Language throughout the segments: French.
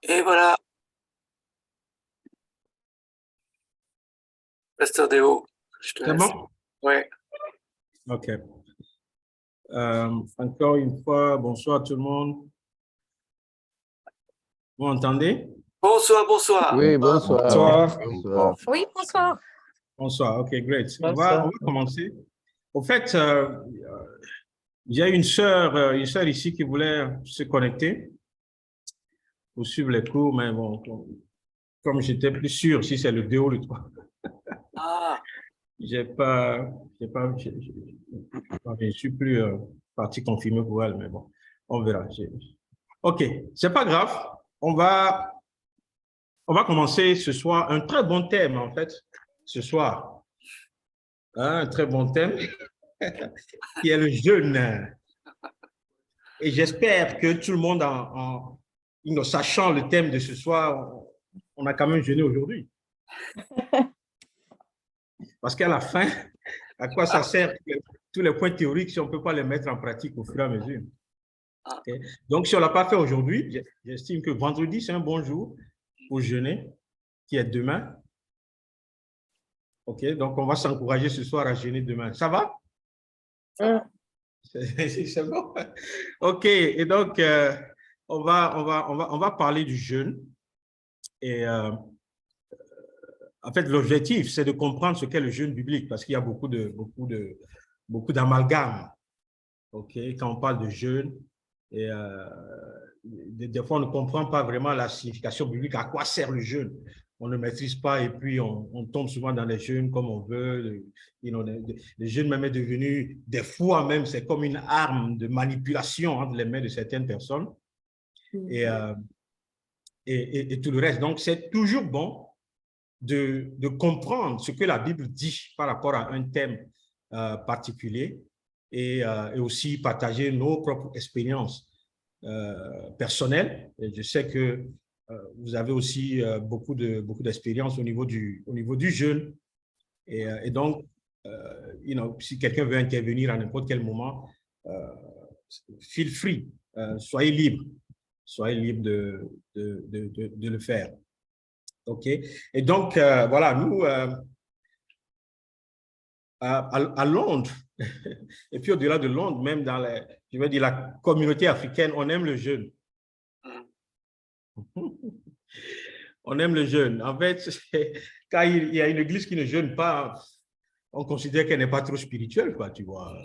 Et voilà, Pasteur Déo, je te C'est laisse. bon? Ouais. OK. Encore une fois, bonsoir tout le monde. Vous m'entendez? Bonsoir, bonsoir. Oui, bonsoir. Bonsoir. Bonsoir. Oui, bonsoir. Bonsoir. OK, great. On Bonsoir. va commencer. Au fait, il y a une sœur ici qui voulait se connecter pour suivre les cours, mais bon, comme j'étais plus sûr si c'est le 2 ou le 3, Ah, je ne suis plus parti confirmer pour elle, mais bon, on verra. OK, c'est pas grave. On va commencer ce soir un très bon thème, en fait, ce soir. Un très bon thème qui est le jeûne. Et j'espère que tout le monde, en sachant le thème de ce soir, on a quand même jeûné aujourd'hui. Parce qu'à la fin, à quoi ça sert tous les points théoriques si on ne peut pas les mettre en pratique au fur et à mesure? Okay. Donc, si on ne l'a pas fait aujourd'hui, j'estime que vendredi, c'est un bon jour pour jeûner, qui est demain. OK, donc on va s'encourager ce soir à jeûner demain. Ça va? C'est bon? OK, et donc, on va parler du jeûne. Et en fait, l'objectif, c'est de comprendre ce qu'est le jeûne biblique, parce qu'il y a beaucoup d'amalgames. OK, quand on parle de jeûne, et des fois, on ne comprend pas vraiment la signification biblique, à quoi sert le jeûne. On ne maîtrise pas et puis on tombe souvent dans les jeûnes comme on veut. Le jeûne même est devenu, des fois même, c'est comme une arme de manipulation entre les mains de certaines personnes et tout le reste. Donc, c'est toujours bon de comprendre ce que la Bible dit par rapport à un thème particulier et aussi partager nos propres expériences personnelles. Et je sais que vous avez aussi beaucoup d'expérience au niveau du jeûne. Et donc, si quelqu'un veut intervenir à n'importe quel moment, feel free, soyez libre de le faire. OK. Et donc, voilà, nous, à Londres, et puis au-delà de Londres, même dans je veux dire, la communauté africaine, on aime le jeûne. On aime le jeûne. En fait, quand il y a une église qui ne jeûne pas, on considère qu'elle n'est pas trop spirituelle, quoi, tu vois.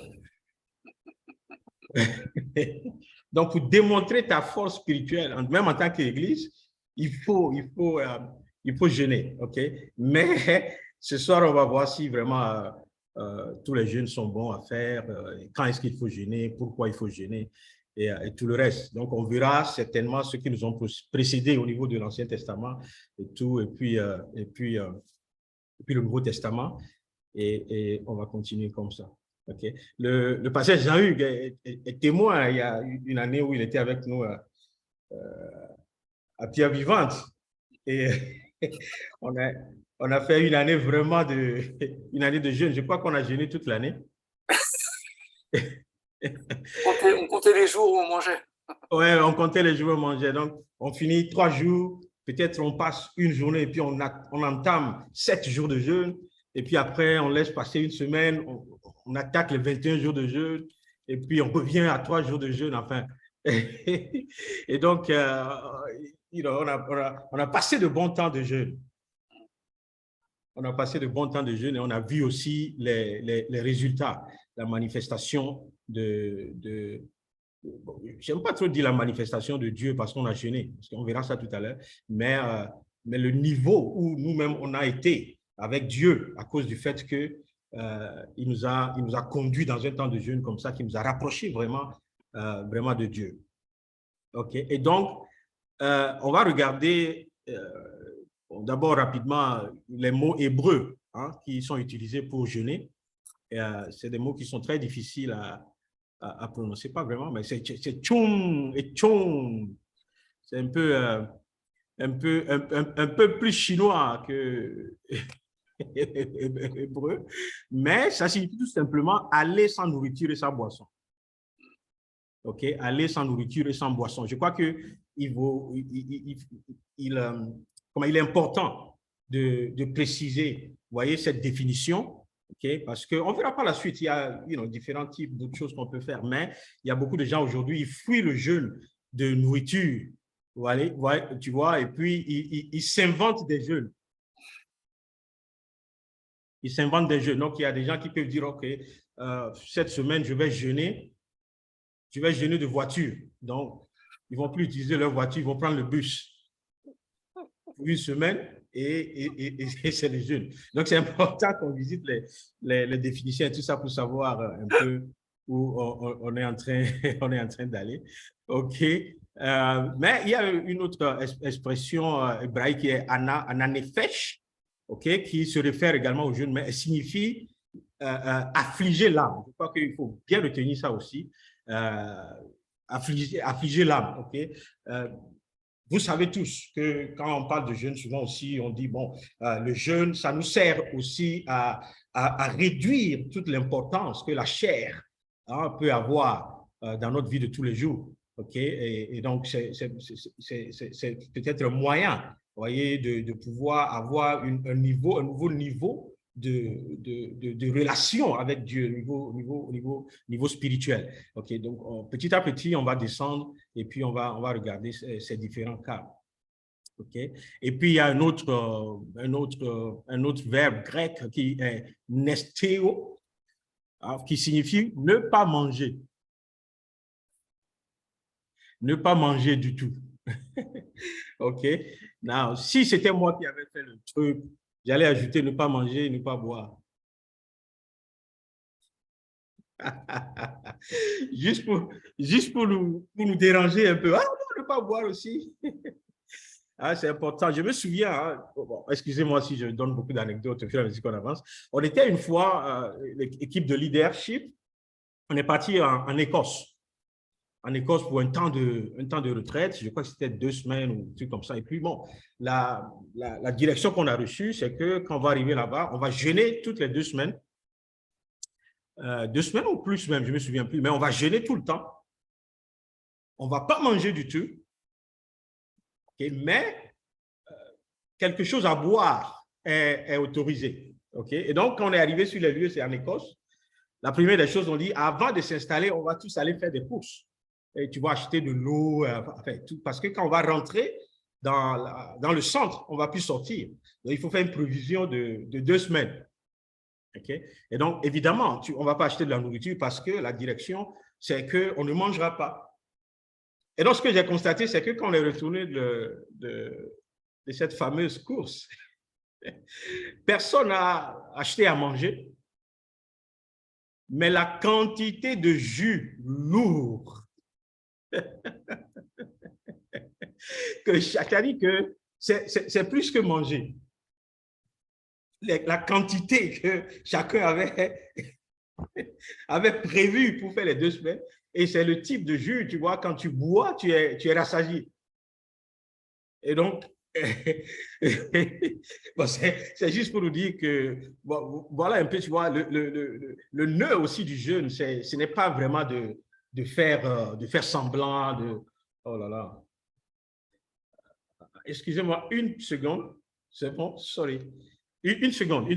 Donc, pour démontrer ta force spirituelle, même en tant qu'église, il faut jeûner, OK? Mais ce soir, on va voir si vraiment tous les jeûnes sont bons à faire, quand est-ce qu'il faut jeûner, pourquoi il faut jeûner et tout le reste. Donc, on verra certainement ceux qui nous ont précédés au niveau de l'Ancien Testament et tout, et puis le Nouveau Testament, et on va continuer comme ça. Okay. Le pasteur Jean-Hugues est témoin il y a une année où il était avec nous à Pierre Vivante. Et on a fait une année vraiment une année de jeûne. Je crois qu'on a jeûné toute l'année. on comptait les jours où on mangeait. Oui, on comptait les jours où on mangeait. Donc, on finit 3 jours, peut-être on passe une journée et puis on entame 7 jours de jeûne. Et puis après, on laisse passer une semaine, on attaque les 21 jours de jeûne, et puis on revient à 3 jours de jeûne, enfin. Et donc, on a passé de bons temps de jeûne. On a passé de bons temps de jeûne et on a vu aussi les résultats, la manifestation j'aime pas trop dire la manifestation de Dieu parce qu'on a jeûné, parce qu'on verra ça tout à l'heure, mais le niveau où nous-mêmes on a été avec Dieu à cause du fait que il nous a conduits dans un temps de jeûne comme ça, qui nous a rapprochés vraiment de Dieu. OK. Et donc, on va regarder d'abord rapidement les mots hébreux qui sont utilisés pour jeûner. C'est des mots qui sont très difficiles à prononcer, pas vraiment, mais c'est tchoum et tchoum. C'est un peu plus chinois que hébreu, mais ça signifie tout simplement aller sans nourriture et sans boisson. OK, aller sans nourriture et sans boisson. Je crois que comment, il est important de préciser, vous voyez, cette définition. Okay, parce qu'on ne verra pas la suite, il y a différents types d'autres choses qu'on peut faire, mais il y a beaucoup de gens aujourd'hui, ils fuient le jeûne de nourriture, voilà, tu vois, et puis ils s'inventent des jeûnes. Ils s'inventent des jeûnes. Donc, il y a des gens qui peuvent dire, OK, cette semaine, je vais jeûner de voiture. Donc, ils ne vont plus utiliser leur voiture, ils vont prendre le bus pour une semaine et c'est le jeûne. Donc, c'est important qu'on visite les définitions et tout ça pour savoir un peu où on est en train d'aller. OK. Mais il y a une autre expression hébraïque qui est ananefesh, OK, qui se réfère également au jeûne, mais elle signifie affliger l'âme. Je crois qu'il faut bien retenir ça aussi. Affliger l'âme, OK. Vous savez tous que quand on parle de jeûne, souvent aussi, on dit, bon, le jeûne, ça nous sert aussi à réduire toute l'importance que la chair peut avoir dans notre vie de tous les jours. OK? Et donc, c'est peut-être un moyen, vous voyez, de pouvoir avoir un nouveau niveau de relation avec Dieu, niveau spirituel. OK? Donc, petit à petit, on va descendre et puis on va regarder ces différents cas. OK? Et puis, il y a un autre verbe grec qui est nestéo, qui signifie ne pas manger. Ne pas manger du tout. OK? Now, si c'était moi qui avais fait le truc, j'allais ajouter ne pas manger, ne pas boire. juste pour nous déranger un peu. Ah non, ne pas boire aussi. C'est important. Je me souviens, bon, excusez-moi si je donne beaucoup d'anecdotes au fur et à mesure qu'on avance. On était une fois, l'équipe de leadership, on est parti en Écosse. En Écosse pour un temps de retraite. Je crois que c'était 2 semaines ou un truc comme ça. Et puis, bon, la direction qu'on a reçue, c'est que quand on va arriver là-bas, on va jeûner toutes les 2 semaines. 2 semaines ou plus même, je ne me souviens plus, mais on va jeûner tout le temps. On ne va pas manger du tout. Okay, mais quelque chose à boire est autorisé. Okay? Et donc, quand on est arrivé sur les lieux, c'est en Écosse, la première des choses, on dit, avant de s'installer, on va tous aller faire des courses. Et tu vas acheter de l'eau, enfin, tout, parce que quand on va rentrer dans le centre, on ne va plus sortir. Donc, il faut faire une provision de 2 semaines. Okay? Et donc, évidemment, on ne va pas acheter de la nourriture parce que la direction, c'est qu'on ne mangera pas. Et donc, ce que j'ai constaté, c'est que quand on est retourné de cette fameuse course, personne n'a acheté à manger, mais la quantité de jus lourd que chacun dit que c'est plus que manger. La quantité que chacun avait prévu pour faire les 2 semaines, et c'est le type de jus, tu vois, quand tu bois, tu es rassasié. Et donc, bon, c'est juste pour nous dire que, bon, voilà un peu, tu vois, le nœud aussi du jeûne, ce n'est pas vraiment de faire semblant de... Oh là là. Excusez-moi, une seconde. C'est bon, sorry. Une seconde.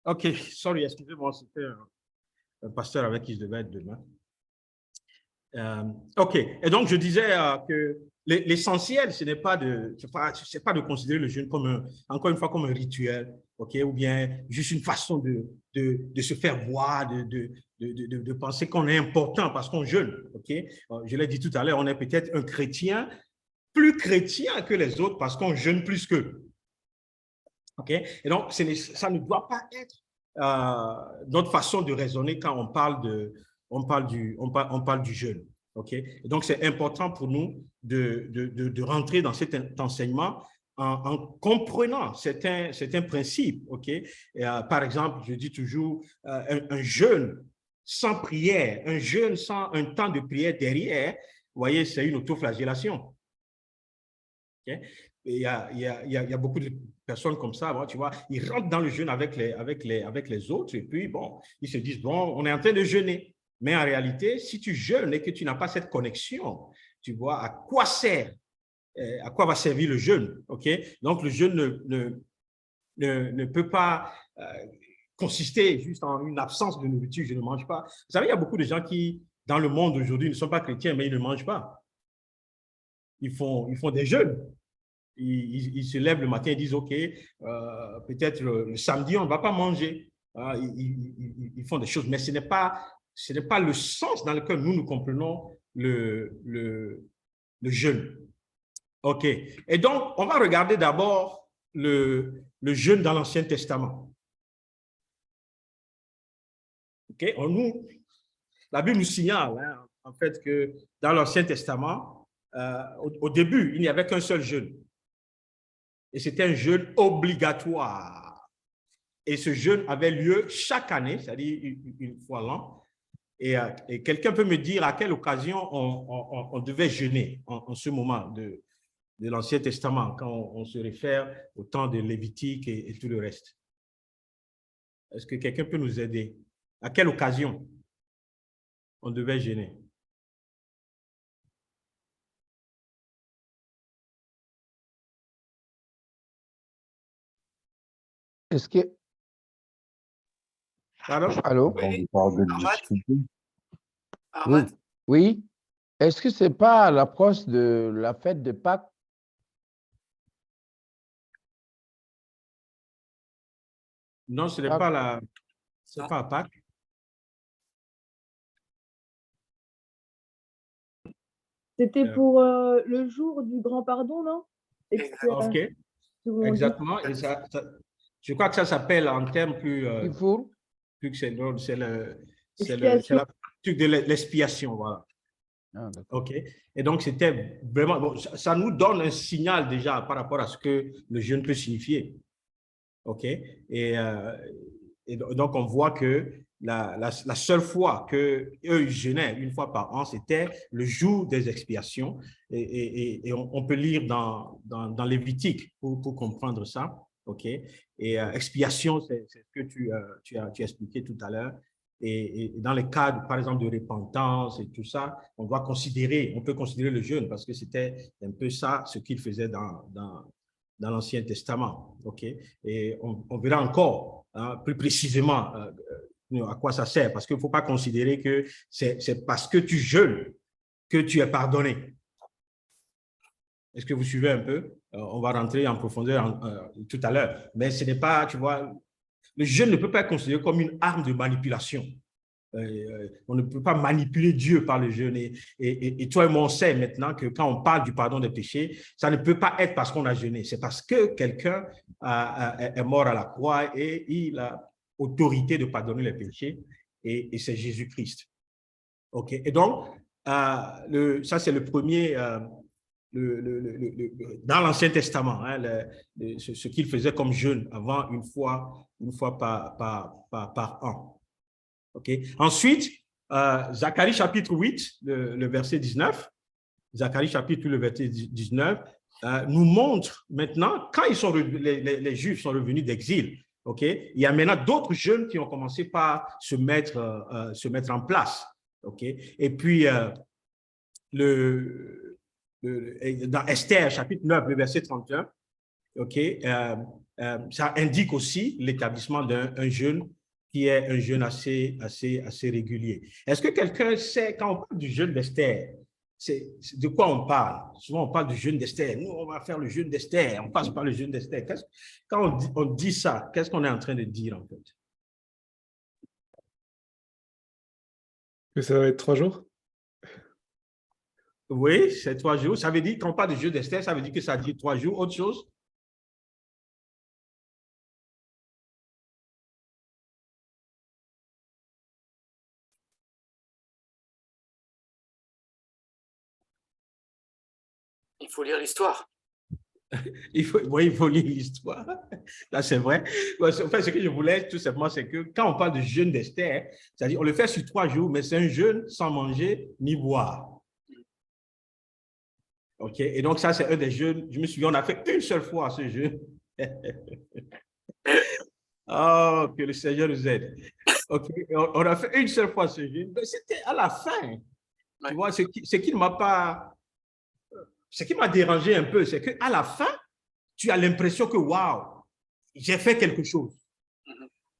OK, sorry, excusez-moi, c'était un pasteur avec qui je devais être demain. OK, et donc je disais que l'essentiel, ce n'est pas de considérer le jeûne comme encore une fois comme un rituel, OK, ou bien juste une façon de se faire voir, de penser qu'on est important parce qu'on jeûne, OK. Je l'ai dit tout à l'heure, on est peut-être un chrétien plus chrétiens que les autres parce qu'on jeûne plus qu'eux. OK? Et donc, ça ne doit pas être notre façon de raisonner quand on parle du jeûne. OK? Et donc, c'est important pour nous de rentrer dans cet enseignement en comprenant certains principes. OK? Et, par exemple, je dis toujours, un jeûne sans prière, un jeûne sans un temps de prière derrière, vous voyez, c'est une autoflagellation. Okay? Il y a beaucoup de personnes comme ça, bon, tu vois, ils rentrent dans le jeûne avec les autres et puis, bon, ils se disent, bon, on est en train de jeûner. Mais en réalité, si tu jeûnes et que tu n'as pas cette connexion, tu vois, à quoi va servir le jeûne, OK? Donc, le jeûne ne peut pas consister juste en une absence de nourriture, je ne mange pas. Vous savez, il y a beaucoup de gens qui, dans le monde aujourd'hui, ne sont pas chrétiens, mais ils ne mangent pas. Ils font des jeûnes. Ils se lèvent le matin et disent, OK, peut-être le samedi, on ne va pas manger. Ils font des choses, mais ce n'est pas le sens dans lequel nous comprenons le jeûne. OK. Et donc, on va regarder d'abord le jeûne dans l'Ancien Testament. OK. La Bible nous signale, hein, en fait, que dans l'Ancien Testament, au début, il n'y avait qu'un seul jeûne. Et c'était un jeûne obligatoire. Et ce jeûne avait lieu chaque année, c'est-à-dire une fois l'an. Et quelqu'un peut me dire à quelle occasion on devait jeûner en ce moment de l'Ancien Testament, quand on se réfère au temps de Lévitique et tout le reste. Est-ce que quelqu'un peut nous aider? À quelle occasion on devait jeûner? Est-ce que... Pardon? Allô? Oui. On parle de Ahmad? difficulté. Ahmad? Oui. Est-ce que ce n'est pas à l'approche de la fête de Pâques? Non, ce n'est Pâques. pas c'est pas à Pâques. C'était pour le jour du grand pardon, non? OK, exactement. Et je crois que ça s'appelle en termes plus que c'est la truc de l'expiation, voilà. Ah, OK. Et donc, c'était vraiment, bon, ça nous donne un signal déjà par rapport à ce que le jeûne peut signifier. OK. Et donc, on voit que la seule fois qu'eux jeûnaient, une fois par an, c'était le jour des expiations. Et on peut lire dans Lévitique pour comprendre ça. OK. Et expiation, c'est ce que tu as expliqué tout à l'heure. Et dans le cadre, par exemple, de repentance et tout ça, on peut considérer le jeûne parce que c'était un peu ça ce qu'il faisait dans l'Ancien Testament. OK? Et on verra encore plus précisément à quoi ça sert, parce qu'il ne faut pas considérer que c'est parce que tu jeûnes que tu es pardonné. Est-ce que vous suivez un peu? On va rentrer en profondeur tout à l'heure. Mais ce n'est pas, tu vois, le jeûne ne peut pas être considéré comme une arme de manipulation. On ne peut pas manipuler Dieu par le jeûne. Et toi et moi, on sait maintenant que quand on parle du pardon des péchés, ça ne peut pas être parce qu'on a jeûné. C'est parce que quelqu'un est mort à la croix et il a autorité de pardonner les péchés. Et c'est Jésus-Christ. OK. Et donc, ça, c'est le premier... dans l'Ancien Testament, hein, ce qu'il faisait comme jeûne avant une fois par an. Okay. Ensuite, Zacharie chapitre 8, le verset 19, Zacharie chapitre 8, le verset 19, nous montre maintenant, quand les Juifs sont revenus d'exil, okay, il y a maintenant d'autres jeunes qui ont commencé par se mettre en place. Okay. Et puis, dans Esther chapitre 9, le verset 31, okay, ça indique aussi l'établissement d'un jeûne qui est un jeûne assez régulier. Est-ce que quelqu'un sait, quand on parle du jeûne d'Esther, de quoi on parle? Souvent, on parle du jeûne d'Esther. Nous, on va faire le jeûne d'Esther. On passe par le jeûne d'Esther. Quand on dit ça, qu'est-ce qu'on est en train de dire, en fait? Que ça va être 3 jours? Oui, c'est 3 jours. Ça veut dire, quand on parle de jeûne d'Esther, ça veut dire que ça dit 3 jours. Autre chose? Il faut lire l'histoire. Oui, il faut lire l'histoire. Là, c'est vrai. En fait, ce que je voulais, tout simplement, c'est que quand on parle de jeûne d'Esther, c'est-à-dire on le fait sur 3 jours, mais c'est un jeûne sans manger ni boire. OK? Et donc, ça, c'est un des jeûnes. Je me souviens, on a fait une seule fois ce jeûne. Oh, que le Seigneur nous aide. OK? On a fait une seule fois ce jeûne. Mais c'était à la fin. Ouais. Tu vois, ce qui ne m'a pas. Ce qui m'a dérangé un peu, c'est qu'à la fin, tu as l'impression que, waouh, j'ai fait quelque chose.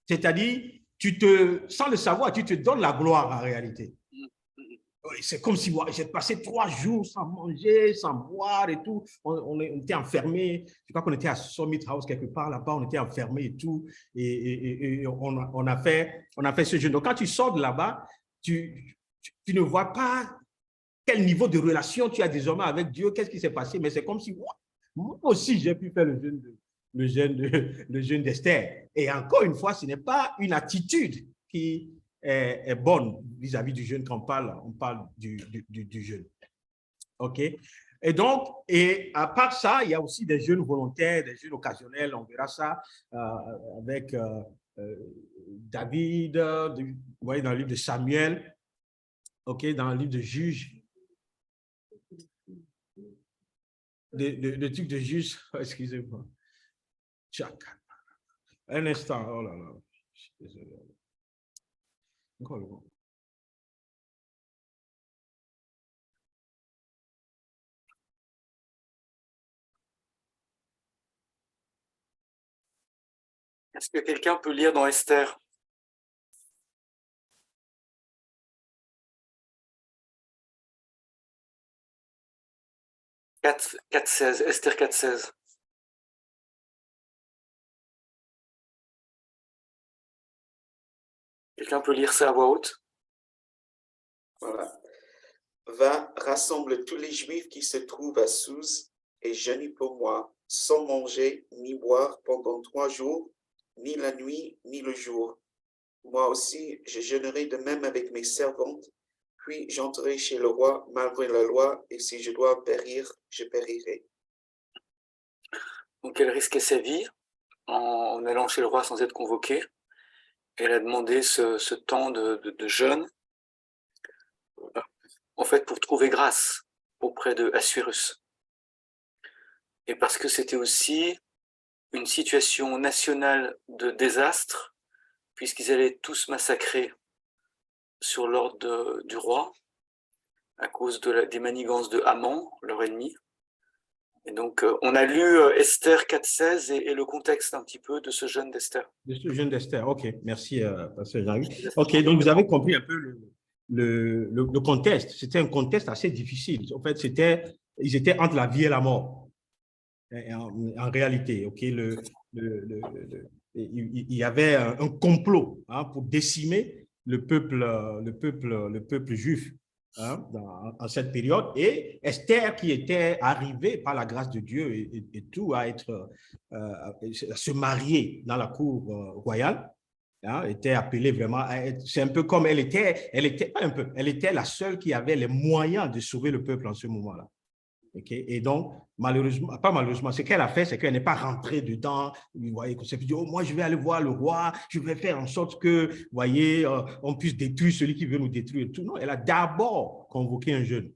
C'est-à-dire, sans le savoir, tu te donnes la gloire en réalité. C'est comme si j'ai passé 3 jours sans manger, sans boire et tout. On était enfermés. Je crois qu'on était à Summit House quelque part là-bas. On était enfermés et tout. Et on a fait ce jeûne. Donc, quand tu sors de là-bas, tu ne vois pas quel niveau de relation tu as désormais avec Dieu, qu'est-ce qui s'est passé. Mais c'est comme si moi aussi, j'ai pu faire le jeûne d'Esther. Et encore une fois, ce n'est pas une attitude qui est bonne vis-à-vis du jeûne quand on parle du jeûne. OK? Et donc, à part ça, il y a aussi des jeûnes volontaires, des jeûnes occasionnels. On verra ça avec David, vous voyez, dans le livre de Samuel, OK, dans le livre de Juges. Le truc de Juges, excusez-moi. Un instant, oh là là, je suis désolé. Est-ce que quelqu'un peut lire dans Esther? 4.16, Esther 4.16. Quelqu'un peut lire ça à voix haute? Voilà. Va, rassemble tous les Juifs qui se trouvent à Suse et jeûne pour moi, sans manger ni boire pendant 3 jours, ni la nuit ni le jour. Moi aussi, je jeûnerai de même avec mes servantes, puis j'entrerai chez le roi malgré la loi, et si je dois périr, je périrai. Donc elle risquait sa vie en allant chez le roi sans être convoquée. Elle a demandé ce temps de jeûne, en fait pour trouver grâce auprès de Assuérus. Et parce que c'était aussi une situation nationale de désastre, puisqu'ils allaient tous massacrer sur l'ordre du roi, à cause des manigances de Haman, leur ennemi. Et donc, on a lu Esther 4.16 et le contexte un petit peu de ce jeûne d'Esther. De ce jeûne d'Esther, OK. Merci, Pasteur Jean-Yves. OK, donc vous avez compris un peu le contexte. C'était un contexte assez difficile. En fait, ils étaient entre la vie et la mort, en réalité. OK, il y avait un complot pour décimer le peuple juif. En cette période, et Esther qui était arrivée par la grâce de Dieu et tout à se marier dans la cour royale, était appelée vraiment c'est un peu comme elle était la seule qui avait les moyens de sauver le peuple en ce moment-là. Okay? Et donc, malheureusement, pas malheureusement, ce qu'elle a fait, c'est qu'elle n'est pas rentrée dedans. Vous voyez, qu'on s'est dit, oh, moi, je vais aller voir le roi, je vais faire en sorte que, vous voyez, on puisse détruire celui qui veut nous détruire et tout. Non, elle a d'abord convoqué un jeûne.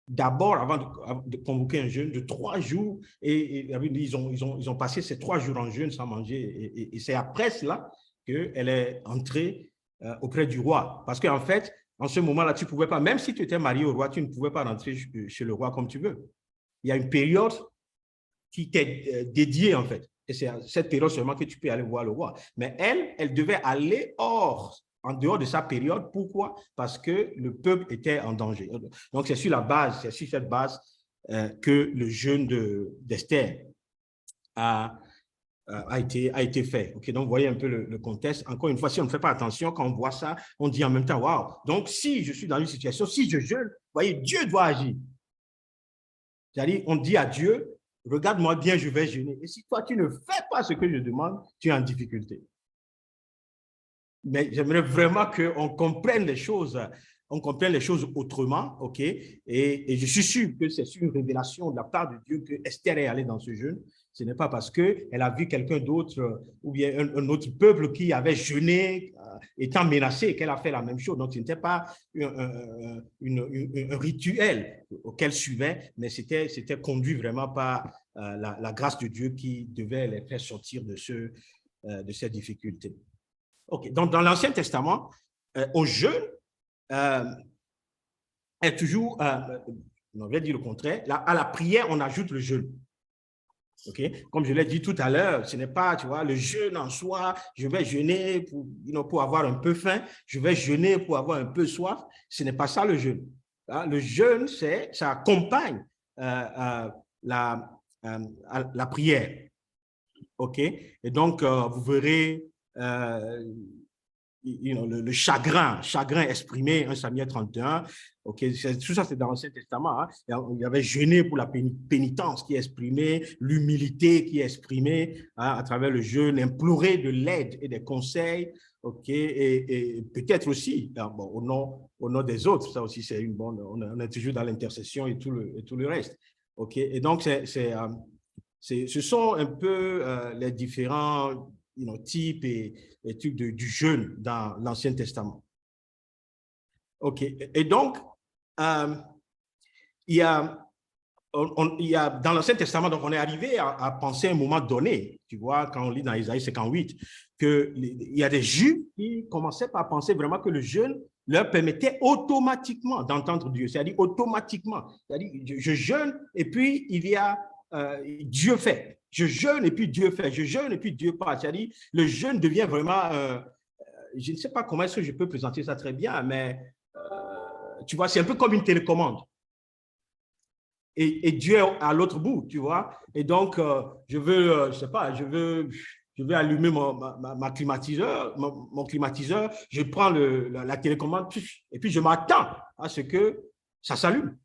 D'abord, avant de convoquer un jeûne de 3 jours, et ils ont passé ces 3 jours en jeûne sans manger. Et c'est après cela qu'elle est entrée auprès du roi. Parce qu'en fait, en ce moment-là, tu ne pouvais pas, même si tu étais marié au roi, tu ne pouvais pas rentrer chez le roi comme tu veux. Il y a une période qui t'est dédiée, en fait. Et c'est à cette période seulement que tu peux aller voir le roi. Mais elle devait aller en dehors de sa période. Pourquoi? Parce que le peuple était en danger. Donc, c'est sur cette base que le jeûne d'Esther a a été fait. Okay, donc, vous voyez un peu le contexte. Encore une fois, si on ne fait pas attention, quand on voit ça, on dit en même temps, waouh, donc si je suis dans une situation, si je jeûne, vous voyez, Dieu doit agir. C'est-à-dire, on dit à Dieu, regarde-moi bien, je vais jeûner. Et si toi, tu ne fais pas ce que je demande, tu es en difficulté. Mais j'aimerais vraiment qu'on comprenne les choses. On comprenne les choses autrement, OK? Et je suis sûr que c'est une révélation de la part de Dieu que Esther est allée dans ce jeûne. Ce n'est pas parce qu'elle a vu quelqu'un d'autre ou bien un autre peuple qui avait jeûné, étant menacé, qu'elle a fait la même chose. Donc, ce n'était pas un rituel auquel suivait, mais c'était conduit vraiment par la grâce de Dieu qui devait les faire sortir de ces difficultés. OK. Donc, dans l'Ancien Testament, au jeûne, est toujours, on va dire le contraire, à la prière, on ajoute le jeûne. Okay? Comme je l'ai dit tout à l'heure, ce n'est pas, tu vois, le jeûne en soi, je vais jeûner pour avoir un peu faim, je vais jeûner pour avoir un peu soif. Ce n'est pas ça le jeûne. Le jeûne, ça accompagne la prière. OK? Et donc, vous verrez le chagrin exprimé, 1 Samuel 31. Okay, tout ça, c'est dans l'Ancien Testament. Hein. Il y avait jeûner pour la pénitence qui est exprimée, l'humilité qui est exprimée à travers le jeûne, implorer de l'aide et des conseils. Et peut-être aussi, bon, au nom des autres, ça aussi, c'est une bonne. On est toujours dans l'intercession et tout le reste. Et donc, ce sont un peu les différents types et types du jeûne dans l'Ancien Testament. OK. Et donc, il y a dans l'Ancien Testament, donc on est arrivé à penser à un moment donné, tu vois, quand on lit dans Isaïe 58, qu'il y a des Juifs qui commençaient par penser vraiment que le jeûne leur permettait automatiquement d'entendre Dieu, c'est-à-dire automatiquement. C'est-à-dire, je jeûne et puis il y a Dieu fait. Je jeûne et puis Dieu fait. Je jeûne et puis Dieu parle. C'est-à-dire, le jeûne devient vraiment, je ne sais pas comment est-ce que je peux présenter ça très bien, mais tu vois, c'est un peu comme une télécommande. Et Dieu est à l'autre bout, tu vois. Et donc, je veux, je sais pas, je vais allumer mon climatiseur, je prends la télécommande et puis je m'attends à ce que ça s'allume.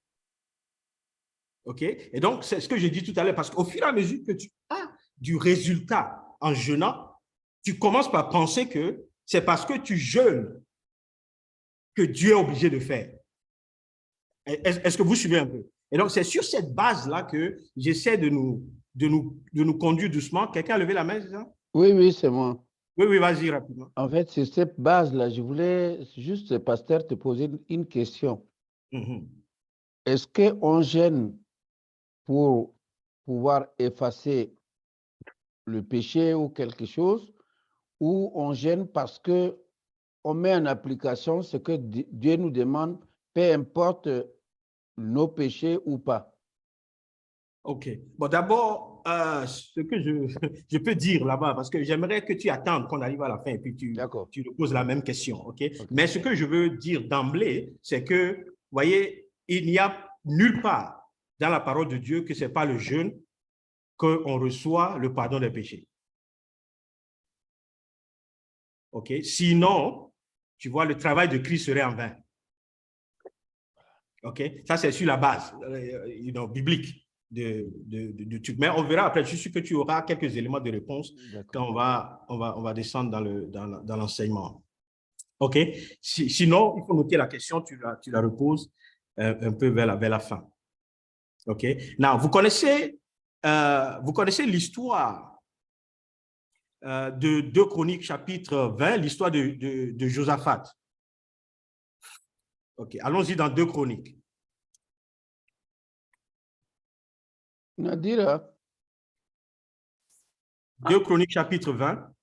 OK? Et donc, c'est ce que j'ai dit tout à l'heure, parce qu'au fur et à mesure que tu as du résultat en jeûnant, tu commences par penser que c'est parce que tu jeûnes que Dieu est obligé de faire. Est-ce que vous suivez un peu? Et donc, c'est sur cette base-là que j'essaie de nous conduire doucement. Quelqu'un a levé la main, c'est ça? Oui, c'est moi. Oui, vas-y rapidement. En fait, sur cette base-là, je voulais juste, pasteur, te poser une question. Est-ce qu'on jeûne pour pouvoir effacer le péché ou quelque chose, ou on jeûne parce qu'on met en application ce que Dieu nous demande, peu importe nos péchés ou pas? OK. Bon, d'abord, ce que je peux dire là-bas, parce que j'aimerais que tu attendes qu'on arrive à la fin et puis tu poses la même question. OK? Mais ce que je veux dire d'emblée, c'est que, vous voyez, il n'y a nulle part dans la parole de Dieu que ce n'est pas le jeûne qu'on reçoit le pardon des péchés. OK? Sinon, tu vois, le travail de Christ serait en vain. OK? Ça, c'est sur la base biblique. Mais on verra après. Je suis sûr que tu auras quelques éléments de réponse quand on va descendre dans l'enseignement. OK? Sinon, il faut noter la question, tu la reposes un peu vers la fin. OK? Now, vous connaissez l'histoire de 2 Chroniques chapitre 20, l'histoire de Josaphat. OK, allons-y dans 2 Chroniques. Nadira. 2 Chroniques chapitre 20.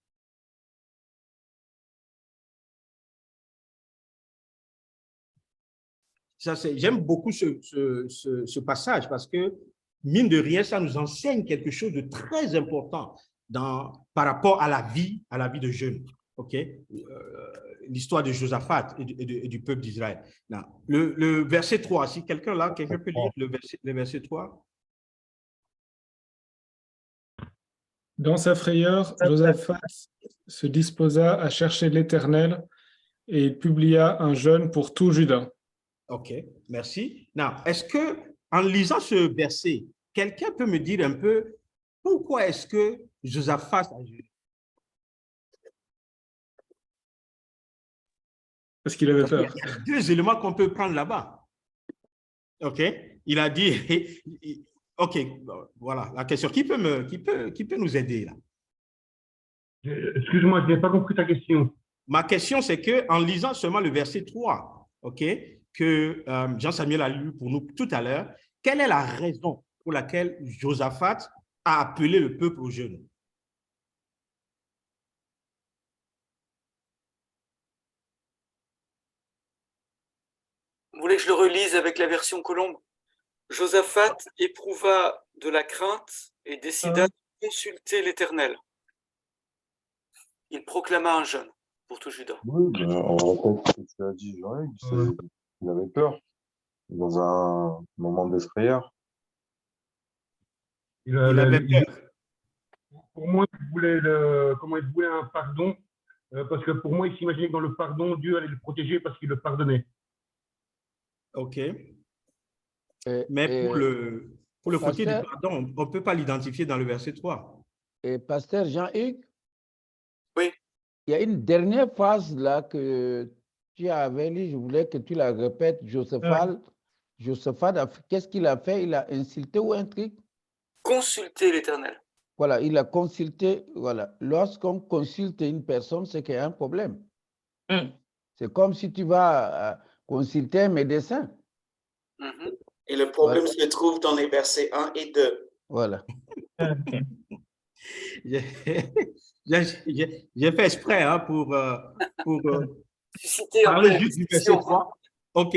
J'aime beaucoup ce passage parce que, mine de rien, ça nous enseigne quelque chose de très important par rapport à la vie de jeûne. OK? L'histoire de Josaphat et du peuple d'Israël. Le verset 3, si quelqu'un peut lire le verset 3. Dans sa frayeur, Josaphat se disposa à chercher l'Éternel et il publia un jeûne pour tout Juda. OK, merci. Now, est-ce que, en lisant ce verset, quelqu'un peut me dire un peu pourquoi est-ce que Josaphat a jeûné? Parce qu'il avait peur. Il y a deux éléments qu'on peut prendre là-bas. OK, il a dit, OK, voilà la question. Qui peut nous aider là? Excuse-moi, je n'ai pas compris ta question. Ma question, c'est qu'en lisant seulement le verset 3, OK, que Jean-Samuel a lu pour nous tout à l'heure, quelle est la raison pour laquelle Josaphat a appelé le peuple au jeûne? Vous voulez que je le relise avec la version Colombe? Josaphat éprouva de la crainte et décida de consulter l'Éternel. Il proclama un jeûne pour tout Juda. Oui, on répète ce que tu as dit, Jean-Hugues, il avait peur dans un moment de frayeur. Il avait peur. Pour moi, il voulait un pardon, parce que pour moi, il s'imaginait que dans le pardon, Dieu allait le protéger parce qu'il le pardonnait. OK. Mais pour le côté du pardon, on ne peut pas l'identifier dans le verset 3. Et pasteur Jean-Hugues, oui. Il y a une dernière phrase là que tu avais lu, je voulais que tu la répètes. Josaphat, qu'est-ce qu'il a fait? Il a insulté ou un truc? Consulter l'Éternel. Voilà, il a consulté. Voilà. Lorsqu'on consulte une personne, c'est qu'il y a un problème. C'est comme si tu vas consulter un médecin. Et le problème se trouve dans les versets 1 et 2. Voilà. J'ai fait exprès pour parler juste du verset 3. OK.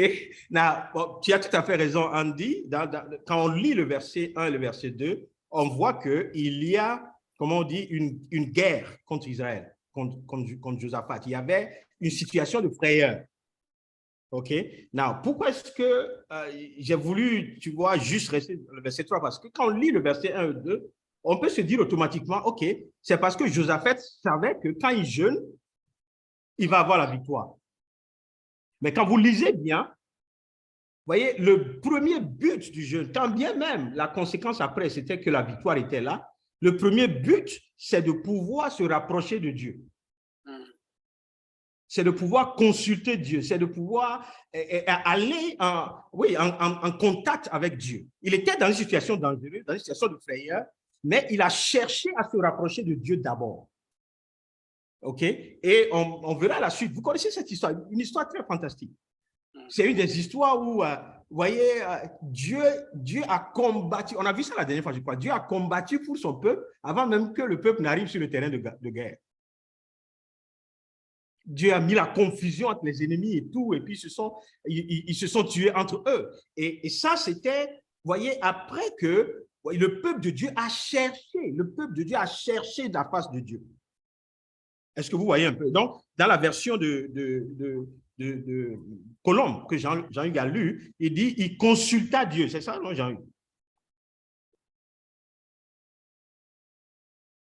Now, tu as tout à fait raison, Andy. Quand on lit le verset 1 et le verset 2, on voit qu'il y a, comment on dit, une guerre contre Israël, contre Josaphat. Il y avait une situation de frayeur. OK. Now, pourquoi est-ce que j'ai voulu, tu vois, juste rester dans le verset 3? Parce que quand on lit le verset 1 et 2, on peut se dire automatiquement, OK, c'est parce que Josaphat savait que quand il jeûne, il va avoir la victoire. Mais quand vous lisez bien, vous voyez, le premier but du jeûne, quand bien même la conséquence après, c'était que la victoire était là, le premier but, c'est de pouvoir se rapprocher de Dieu. C'est de pouvoir consulter Dieu, c'est de pouvoir aller en contact avec Dieu. Il était dans une situation dangereuse, dans une situation de frayeur, mais il a cherché à se rapprocher de Dieu d'abord. OK? Et on verra la suite. Vous connaissez cette histoire, une histoire très fantastique. C'est une des histoires où, vous voyez, Dieu a combattu, on a vu ça la dernière fois, je crois, Dieu a combattu pour son peuple avant même que le peuple n'arrive sur le terrain de guerre. Dieu a mis la confusion entre les ennemis et tout, et puis ils se sont tués entre eux. Et ça, c'était, vous voyez, après que le peuple de Dieu a cherché, la face de Dieu. Est-ce que vous voyez un peu? Donc, dans la version de Colombe que Jean-Hugues a lu, il dit, il consulta Dieu. C'est ça, non, Jean-Hugues?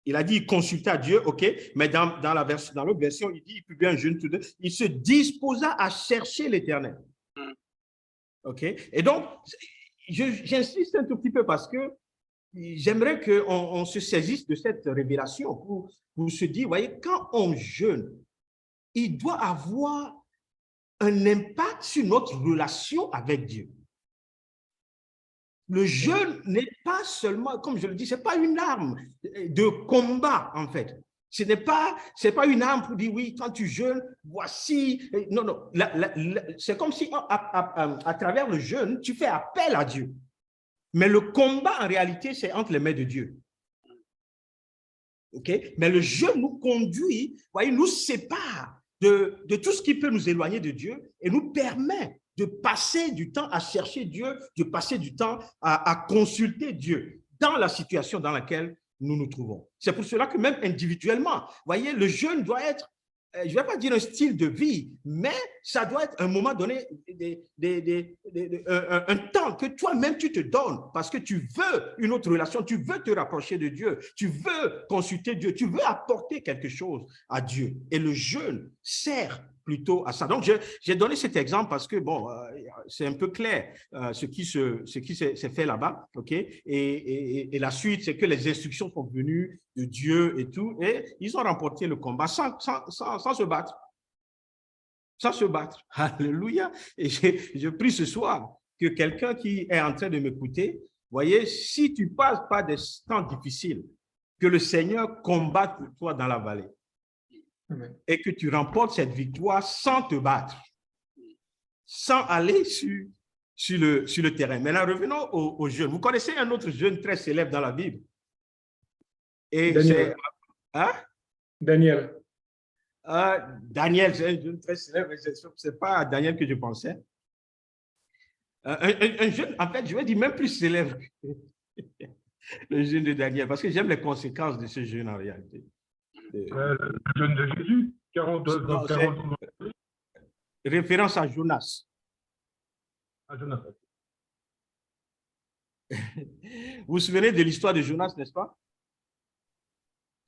Il a dit, il consulta Dieu, OK, mais dans l'autre version, il dit, il publia un jeûne, il se disposa à chercher l'Éternel. OK? Et donc, j'insiste un tout petit peu parce que j'aimerais qu'on se saisisse de cette révélation pour se dire, vous voyez, quand on jeûne, il doit avoir un impact sur notre relation avec Dieu. Le jeûne n'est pas seulement, comme je le dis, ce n'est pas une arme de combat, en fait. Ce n'est pas une arme pour dire, oui, quand tu jeûnes, voici. Non, non. C'est comme si, à travers le jeûne, tu fais appel à Dieu. Mais le combat, en réalité, c'est entre les mains de Dieu. OK? Mais le jeûne nous conduit, voyez, nous sépare de tout ce qui peut nous éloigner de Dieu et nous permet de passer du temps à chercher Dieu, de passer du temps à consulter Dieu dans la situation dans laquelle nous nous trouvons. C'est pour cela que même individuellement, voyez, le jeûne doit être je ne vais pas dire un style de vie, mais ça doit être à un moment donné un temps que toi-même tu te donnes parce que tu veux une autre relation, tu veux te rapprocher de Dieu, tu veux consulter Dieu, tu veux apporter quelque chose à Dieu. Et le jeûne sert plutôt à ça. Donc, j'ai donné cet exemple parce que, bon, c'est un peu clair ce qui s'est fait là-bas, ok? Et la suite, c'est que les instructions sont venues de Dieu et tout, et ils ont remporté le combat sans se battre. Sans se battre. Alléluia. Et je prie ce soir que quelqu'un qui est en train de m'écouter, voyez, si tu passes par des temps difficiles, que le Seigneur combatte pour toi dans la vallée. Amen. Et que tu remportes cette victoire sans te battre, sans aller sur le terrain. Maintenant, revenons aux jeunes. Vous connaissez un autre jeune très célèbre dans la Bible? Et Daniel. Hein? Daniel. Daniel, c'est un jeune très célèbre, mais ce n'est pas à Daniel que je pensais. Un jeune, en fait, je vais dire même plus célèbre que le jeune de Daniel, parce que j'aime les conséquences de ce jeune en réalité. Le jeune de Jésus, 40 ans. Référence à Jonas. À Jonas. Vous vous souvenez de l'histoire de Jonas, n'est-ce pas?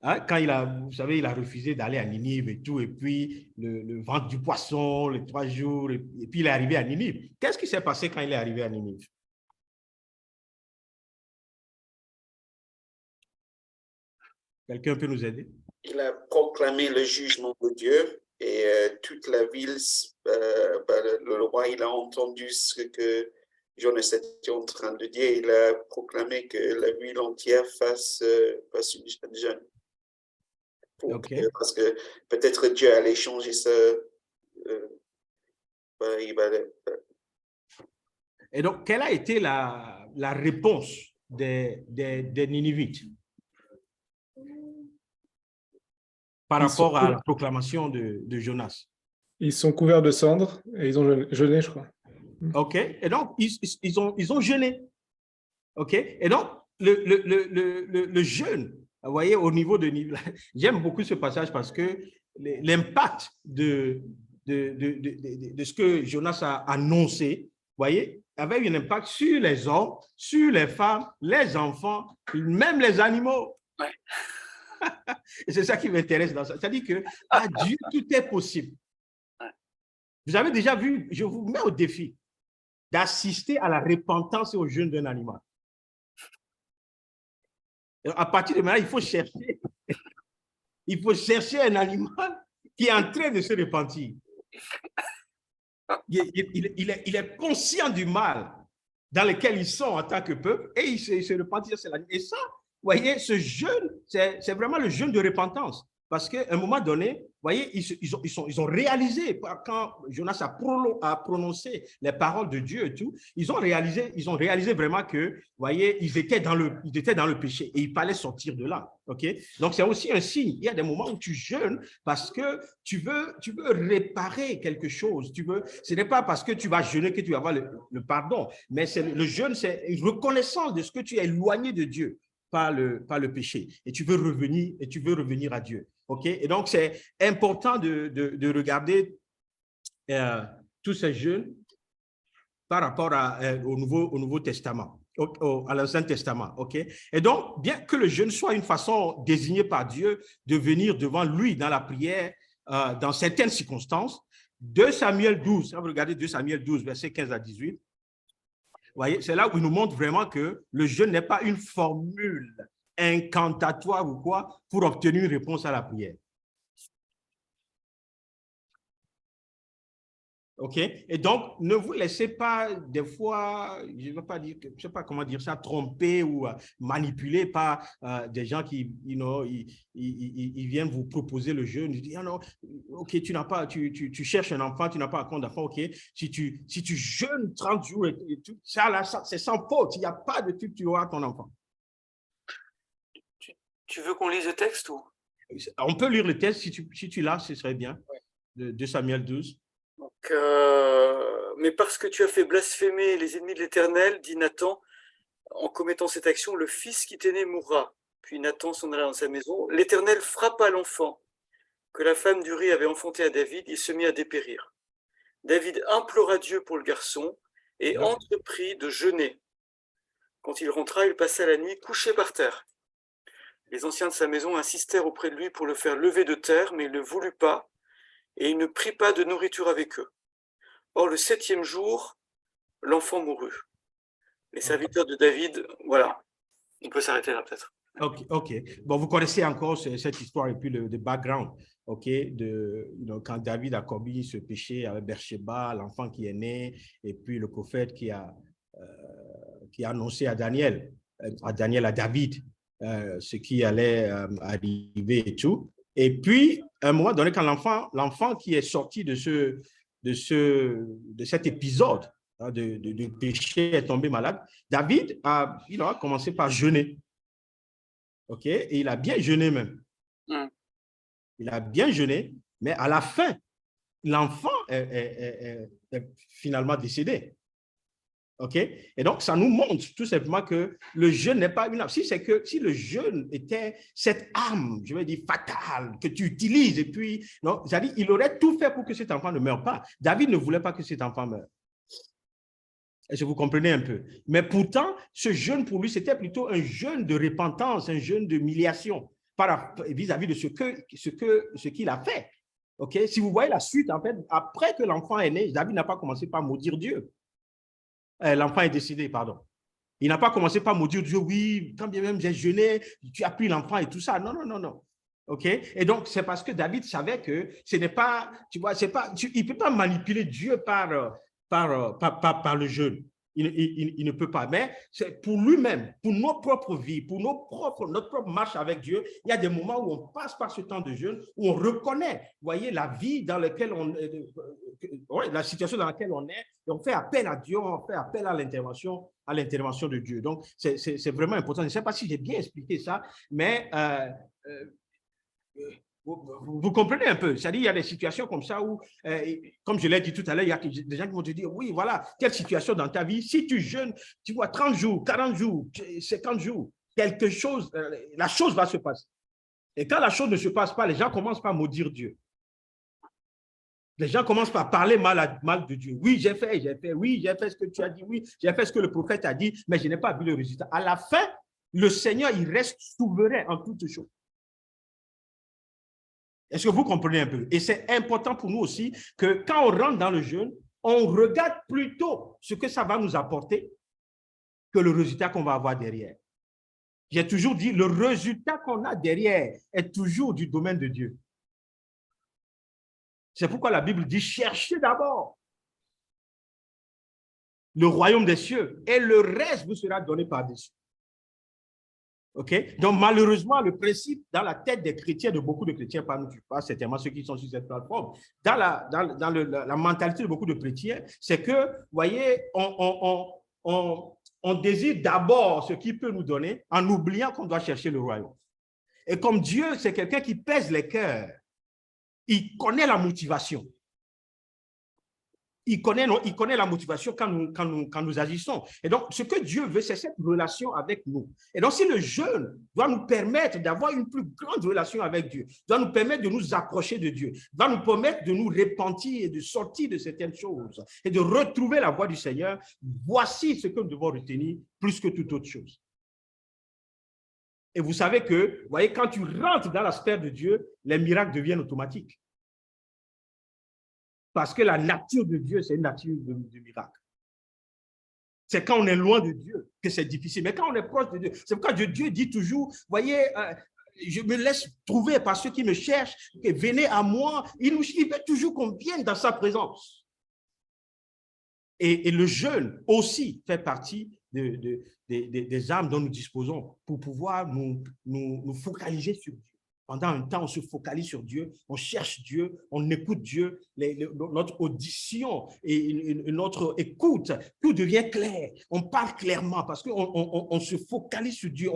Hein, quand vous savez, il a refusé d'aller à Ninive et tout, et puis le ventre du poisson, les 3 jours, et puis il est arrivé à Ninive. Qu'est-ce qui s'est passé quand il est arrivé à Ninive? Quelqu'un peut nous aider? Il a proclamé le jugement de Dieu et toute la ville, le roi, il a entendu ce que Jonas était en train de dire. Il a proclamé que la ville entière fasse une jeûne. Parce que peut-être Dieu allait changer ça. Et donc, quelle a été la réponse des Ninivites par rapport à la proclamation de Jonas? Ils sont couverts de cendres et ils ont jeûné, je crois. OK. Et donc, ils ont jeûné. OK. Et donc, le jeûne, vous voyez, au niveau de... J'aime beaucoup ce passage parce que l'impact de ce que Jonas a annoncé, vous voyez, avait un impact sur les hommes, sur les femmes, les enfants, même les animaux. Ouais. Et c'est ça qui m'intéresse dans ça. C'est-à-dire que à Dieu, tout est possible. Ouais. Vous avez déjà vu, je vous mets au défi d'assister à la repentance et au jeûne d'un animal. À partir de maintenant, il faut chercher un animal qui est en train de se repentir. Il est conscient du mal dans lequel ils sont en tant que peuple et il se repentit. Et ça, vous voyez, ce jeûne, c'est vraiment le jeûne de repentance. Parce qu'à un moment donné, vous voyez, ils ont réalisé, quand Jonas a prononcé les paroles de Dieu et tout, ils ont réalisé vraiment que, vous voyez, ils étaient dans le péché et il fallait sortir de là. OK? Donc, c'est aussi un signe. Il y a des moments où tu jeûnes parce que tu veux réparer quelque chose. Ce n'est pas parce que tu vas jeûner que tu vas avoir le pardon, mais le jeûne, c'est une reconnaissance de ce que tu es éloigné de Dieu par le péché et tu veux revenir à Dieu. OK? Et donc, c'est important de regarder tous ces jeûnes par rapport au Nouveau Testament, à l'Ancien Testament. OK? Et donc, bien que le jeûne soit une façon désignée par Dieu de venir devant lui dans la prière, dans certaines circonstances, 2 Samuel 12, quand vous regardez 2 Samuel 12, versets 15 à 18, vous voyez, c'est là où il nous montre vraiment que le jeûne n'est pas une formule incantatoire ou quoi pour obtenir une réponse à la prière. OK? Et donc, ne vous laissez pas des fois, je ne vais pas dire, je ne sais pas comment dire ça, tromper ou manipuler par des gens qui, ils viennent vous proposer le jeûne. Ils disent, ah non, OK, tu cherches un enfant, tu n'as pas un compte d'enfant, OK, si tu jeûnes 30 jours, et tout, ça là, c'est sans faute, il n'y a pas de truc, tu auras ton enfant. Tu veux qu'on lise le texte ou? On peut lire le texte, si tu l'as, ce serait bien, ouais. De Samuel 12. Donc, mais parce que tu as fait blasphémer les ennemis de l'Éternel, dit Nathan, en commettant cette action, le fils qui t'est né mourra. Puis Nathan s'en alla dans sa maison. L'Éternel frappa l'enfant. que la femme d'Uri avait enfanté à David, il se mit à dépérir. David implora Dieu pour le garçon et entreprit de jeûner. Quand il rentra, il passa la nuit couché par terre. Les anciens de sa maison insistèrent auprès de lui pour le faire lever de terre, mais il ne voulut pas, et il ne prit pas de nourriture avec eux. Or, le 7e jour, l'enfant mourut. Les serviteurs de David, voilà, on peut s'arrêter là peut-être. OK. Bon, vous connaissez encore cette histoire et puis le background, OK, quand David a commis ce péché avec Bersheba, l'enfant qui est né, et puis le prophète qui a annoncé à David, ce qui allait arriver et tout. Et puis, à un moment donné, quand l'enfant qui est sorti de cet épisode de péché est tombé malade, David a commencé par jeûner. OK, et il a bien jeûné même. Il a bien jeûné, mais à la fin, l'enfant est finalement décédé. OK, et donc ça nous montre tout simplement que le jeûne n'est pas une arme. Si le jeûne était cette arme, je vais dire fatale, que tu utilises, et puis, non, c'est-à-dire, il aurait tout fait pour que cet enfant ne meure pas. David ne voulait pas que cet enfant meure. Est-ce que vous comprenez un peu? Mais pourtant, ce jeûne pour lui, c'était plutôt un jeûne de repentance, un jeûne d'humiliation vis-à-vis de ce qu'il a fait. OK? Si vous voyez la suite, en fait, après que l'enfant est né, David n'a pas commencé par maudire Dieu. L'enfant est décédé, pardon. Il n'a pas commencé par maudire Dieu, oui, quand bien même j'ai jeûné, tu as pris l'enfant et tout ça. Non. OK? Et donc, c'est parce que David savait que ce n'est pas, tu vois, il ne peut pas manipuler Dieu par le jeûne. Il ne peut pas. Mais c'est pour lui-même, pour nos propres vies, pour notre propre marche avec Dieu, il y a des moments où on passe par ce temps de jeûne, où on reconnaît, vous voyez, la vie dans laquelle la situation dans laquelle on est, et on fait appel à Dieu, on fait appel à l'intervention de Dieu. Donc, c'est vraiment important. Je ne sais pas si j'ai bien expliqué ça, mais vous comprenez un peu, c'est-à-dire il y a des situations comme ça où, comme je l'ai dit tout à l'heure, il y a des gens qui vont te dire, oui, voilà, quelle situation dans ta vie, si tu jeûnes, tu vois, 30 jours, 40 jours, 50 jours, quelque chose, la chose va se passer. Et quand la chose ne se passe pas, les gens commencent par maudire Dieu. Les gens commencent par parler mal de Dieu. Oui, j'ai fait, oui, j'ai fait ce que tu as dit, oui, j'ai fait ce que le prophète a dit, mais je n'ai pas vu le résultat. À la fin, le Seigneur, il reste souverain en toutes choses. Est-ce que vous comprenez un peu? Et c'est important pour nous aussi que quand on rentre dans le jeûne, on regarde plutôt ce que ça va nous apporter que le résultat qu'on va avoir derrière. J'ai toujours dit, le résultat qu'on a derrière est toujours du domaine de Dieu. C'est pourquoi la Bible dit, cherchez d'abord le royaume des cieux et le reste vous sera donné par-dessus. OK? Donc, malheureusement, le principe dans la tête des chrétiens, de beaucoup de chrétiens, pas certainement ceux qui sont sur cette plateforme, dans la mentalité de beaucoup de chrétiens, c'est que, vous voyez, on désire d'abord ce qu'il peut nous donner en oubliant qu'on doit chercher le royaume. Et comme Dieu, c'est quelqu'un qui pèse les cœurs, il connaît la motivation. Il connaît la motivation quand nous agissons. Et donc, ce que Dieu veut, c'est cette relation avec nous. Et donc, si le jeûne doit nous permettre d'avoir une plus grande relation avec Dieu, doit nous permettre de nous approcher de Dieu, doit nous permettre de nous repentir et de sortir de certaines choses et de retrouver la voie du Seigneur, voici ce que nous devons retenir plus que toute autre chose. Et vous savez que, vous voyez, quand tu rentres dans la sphère de Dieu, les miracles deviennent automatiques. Parce que la nature de Dieu, c'est une nature de miracle. C'est quand on est loin de Dieu que c'est difficile. Mais quand on est proche de Dieu, c'est pourquoi Dieu dit toujours, voyez, je me laisse trouver par ceux qui me cherchent, que venez à moi. Il veut toujours qu'on vienne dans sa présence. Et le jeûne aussi fait partie des armes dont nous disposons pour pouvoir nous focaliser sur Dieu. Pendant un temps, on se focalise sur Dieu, on cherche Dieu, on écoute Dieu, notre audition et notre écoute, tout devient clair. On parle clairement parce qu'on se focalise sur Dieu,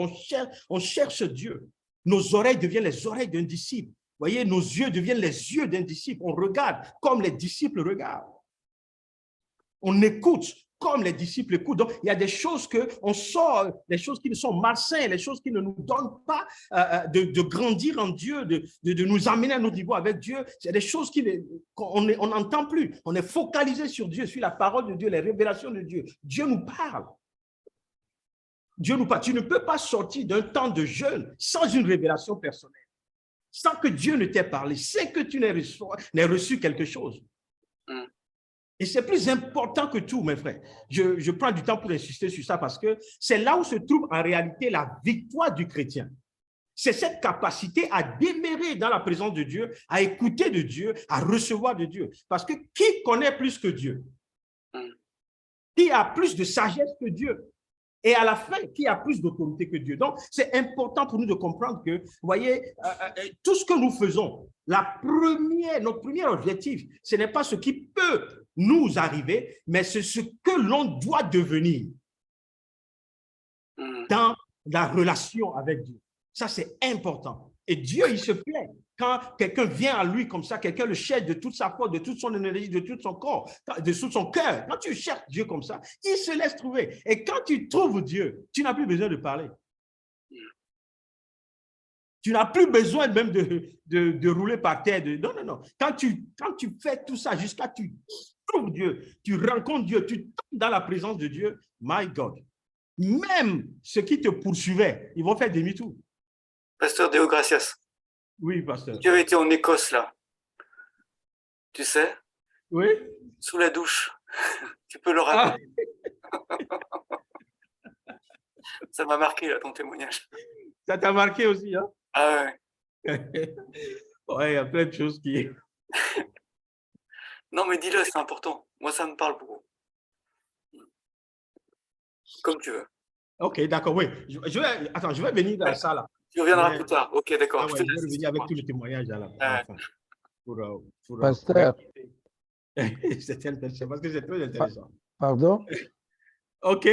on cherche Dieu. Nos oreilles deviennent les oreilles d'un disciple. Vous voyez, nos yeux deviennent les yeux d'un disciple. On regarde comme les disciples regardent. On écoute comme les disciples écoutent. Donc, il y a des choses qu'on sort, des choses qui ne sont malsaines, les choses qui ne nous donnent pas de grandir en Dieu, de nous amener à notre niveau avec Dieu. C'est des choses qu'on n'entend plus. On est focalisé sur Dieu, sur la parole de Dieu, les révélations de Dieu. Dieu nous parle. Dieu nous parle. Tu ne peux pas sortir d'un temps de jeûne sans une révélation personnelle, sans que Dieu ne t'ait parlé. C'est que tu n'aies reçu quelque chose. Et c'est plus important que tout, mes frères. Je prends du temps pour insister sur ça parce que c'est là où se trouve en réalité la victoire du chrétien. C'est cette capacité à demeurer dans la présence de Dieu, à écouter de Dieu, à recevoir de Dieu. Parce que qui connaît plus que Dieu? Qui a plus de sagesse que Dieu? Et à la fin, qui a plus d'autorité que Dieu? Donc, c'est important pour nous de comprendre que, vous voyez, tout ce que nous faisons, notre premier objectif, ce n'est pas ce qui peut nous arriver, mais c'est ce que l'on doit devenir dans la relation avec Dieu. Ça, c'est important. Et Dieu, il se plaît quand quelqu'un vient à lui comme ça, quelqu'un le cherche de toute sa force, de toute son énergie, de tout son corps, de tout son cœur. Quand tu cherches Dieu comme ça, il se laisse trouver. Et quand tu trouves Dieu, tu n'as plus besoin de parler. Tu n'as plus besoin même de rouler par terre. Non, non, non. Quand tu fais tout ça jusqu'à ce que tu trouves Dieu, tu rencontres Dieu, tu tombes dans la présence de Dieu, my God. Même ceux qui te poursuivaient, ils vont faire demi-tour. Pasteur Deo Gracias. Oui, pasteur. Tu avais été en Écosse, là. Tu sais? Oui. Sous la douche. Tu peux le raconter. Ça m'a marqué, là, ton témoignage. Ça t'a marqué aussi, hein? Ah ouais. Ouais, il y a plein de choses qui... Non, mais dis-le, c'est important. Moi, ça me parle beaucoup. Comme tu veux. Ok, d'accord, oui. Je vais venir dans ça, là. Tu reviendras plus tard. Ok, d'accord. Je vais revenir avec tout le témoignage à la fin. Pasteur. C'est parce que c'est très intéressant. Pardon? Ok.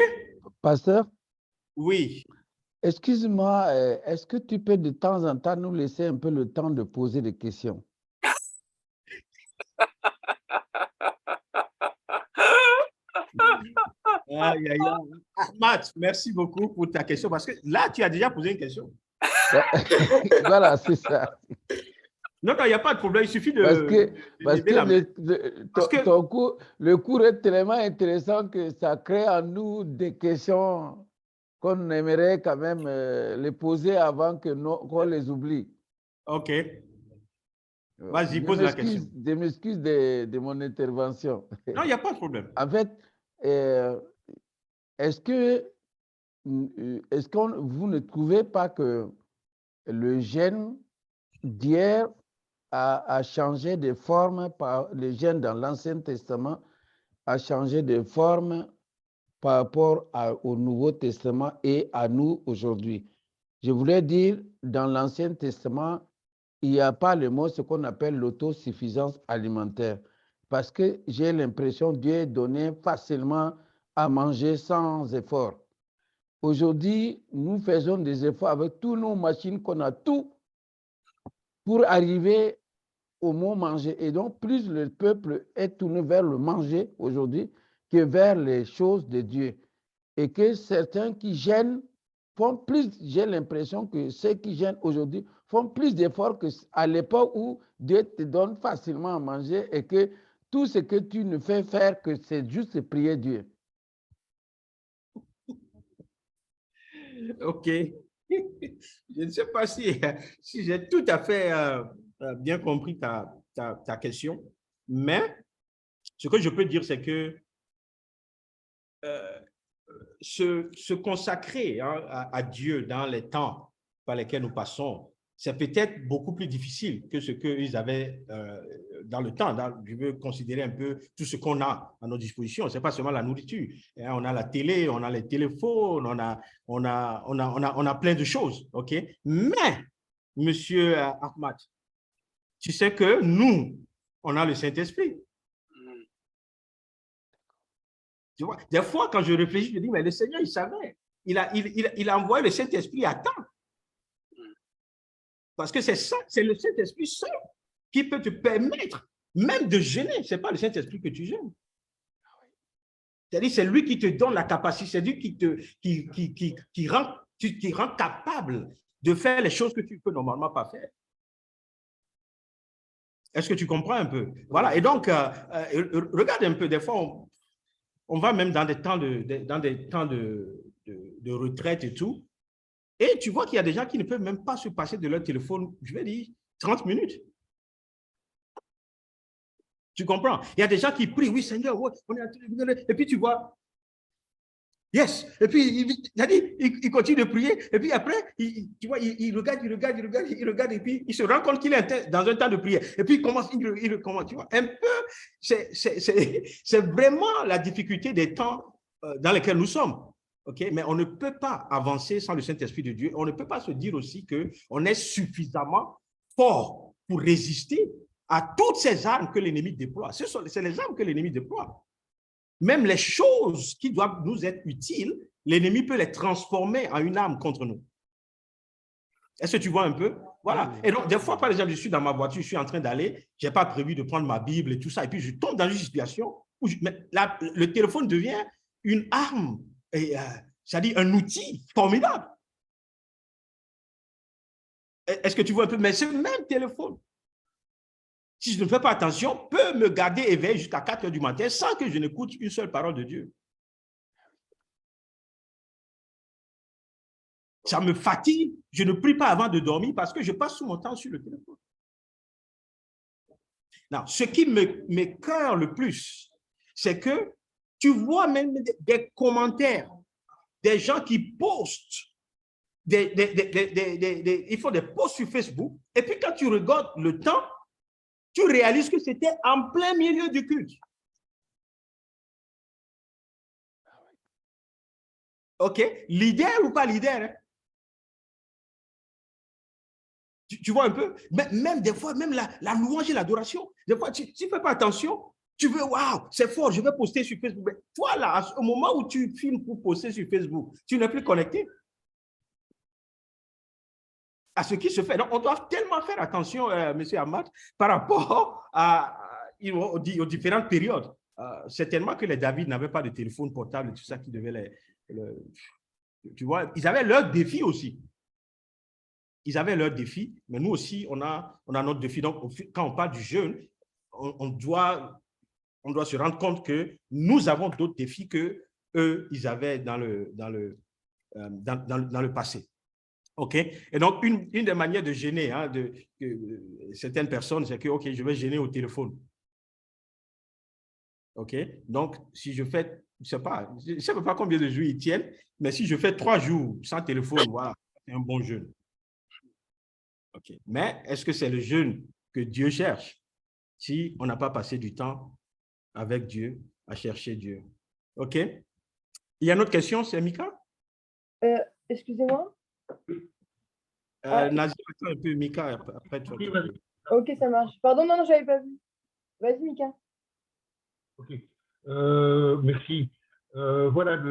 Pasteur? Oui. Excuse-moi, est-ce que tu peux de temps en temps nous laisser un peu le temps de poser des questions? Ahmad, merci beaucoup pour ta question parce que là, tu as déjà posé une question. Voilà, c'est ça. Non, il n'y a pas de problème, il suffit de... Parce que le cours est tellement intéressant que ça crée en nous des questions qu'on aimerait quand même les poser avant qu'on les oublie. OK. Vas-y, pose la question. Je m'excuse de mon intervention. Non, il n'y a pas de problème. En fait, est-ce que vous ne trouvez pas que le jeûne d'hier a changé de forme, le jeûne dans l'Ancien Testament a changé de forme par rapport au Nouveau Testament et à nous aujourd'hui? Je voulais dire, dans l'Ancien Testament, il n'y a pas le mot, ce qu'on appelle l'autosuffisance alimentaire. Parce que j'ai l'impression que Dieu donnait facilement à manger sans effort. Aujourd'hui, nous faisons des efforts avec toutes nos machines qu'on a, tout pour arriver au mot manger. Et donc, plus le peuple est tourné vers le manger aujourd'hui que vers les choses de Dieu. Et que certains qui gênent font plus, j'ai l'impression que ceux qui gênent aujourd'hui font plus d'efforts qu'à l'époque où Dieu te donne facilement à manger et que tout ce que tu ne fais faire que c'est juste prier Dieu. OK. Je ne sais pas si j'ai tout à fait bien compris ta question, mais ce que je peux dire, c'est que se consacrer à Dieu dans les temps par lesquels nous passons, c'est peut-être beaucoup plus difficile que ce qu'ils avaient dans le temps. Je veux considérer un peu tout ce qu'on a à nos dispositions. Ce n'est pas seulement la nourriture. On a la télé, on a les téléphones, on a plein de choses. OK? Mais, Monsieur Ahmad, tu sais que nous, on a le Saint-Esprit. Tu vois, des fois, quand je réfléchis, je dis, mais le Seigneur, il savait. Il a envoyé le Saint-Esprit à temps. Parce que c'est ça, c'est le Saint-Esprit seul qui peut te permettre même de jeûner. Ce n'est pas le Saint-Esprit que tu jeûnes. C'est-à-dire, c'est lui qui te donne la capacité, c'est lui qui rend capable de faire les choses que tu ne peux normalement pas faire. Est-ce que tu comprends un peu? Voilà, et donc, regarde un peu, des fois, on va même dans des temps de retraite et tout, et tu vois qu'il y a des gens qui ne peuvent même pas se passer de leur téléphone, je vais dire, 30 minutes. Tu comprends? Il y a des gens qui prient, oui Seigneur, ouais, on est en train de... Et puis tu vois, yes. Et puis il continue de prier. Et puis après, tu vois, il regarde, et puis il se rend compte qu'il est dans un temps de prière. Et puis il commence, tu vois, un peu, c'est vraiment la difficulté des temps dans lesquels nous sommes. Okay? Mais on ne peut pas avancer sans le Saint-Esprit de Dieu. On ne peut pas se dire aussi qu'on est suffisamment fort pour résister à toutes ces armes que l'ennemi déploie. C'est les armes que l'ennemi déploie. Même les choses qui doivent nous être utiles, l'ennemi peut les transformer en une arme contre nous. Est-ce que tu vois un peu? Voilà. Et donc, des fois, par exemple, je suis dans ma voiture, je suis en train d'aller, je n'ai pas prévu de prendre ma Bible et tout ça, et puis je tombe dans une situation où le téléphone devient une arme, c'est-à-dire un outil formidable. Est-ce que tu vois un peu? Mais ce même téléphone, si je ne fais pas attention, peut me garder éveillé jusqu'à 4 heures du matin sans que je n'écoute une seule parole de Dieu. Ça me fatigue. Je ne prie pas avant de dormir parce que je passe tout mon temps sur le téléphone. Non, ce qui m'écoeure le plus, c'est que tu vois même des commentaires, des gens qui postent, ils font des posts sur Facebook, et puis quand tu regardes le temps, tu réalises que c'était en plein milieu du culte. OK? Leader ou pas leader? Hein? Tu vois un peu? Même des fois, même la louange et l'adoration. Des fois, tu ne fais pas attention. Tu veux, waouh, c'est fort, je vais poster sur Facebook. Mais toi, là, au moment où tu filmes pour poster sur Facebook, tu n'es plus connecté à ce qui se fait. Donc, on doit tellement faire attention, M. Ahmad, par rapport aux différentes périodes. Certainement que les David n'avaient pas de téléphone portable et tout ça qui devait tu vois, ils avaient leurs défis aussi. Ils avaient leurs défis, mais nous aussi, on a notre défi. Donc, quand on parle du jeûne, on doit se rendre compte que nous avons d'autres défis que eux, ils avaient dans le passé. OK? Et donc, une des manières de gêner certaines personnes, c'est que, OK, je vais gêner au téléphone. OK? Donc, si je fais, je ne sais pas combien de jours ils tiennent, mais si je fais 3 jours sans téléphone, voilà, c'est un bon jeûne. OK. Mais est-ce que c'est le jeûne que Dieu cherche si on n'a pas passé du temps avec Dieu, à chercher Dieu? OK? Il y a une autre question, c'est Mika? Excusez-moi. Nazir, attends un peu, Mika, après toi. Ok, ça marche. Pardon, non, je n'avais pas vu. Vas-y, Mika. Ok. Merci. Voilà,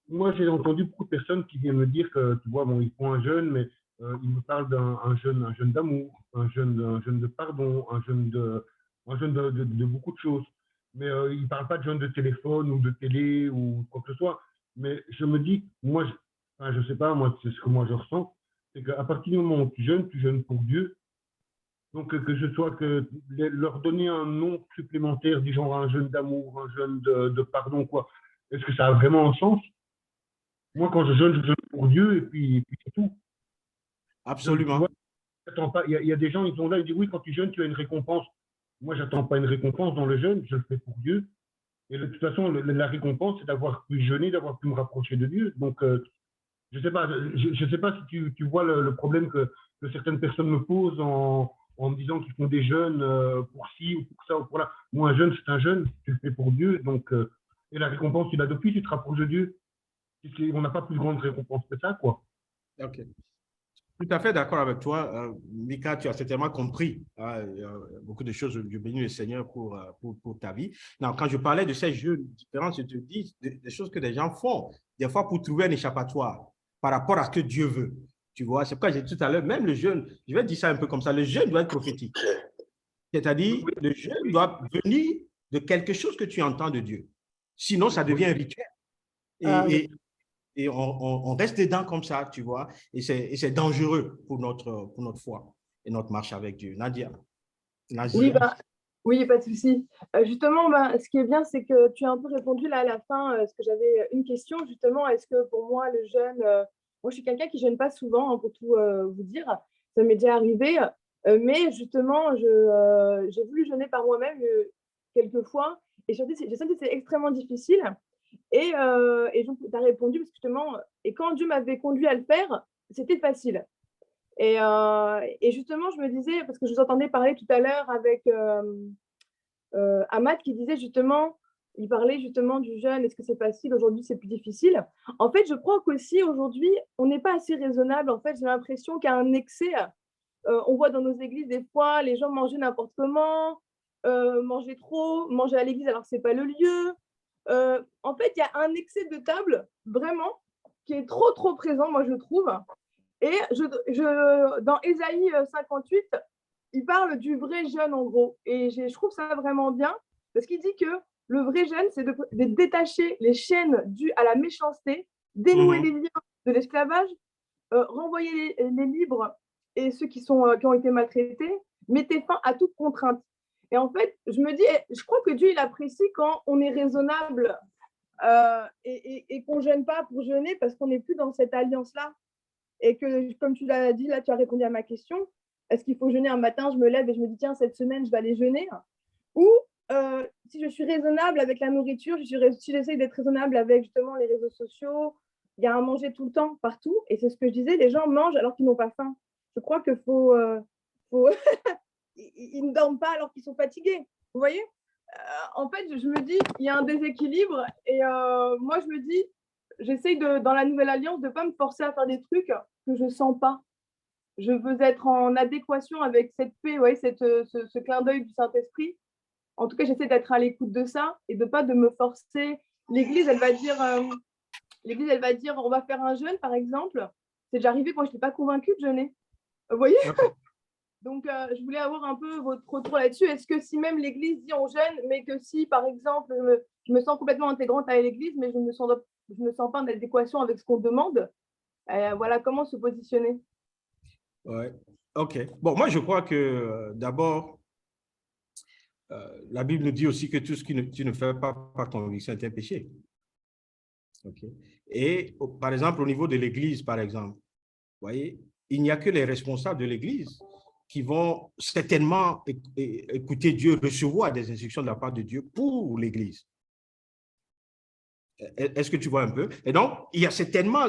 moi, j'ai entendu beaucoup de personnes qui viennent me dire que, tu vois, bon, ils font un jeûne, mais ils me parlent d'un jeûne d'amour, un jeûne de pardon, un jeûne de beaucoup de choses. Mais ils ne parlent pas de jeûne de téléphone ou de télé ou quoi que ce soit. Mais je me dis, moi, je ne sais pas, moi, c'est ce que moi je ressens, c'est qu'à partir du moment où tu jeûnes pour Dieu. Donc, que leur donner un nom supplémentaire, du genre un jeûne d'amour, un jeûne de pardon, quoi. Est-ce que ça a vraiment un sens? Moi, quand je jeûne pour Dieu et puis c'est tout. Absolument. Il y a des gens, ils sont là, ils disent oui, quand tu jeûnes, tu as une récompense. Moi, je n'attends pas une récompense dans le jeûne, je le fais pour Dieu. Et de toute façon, la récompense, c'est d'avoir pu jeûner, d'avoir pu me rapprocher de Dieu. Donc, je ne sais pas si tu vois le problème que certaines personnes me posent en me disant qu'ils font des jeûnes pour ci ou pour ça ou pour là. Moi, un jeûne, c'est un jeûne, tu le fais pour Dieu. Donc, et la récompense, tu l'as d'office, tu te rapproches de Dieu. On n'a pas plus grande récompense que ça, quoi. OK. Tout à fait d'accord avec toi. Mika, tu as certainement compris beaucoup de choses. Je bénis le Seigneur pour ta vie. Non, quand je parlais de ces jeûnes différents, je te dis des choses que des gens font, des fois pour trouver un échappatoire par rapport à ce que Dieu veut. Tu vois, c'est pourquoi j'ai dit tout à l'heure, même le jeûne, je vais dire ça un peu comme ça, le jeûne doit être prophétique. C'est-à-dire, le jeûne doit venir de quelque chose que tu entends de Dieu. Sinon, ça devient un rituel. Ah oui. Et on reste dedans comme ça, tu vois. Et c'est dangereux pour notre foi et notre marche avec Dieu. Nadia. Oui, oui, pas de souci. Justement, ce qui est bien, c'est que tu as un peu répondu là à la fin, parce que j'avais une question, justement. Est-ce que pour moi, le jeûne, moi je suis quelqu'un qui ne jeûne pas souvent, hein, pour tout vous dire, ça m'est déjà arrivé, mais justement, j'ai voulu jeûner par moi-même quelques fois, et j'ai senti que c'était extrêmement difficile. Et donc, tu as répondu, parce que justement, et quand Dieu m'avait conduit à le faire, c'était facile. Et justement, je me disais, parce que je vous entendais parler tout à l'heure avec Ahmad qui disait justement, il parlait justement du jeûne, est-ce que c'est facile, aujourd'hui c'est plus difficile. En fait, je crois qu'aussi aujourd'hui, on n'est pas assez raisonnable. En fait, j'ai l'impression qu'il y a un excès. On voit dans nos églises des fois, les gens manger n'importe comment, manger trop, manger à l'église alors que ce n'est pas le lieu. En fait, il y a un excès de table, vraiment, qui est trop présent, moi je trouve. Et dans Ésaïe 58, il parle du vrai jeûne en gros. Et je trouve ça vraiment bien, parce qu'il dit que le vrai jeûne, c'est de détacher les chaînes dues à la méchanceté, dénouer les liens de l'esclavage, renvoyer les libres et ceux qui ont été maltraités, mettez fin à toute contrainte. Et en fait, je me dis, je crois que Dieu, il apprécie quand on est raisonnable et qu'on ne jeûne pas pour jeûner, parce qu'on n'est plus dans cette alliance-là. Et que, comme tu l'as dit, là, tu as répondu à ma question. Est-ce qu'il faut jeûner un matin? Je me lève et je me dis, tiens, cette semaine, je vais aller jeûner. Ou si je suis raisonnable avec la nourriture, si j'essaye d'être raisonnable avec justement les réseaux sociaux, il y a à manger tout le temps, partout. Et c'est ce que je disais, les gens mangent alors qu'ils n'ont pas faim. Je crois qu'il faut... ils ne dorment pas alors qu'ils sont fatigués. Vous voyez? En fait, je me dis, il y a un déséquilibre. Et moi, je me dis, j'essaye dans la nouvelle alliance de ne pas me forcer à faire des trucs que je ne sens pas. Je veux être en adéquation avec cette paix, ouais, ce clin d'œil du Saint-Esprit. En tout cas, j'essaie d'être à l'écoute de ça et de pas de me forcer. L'Église, elle va dire, on va faire un jeûne, par exemple. C'est déjà arrivé quand je n'étais pas convaincue de jeûner. Vous voyez? Donc, je voulais avoir un peu votre retour là-dessus. Est-ce que si même l'Église dit on jeûne, mais que si, par exemple, je me sens complètement intégrante à l'Église, mais je ne me sens pas en adéquation avec ce qu'on demande, voilà, comment se positionner? Ouais, ok. Bon, moi, je crois que d'abord, la Bible nous dit aussi que tout ce que tu ne fais pas par conviction est un péché. Ok. Et par exemple, au niveau de l'Église, par exemple, vous voyez, il n'y a que les responsables de l'Église qui vont certainement écouter Dieu, recevoir des instructions de la part de Dieu pour l'Église. Est-ce que tu vois un peu? Et donc, il y a certainement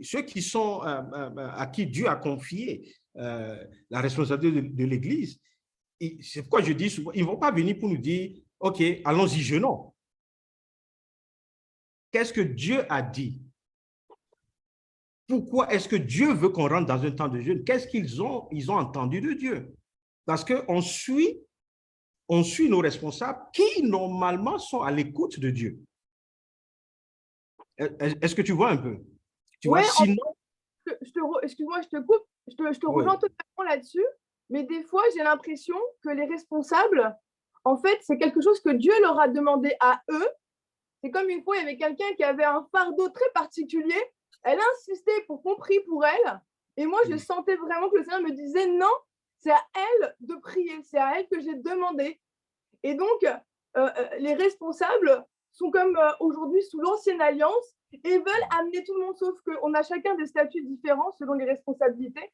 ceux qui sont à qui Dieu a confié la responsabilité de l'Église. C'est pourquoi je dis souvent, ils ne vont pas venir pour nous dire, OK, allons-y, jeûnons. Qu'est-ce que Dieu a dit? Pourquoi est-ce que Dieu veut qu'on rentre dans un temps de jeûne? Qu'est-ce qu'ils ont entendu de Dieu? Parce qu'on suit nos responsables qui, normalement, sont à l'écoute de Dieu. Est-ce que tu vois un peu? Tu vois, sinon... Excuse-moi, je te coupe. Je te rejoins totalement là-dessus. Mais des fois, j'ai l'impression que les responsables, en fait, c'est quelque chose que Dieu leur a demandé à eux. C'est comme une fois, il y avait quelqu'un qui avait un fardeau très particulier. Elle a insisté pour qu'on prie pour elle. Et moi, je sentais vraiment que le Seigneur me disait non, c'est à elle de prier. C'est à elle que j'ai demandé. Et donc, les responsables sont comme aujourd'hui sous l'ancienne alliance et veulent amener tout le monde, sauf qu'on a chacun des statuts différents selon les responsabilités.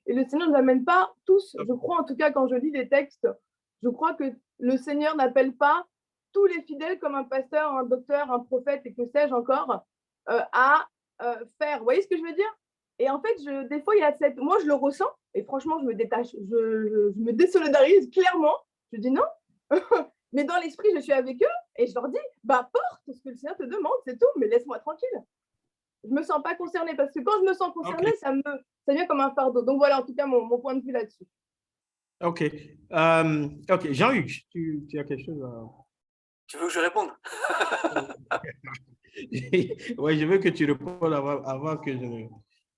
Et le Seigneur ne nous amène pas tous, je crois en tout cas quand je lis les textes, je crois que le Seigneur n'appelle pas tous les fidèles comme un pasteur, un docteur, un prophète et que sais-je encore à faire. Vous voyez ce que je veux dire? Et en fait, des fois, il y a cette... Moi, je le ressens et franchement, je me détache, je me désolidarise clairement. Je dis non. Mais dans l'esprit, je suis avec eux et je leur dis, porte ce que le Seigneur te demande, c'est tout, mais laisse-moi tranquille. Je ne me sens pas concernée parce que quand je me sens concernée, ça vient comme un fardeau. Donc voilà, en tout cas, mon point de vue là-dessus. OK. OK. Jean-Hugues, tu as quelque chose à... Tu veux que je réponde? Oui, je veux que tu répondes avant que je ne...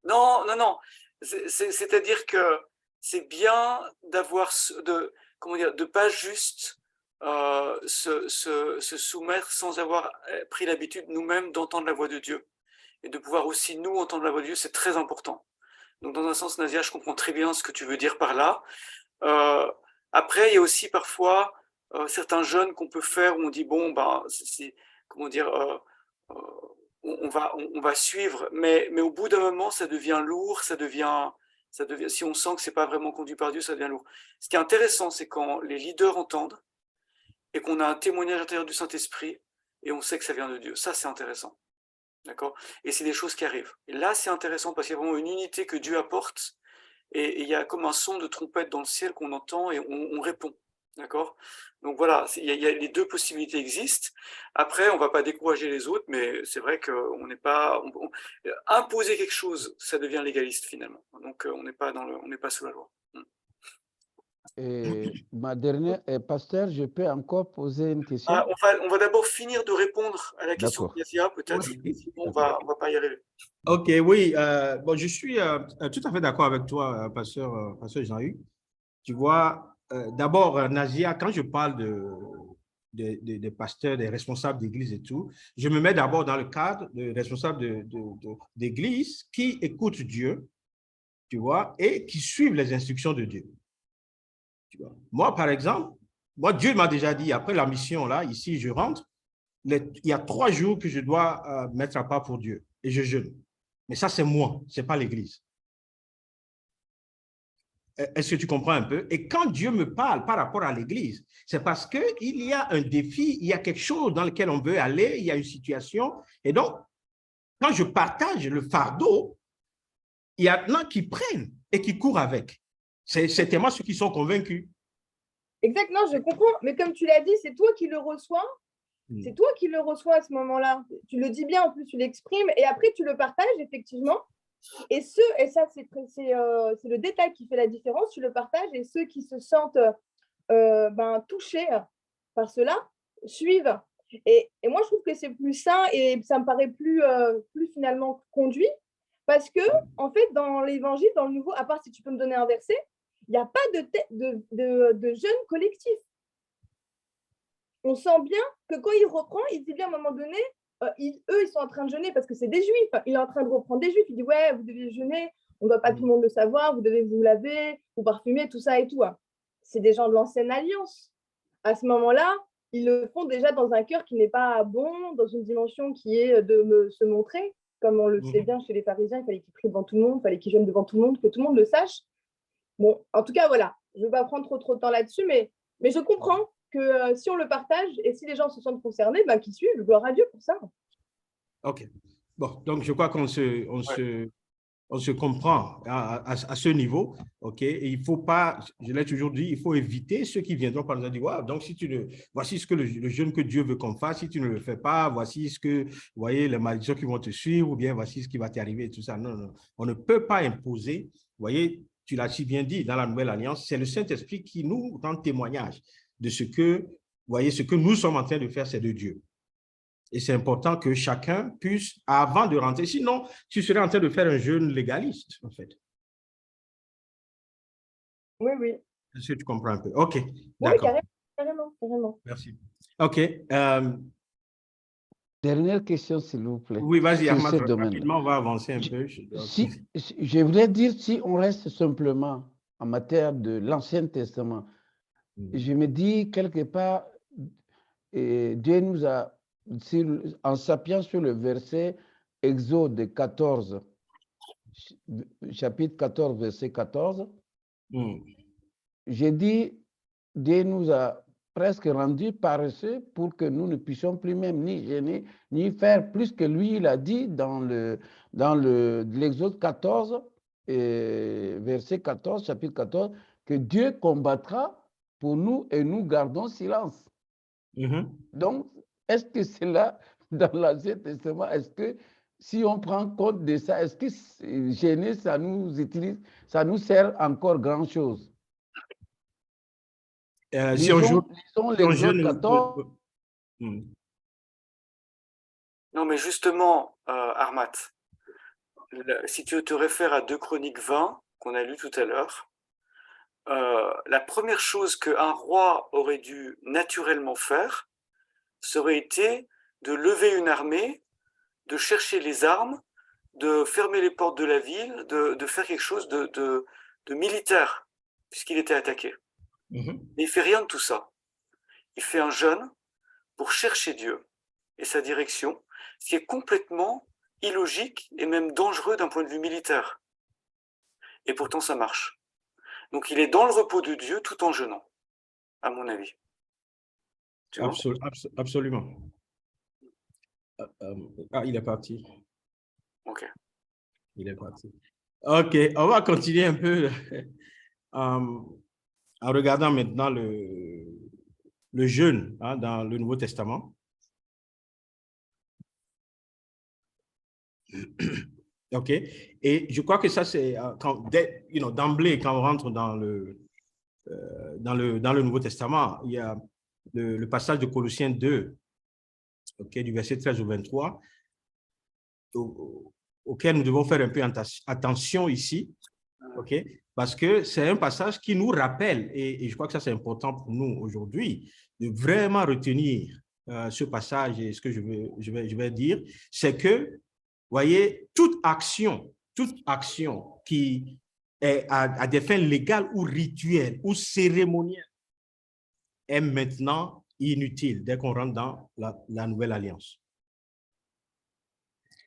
Non. C'est-à-dire que c'est bien d'avoir, de pas juste se soumettre sans avoir pris l'habitude nous-mêmes d'entendre la voix de Dieu. Et de pouvoir aussi nous entendre la voix de Dieu, c'est très important. Donc dans un sens, Nadia, je comprends très bien ce que tu veux dire par là. Après, il y a aussi parfois certains jeûnes qu'on peut faire où on dit, bon, ben, comment dire, on va suivre, mais au bout d'un moment, ça devient lourd, ça devient, si on sent que c'est pas vraiment conduit par Dieu, ça devient lourd. Ce qui est intéressant, c'est quand les leaders entendent et qu'on a un témoignage intérieur du Saint-Esprit et on sait que ça vient de Dieu. Ça, c'est intéressant. D'accord? Et c'est des choses qui arrivent. Et là, c'est intéressant parce qu'il y a vraiment une unité que Dieu apporte et il y a comme un son de trompette dans le ciel qu'on entend et on répond. D'accord? Donc voilà, les deux possibilités existent. Après, on ne va pas décourager les autres, mais c'est vrai qu'on n'est pas... imposer quelque chose, ça devient légaliste finalement. Donc on n'est pas sous la loi. Et ma dernière, pasteur, je peux encore poser une question? On va d'abord finir de répondre à la question de Yasia, peut-être. Oui. Sinon, on va pas y arriver. Ok, oui. Bon, je suis tout à fait d'accord avec toi, pasteur Jean-Hugues. Tu vois, d'abord, Nazia, quand je parle des pasteurs, des responsables d'église et tout, je me mets d'abord dans le cadre de responsables d'église qui écoutent Dieu, tu vois, et qui suivent les instructions de Dieu. Tu vois. Moi, par exemple, Dieu m'a déjà dit, après la mission, là, ici, je rentre, il y a 3 jours que je dois mettre à part pour Dieu et je jeûne. Mais ça, c'est moi, ce n'est pas l'église. Est-ce que tu comprends un peu? Et quand Dieu me parle par rapport à l'église, c'est parce qu'il y a un défi, il y a quelque chose dans lequel on veut aller, il y a une situation. Et donc, quand je partage le fardeau, il y en a qui prennent et qui courent avec. C'est tellement ceux qui sont convaincus. Exactement, je comprends. Mais comme tu l'as dit, c'est toi qui le reçois. C'est toi qui le reçois à ce moment-là. Tu le dis bien, en plus, tu l'exprimes. Et après, tu le partages, effectivement. Et ça, c'est le détail qui fait la différence. Tu le partages et ceux qui se sentent touchés par cela suivent. Et moi, je trouve que c'est plus sain et ça me paraît plus finalement conduit parce que, en fait, dans l'évangile, dans le nouveau, à part si tu peux me donner un verset, il n'y a pas de jeûne collectif. On sent bien que quand il reprend, il dit bien à un moment donné, eux, ils sont en train de jeûner parce que c'est des juifs. Il est en train de reprendre des juifs. Il dit, ouais, vous devez jeûner, on ne doit pas tout le monde le savoir, vous devez vous laver, vous parfumer, tout ça et tout. C'est des gens de l'ancienne alliance. À ce moment-là, ils le font déjà dans un cœur qui n'est pas bon, dans une dimension qui est de se montrer. Comme on le sait bien chez les pharisiens, il fallait qu'ils prient devant tout le monde, il fallait qu'ils jeûnent devant tout le monde, que tout le monde le sache. Bon, en tout cas, voilà, je ne vais pas prendre trop de temps là-dessus, mais je comprends que si on le partage et si les gens se sentent concernés, qu'ils suivent, gloire à Dieu pour ça. OK. Bon, donc je crois qu'on se comprend à ce niveau, OK? Et il ne faut pas, je l'ai toujours dit, il faut éviter ceux qui viendront par nous dire, wow, donc voici ce que le jeûne que Dieu veut qu'on fasse, si tu ne le fais pas, voici ce que, vous voyez, les malédictions qui vont te suivre, ou bien voici ce qui va t'arriver et tout ça. Non, non, on ne peut pas imposer, vous voyez, tu l'as si bien dit, dans la Nouvelle Alliance, c'est le Saint-Esprit qui nous rend témoignage de ce que, vous voyez, ce que nous sommes en train de faire, c'est de Dieu. Et c'est important que chacun puisse, avant de rentrer, sinon, tu serais en train de faire un jeûne légaliste, en fait. Oui, oui. Est-ce que tu comprends un peu? OK, d'accord. Oui, carrément. Merci. OK. Dernière question, s'il vous plaît. Oui, vas-y, Ahmad, rapidement, on va avancer un peu. Je voulais dire, si on reste simplement en matière de l'Ancien Testament, je me dis quelque part, Dieu nous a, en s'appuyant sur le verset Exode 14, chapitre 14, verset 14, j'ai dit, Dieu nous a presque rendus paresseux pour que nous ne puissions plus même ni gêner, ni faire plus que lui, il a dit dans l'Exode 14, verset 14, chapitre 14, que Dieu combattra pour nous et nous gardons silence. Donc, est-ce que c'est là, dans l'Ancien Testament, est-ce que si on prend compte de ça, est-ce que gêner, ça nous sert encore grand-chose? Lisons l'Exode 14. Non, mais justement, Armat, si tu te réfères à 2 Chroniques 20, qu'on a lu tout à l'heure, la première chose qu'un roi aurait dû naturellement faire serait été de lever une armée, de chercher les armes, de fermer les portes de la ville, de faire quelque chose de militaire, puisqu'il était attaqué. Mais il ne fait rien de tout ça. Il fait un jeûne pour chercher Dieu et sa direction, ce qui est complètement illogique et même dangereux d'un point de vue militaire. Et pourtant, ça marche. Donc, il est dans le repos de Dieu tout en jeûnant, à mon avis. Absolument. Il est parti. Ok. Il est parti. Ok, on va continuer un peu en regardant maintenant le jeûne dans le Nouveau Testament. OK. Et je crois que ça, c'est d'emblée, quand on rentre dans le Nouveau Testament, il y a le passage de Colossiens 2, du verset 13 au 23, auquel nous devons faire un peu attention ici, parce que c'est un passage qui nous rappelle, et je crois que ça, c'est important pour nous aujourd'hui, de vraiment retenir ce passage et ce que je vais dire, c'est que, voyez, toute action qui est à des fins légales ou rituelles ou cérémonielles est maintenant inutile dès qu'on rentre dans la nouvelle alliance.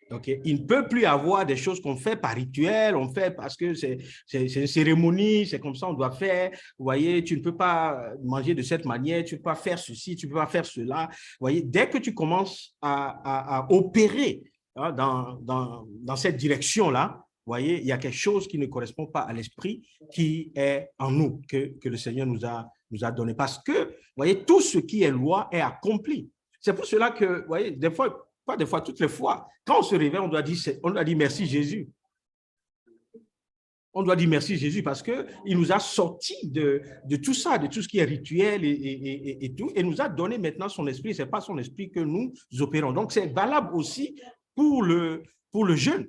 Okay. Il ne peut plus y avoir des choses qu'on fait par rituel, on fait parce que c'est une cérémonie, c'est comme ça on doit faire. Vous voyez, tu ne peux pas manger de cette manière, tu ne peux pas faire ceci, tu ne peux pas faire cela. Vous voyez, dès que tu commences à opérer dans cette direction-là, vous voyez, il y a quelque chose qui ne correspond pas à l'esprit qui est en nous, que le Seigneur nous a donné. Parce que, vous voyez, tout ce qui est loi est accompli. C'est pour cela que, vous voyez, des fois, pas des fois, toutes les fois, quand on se réveille, on doit dire merci Jésus. On doit dire merci Jésus parce qu'il nous a sortis de tout ça, de tout ce qui est rituel et tout, et nous a donné maintenant son esprit. Ce n'est pas son esprit que nous opérons. Donc, c'est valable aussi pour le jeûne.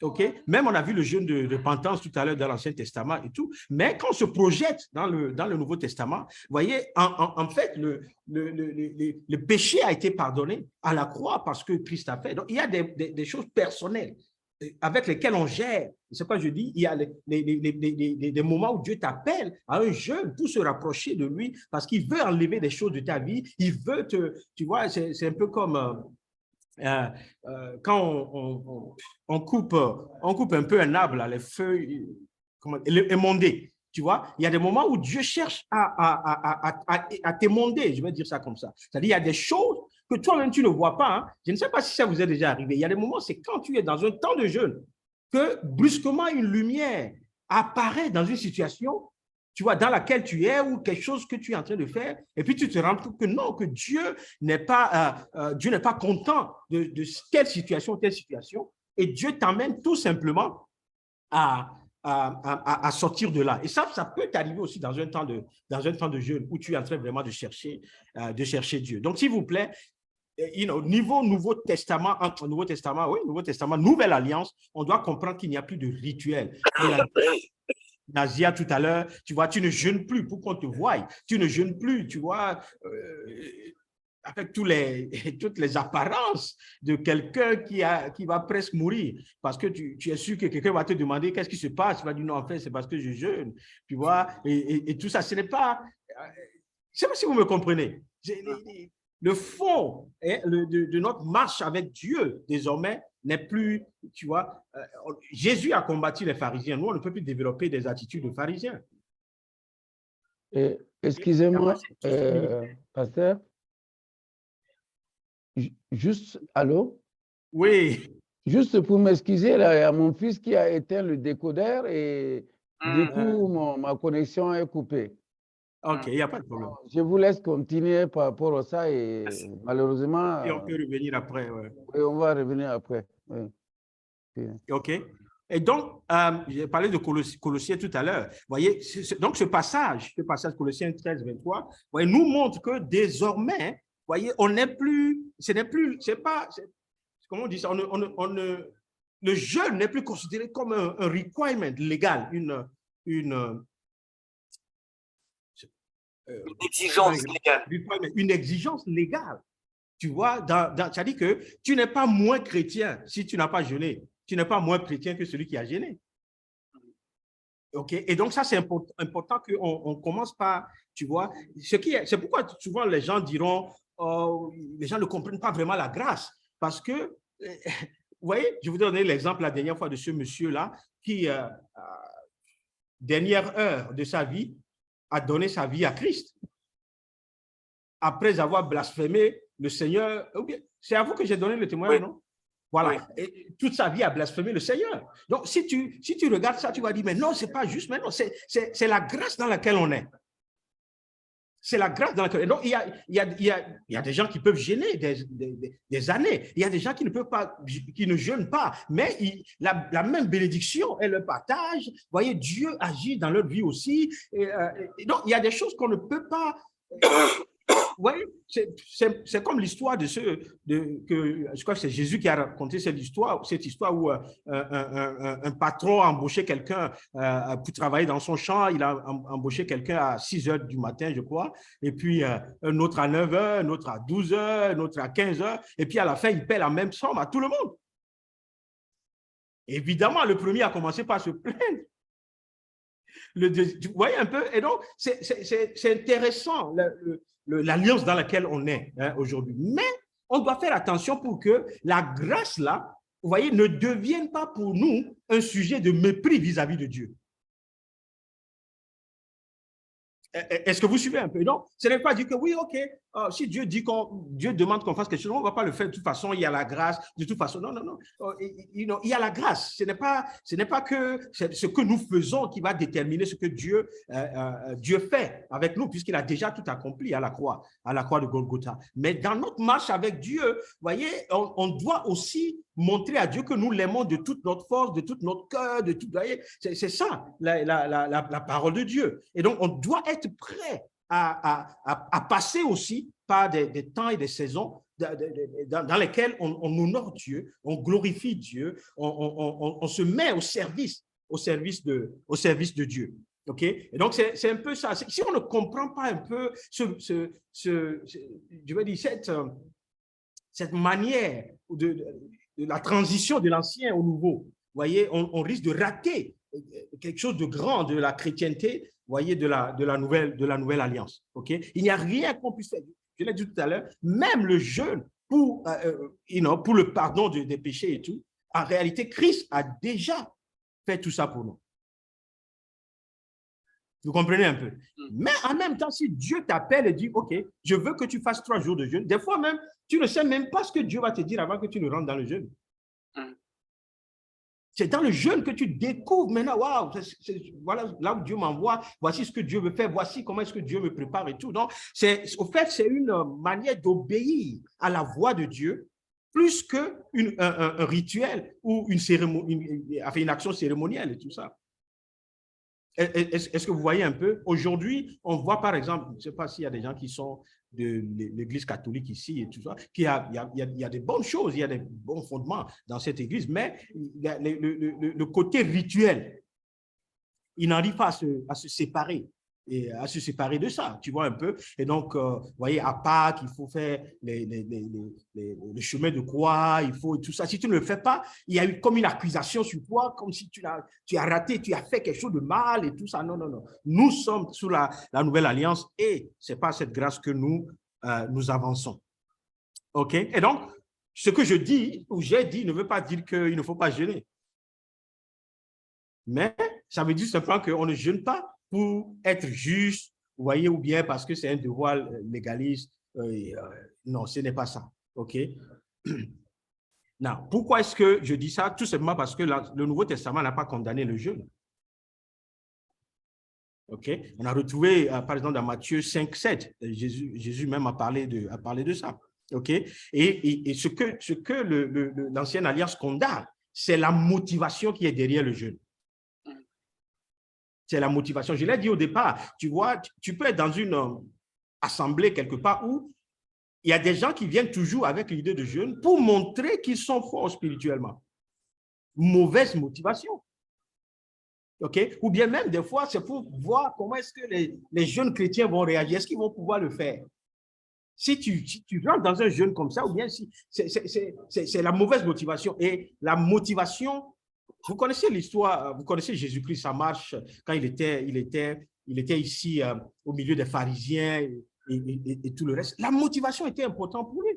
Okay? Même on a vu le jeûne de repentance tout à l'heure dans l'Ancien Testament et tout, mais quand on se projette dans le Nouveau Testament, vous voyez, en fait, le péché a été pardonné à la croix parce que Christ a fait. Donc, il y a des choses personnelles avec lesquelles on gère. C'est quoi je dis? Il y a des moments où Dieu t'appelle à un jeûne pour se rapprocher de lui parce qu'il veut enlever des choses de ta vie. Il veut tu vois, c'est un peu comme... quand on coupe un peu un arbre, là, les feuilles émondées, tu vois, il y a des moments où Dieu cherche à t'émonder, je vais dire ça comme ça. C'est-à-dire, il y a des choses que toi-même, tu ne vois pas. Hein. Je ne sais pas si ça vous est déjà arrivé. Il y a des moments, c'est quand tu es dans un temps de jeûne que brusquement, une lumière apparaît dans une situation, tu vois, dans laquelle tu es ou quelque chose que tu es en train de faire, et puis tu te rends compte que non, que Dieu n'est pas content de telle situation, et Dieu t'amène tout simplement à sortir de là. Et ça peut t'arriver aussi dans un temps de jeûne où tu es en train vraiment de chercher Dieu. Donc, s'il vous plaît, niveau Nouveau Testament, Nouvelle Alliance, on doit comprendre qu'il n'y a plus de rituel. Nazia tout à l'heure, tu vois, tu ne jeûnes plus pour qu'on te voie. Tu ne jeûnes plus, tu vois, avec toutes les apparences de quelqu'un qui va presque mourir. Parce que tu es sûr que quelqu'un va te demander qu'est-ce qui se passe. Tu vas dire non, en fait, c'est parce que je jeûne. Tu vois, et tout ça, ce n'est pas... Je ne sais pas si vous me comprenez. Le fond de notre marche avec Dieu, désormais, n'est plus, tu vois, Jésus a combattu les pharisiens. Nous, on ne peut plus développer des attitudes de pharisiens. Excusez-moi, pasteur. Juste, allô? Oui. Juste pour m'excuser, là, il y a mon fils qui a éteint le décodeur et du coup, ma connexion est coupée. OK, il n'y a pas de problème. Je vous laisse continuer par rapport à ça et malheureusement... Et on peut revenir après. Ouais. Oui, on va revenir après. Oui. OK. Et donc, j'ai parlé de Colossiens tout à l'heure. Vous voyez, donc ce passage Colossiens 13, 23, vous voyez, nous montre que désormais, vous voyez, on n'est plus, comment on dit ça, le jeûne n'est plus considéré comme un requirement légal, une exigence légale. Une exigence légale. Tu vois, ça dit que tu n'es pas moins chrétien si tu n'as pas jeûné. Tu n'es pas moins chrétien que celui qui a jeûné. OK? Et donc, ça, c'est important qu'on commence par, tu vois, c'est pourquoi souvent les gens diront, les gens ne comprennent pas vraiment la grâce. Parce que, vous voyez, je vous donner l'exemple la dernière fois de ce monsieur-là qui, dernière heure de sa vie, a donné sa vie à Christ. Après avoir blasphémé le Seigneur. C'est à vous que j'ai donné le témoignage, non? Voilà. Oui. Et toute sa vie a blasphémé le Seigneur. Donc, si tu regardes ça, tu vas dire, mais non, c'est pas juste, mais non, c'est la grâce dans laquelle on est. C'est la grâce dans laquelle. Donc, il y a des gens qui peuvent jeûner des années. Il y a des gens qui ne peuvent pas, qui ne jeûnent pas, mais la même bénédiction, elle le partage. Vous voyez, Dieu agit dans leur vie aussi. Et donc, il y a des choses qu'on ne peut pas. Oui, c'est comme l'histoire de je crois que c'est Jésus qui a raconté cette histoire où un patron a embauché quelqu'un pour travailler dans son champ. Il a embauché quelqu'un à 6 heures du matin, je crois, et puis un autre à 9 heures, un autre à 12 heures, un autre à 15 heures, et puis à la fin, il paie la même somme à tout le monde. Évidemment, le premier a commencé par se plaindre. Vous voyez un peu? Et donc, c'est intéressant, l'alliance dans laquelle on est aujourd'hui. Mais on doit faire attention pour que la grâce, là, vous voyez, ne devienne pas pour nous un sujet de mépris vis-à-vis de Dieu. Est-ce que vous suivez un peu? Donc, ce n'est pas dire que oui, OK, si Dieu dit Dieu demande qu'on fasse quelque chose, on ne va pas le faire de toute façon, il y a la grâce, de toute façon. Non, non, non. Il y a la grâce. Ce n'est pas que ce que nous faisons qui va déterminer ce que Dieu fait avec nous, puisqu'il a déjà tout accompli à la croix de Golgotha. Mais dans notre marche avec Dieu, vous voyez, on doit aussi montrer à Dieu que nous l'aimons de toute notre force, de tout notre cœur, de tout. Vous voyez, c'est ça, la parole de Dieu. Et donc, on doit être prêt à passer aussi par des temps et des saisons dans lesquels on honore Dieu, on glorifie Dieu, on se met au service de Dieu. OK? Et donc, c'est un peu ça. Si on ne comprend pas un peu je veux dire, cette manière de la transition de l'ancien au nouveau, vous voyez, on risque de rater quelque chose de grand de la chrétienté, vous voyez, de la nouvelle alliance. OK? Il n'y a rien qu'on puisse faire. Je l'ai dit tout à l'heure, même le jeûne pour le pardon des péchés et tout, en réalité, Christ a déjà fait tout ça pour nous. Vous comprenez un peu? Mais en même temps, si Dieu t'appelle et dit, OK, je veux que tu fasses 3 jours de jeûne, des fois même, tu ne sais même pas ce que Dieu va te dire avant que tu ne rentres dans le jeûne. C'est dans le jeûne que tu découvres maintenant, waouh, voilà là où Dieu m'envoie, voici ce que Dieu veut faire, voici comment est-ce que Dieu me prépare et tout. Donc, au fait, c'est une manière d'obéir à la voix de Dieu plus qu'un rituel ou une action cérémonielle et tout ça. Est-ce que vous voyez un peu? Aujourd'hui, on voit par exemple, je ne sais pas s'il y a des gens qui sont de l'Église catholique ici et tout ça, qu'il y a des bonnes choses, il y a des bons fondements dans cette Église, mais le côté rituel, il n'arrive pas à se séparer. Et à se séparer de ça, tu vois un peu. Et donc, vous voyez, à Pâques, il faut faire le chemin de croix, il faut tout ça. Si tu ne le fais pas, il y a eu comme une accusation sur toi, comme si tu as raté, tu as fait quelque chose de mal et tout ça. Non, non, non. Nous sommes sous la nouvelle alliance et ce n'est pas cette grâce que nous avançons. OK? Et donc, ce que je dis ou j'ai dit ne veut pas dire qu'il ne faut pas jeûner. Mais ça veut dire simplement qu'on ne jeûne pas pour être juste, vous voyez, ou bien parce que c'est un devoir légaliste. Non, ce n'est pas ça. OK? Non. Pourquoi est-ce que je dis ça? Tout simplement parce que le Nouveau Testament n'a pas condamné le jeûne. OK? On a retrouvé, par exemple, dans Matthieu 5, 7, Jésus même a parlé de ça. OK? Et ce que l'ancienne alliance condamne, c'est la motivation qui est derrière le jeûne. C'est la motivation. Je l'ai dit au départ, tu vois, tu peux être dans une assemblée quelque part où il y a des gens qui viennent toujours avec l'idée de jeûne pour montrer qu'ils sont forts spirituellement. Mauvaise motivation. OK? Ou bien même des fois, c'est pour voir comment est-ce que les jeunes chrétiens vont réagir. Est-ce qu'ils vont pouvoir le faire? Si tu rentres dans un jeûne comme ça, ou bien si c'est la mauvaise motivation. Et la motivation, vous connaissez l'histoire, vous connaissez Jésus-Christ, sa marche quand il était ici au milieu des pharisiens et tout le reste. La motivation était importante pour lui.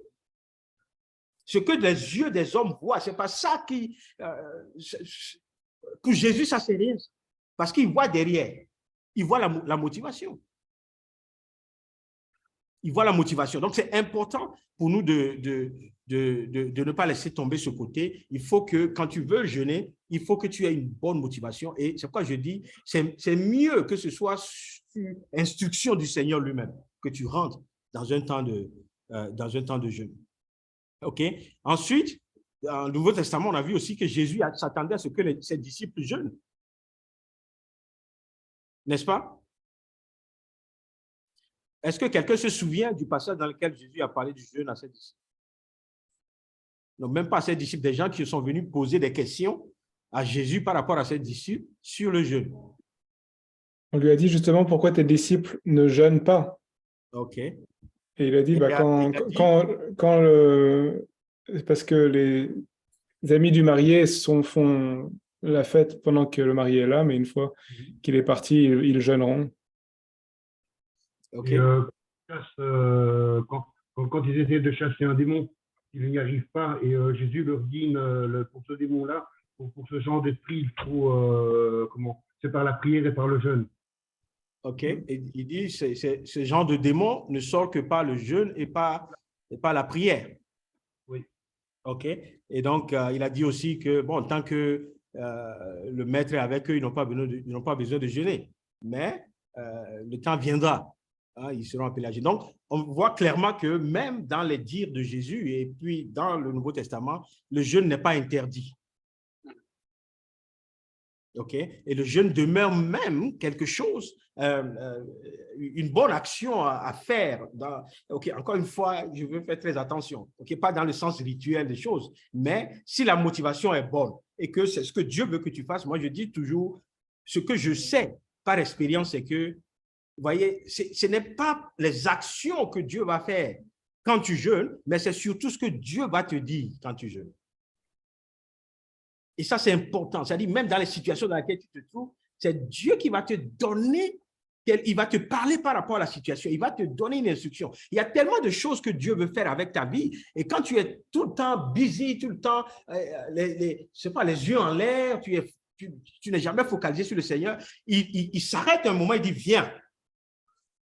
Ce que les yeux des hommes voient, c'est pas ça qui... pour Jésus, ça c'est rien. Parce qu'il voit derrière, il voit la motivation. Il voit la motivation. Donc, c'est important pour nous de ne pas laisser tomber ce côté. Il faut que, quand tu veux jeûner, il faut que tu aies une bonne motivation. Et c'est pourquoi je dis, c'est mieux que ce soit sur instruction du Seigneur lui-même, que tu rentres dans un temps de jeûne. OK? Ensuite, dans le Nouveau Testament, on a vu aussi que Jésus s'attendait à ce que ses disciples jeûnent. N'est-ce pas? Est-ce que quelqu'un se souvient du passage dans lequel Jésus a parlé du jeûne à ses disciples? Non, même pas à ses disciples, des gens qui sont venus poser des questions à Jésus par rapport à ses disciples sur le jeûne. On lui a dit justement pourquoi tes disciples ne jeûnent pas. OK. Et il a dit, parce que les amis du marié font la fête pendant que le marié est là, mais une fois qu'il est parti, ils jeûneront. Okay. Et, quand ils essaient de chasser un démon, ils n'y arrivent pas, et Jésus leur dit pour ce démon-là, pour ce genre d'esprit, il faut c'est par la prière et par le jeûne. OK. Et il dit ce genre de démon ne sort que par le jeûne et par la prière. Oui. OK. Et donc, il a dit aussi que, bon, tant que le maître est avec eux, ils n'ont pas besoin de jeûner. Mais le temps viendra. Ils seront appelés à jeûner. Donc, on voit clairement que même dans les dires de Jésus et puis dans le Nouveau Testament, le jeûne n'est pas interdit. OK? Et le jeûne demeure même quelque chose, une bonne action à faire. OK, encore une fois, je veux faire très attention. OK, pas dans le sens rituel des choses, mais si la motivation est bonne et que c'est ce que Dieu veut que tu fasses, moi je dis toujours, ce que je sais par expérience, c'est que, vous voyez, ce n'est pas les actions que Dieu va faire quand tu jeûnes, mais c'est surtout ce que Dieu va te dire quand tu jeûnes. Et ça, c'est important. C'est-à-dire, même dans les situations dans lesquelles tu te trouves, c'est Dieu qui va te donner, il va te parler par rapport à la situation, il va te donner une instruction. Il y a tellement de choses que Dieu veut faire avec ta vie. Et quand tu es tout le temps busy, tout le temps, je sais pas, les yeux en l'air, tu n'es jamais focalisé sur le Seigneur, il s'arrête un moment, il dit, viens,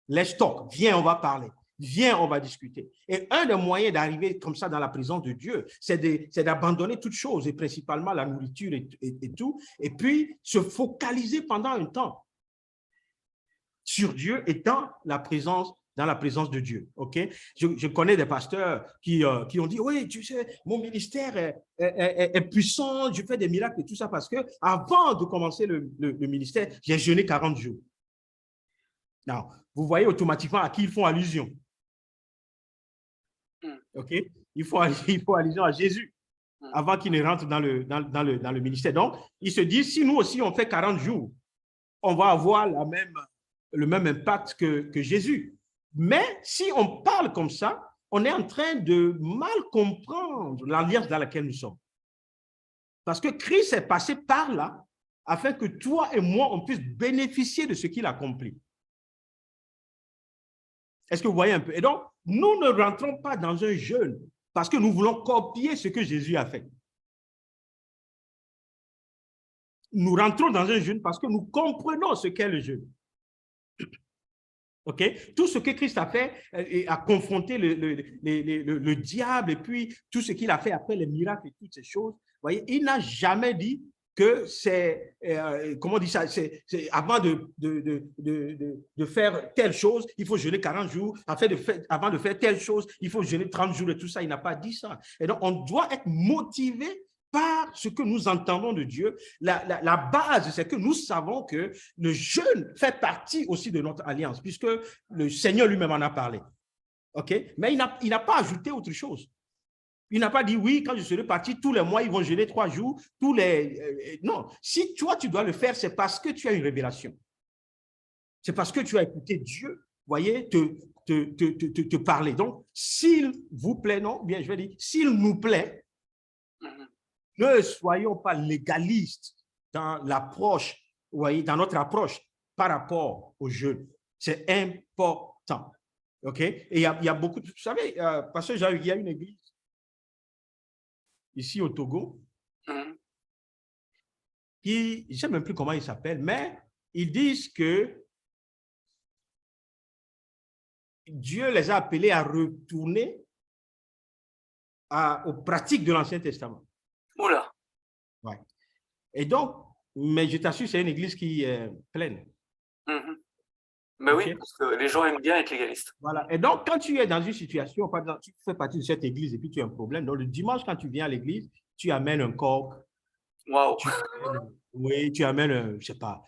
let's talk, viens, on va parler. Viens, on va discuter. Et un des moyens d'arriver comme ça dans la présence de Dieu, c'est d'abandonner toutes choses, et principalement la nourriture et tout, et puis se focaliser pendant un temps sur Dieu et dans la présence de Dieu. OK? Je connais des pasteurs qui ont dit, oui, tu sais, mon ministère est puissant, je fais des miracles et tout ça parce que avant de commencer le ministère, j'ai jeûné 40 jours. Non, vous voyez automatiquement à qui ils font allusion. OK? Il faut allusion à Jésus avant qu'il ne rentre dans le ministère. Donc, il se dit, si nous aussi on fait 40 jours, on va avoir le même impact que Jésus. Mais si on parle comme ça, on est en train de mal comprendre l'alliance dans laquelle nous sommes. Parce que Christ est passé par là afin que toi et moi, on puisse bénéficier de ce qu'il a accompli. Est-ce que vous voyez un peu? Et donc, nous ne rentrons pas dans un jeûne parce que nous voulons copier ce que Jésus a fait. Nous rentrons dans un jeûne parce que nous comprenons ce qu'est le jeûne. OK? Tout ce que Christ a fait a confronté le diable et puis tout ce qu'il a fait après les miracles et toutes ces choses. Vous voyez, il n'a jamais dit que c'est, comment on dit ça, c'est avant de faire telle chose, il faut jeûner 40 jours, avant de faire telle chose, il faut jeûner 30 jours et tout ça, il n'a pas dit ça. Et donc, on doit être motivé par ce que nous entendons de Dieu. La base, c'est que nous savons que le jeûne fait partie aussi de notre alliance, puisque le Seigneur lui-même en a parlé. OK? Mais il n'a pas ajouté autre chose. Il n'a pas dit, oui, quand je serai parti, tous les mois, ils vont jeûner 3 jours. Non, si toi, tu dois le faire, c'est parce que tu as une révélation. C'est parce que tu as écouté Dieu, voyez, te parler. Donc, s'il vous plaît, non, bien, je vais dire, s'il nous plaît, ne soyons pas légalistes dans l'approche, vous voyez, dans notre approche par rapport au jeûne. C'est important. OK? Et il y a beaucoup de... Vous savez, parce que il y a une église ici au Togo qui, je ne sais même plus comment il s'appelle, mais ils disent que Dieu les a appelés à retourner aux pratiques de l'Ancien Testament. Oula. Ouais. Et donc, mais je t'assure, c'est une église qui est pleine. Mais Okay. oui, parce que les gens aiment bien être légalistes. Voilà. Et donc, quand tu es dans une situation, par exemple, tu fais partie de cette église et puis tu as un problème, donc le dimanche, quand tu viens à l'église, tu amènes un coq. Waouh. Oui, tu amènes, je ne sais pas,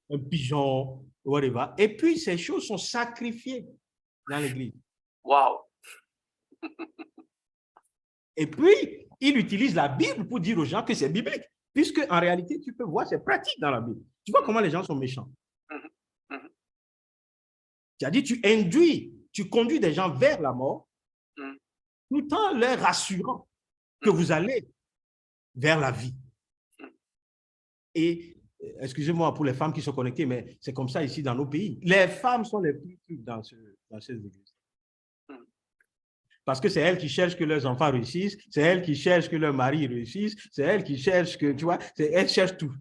un pigeon, whatever. Et puis, ces choses sont sacrifiées dans l'église. Waouh. Et puis, il utilise la Bible pour dire aux gens que c'est biblique, puisque en réalité, tu peux voir, c'est pratique dans la Bible. Tu vois comment les gens sont méchants. C'est-à-dire, tu conduis des gens vers la mort, tout en leur rassurant que vous allez vers la vie. Et, excusez-moi pour les femmes qui sont connectées, mais c'est comme ça ici dans nos pays. Les femmes sont les plus dans ces églises. Parce que c'est elles qui cherchent que leurs enfants réussissent, c'est elles qui cherchent que leur mari réussisse, c'est elles qui cherchent que, tu vois, elles cherchent tout.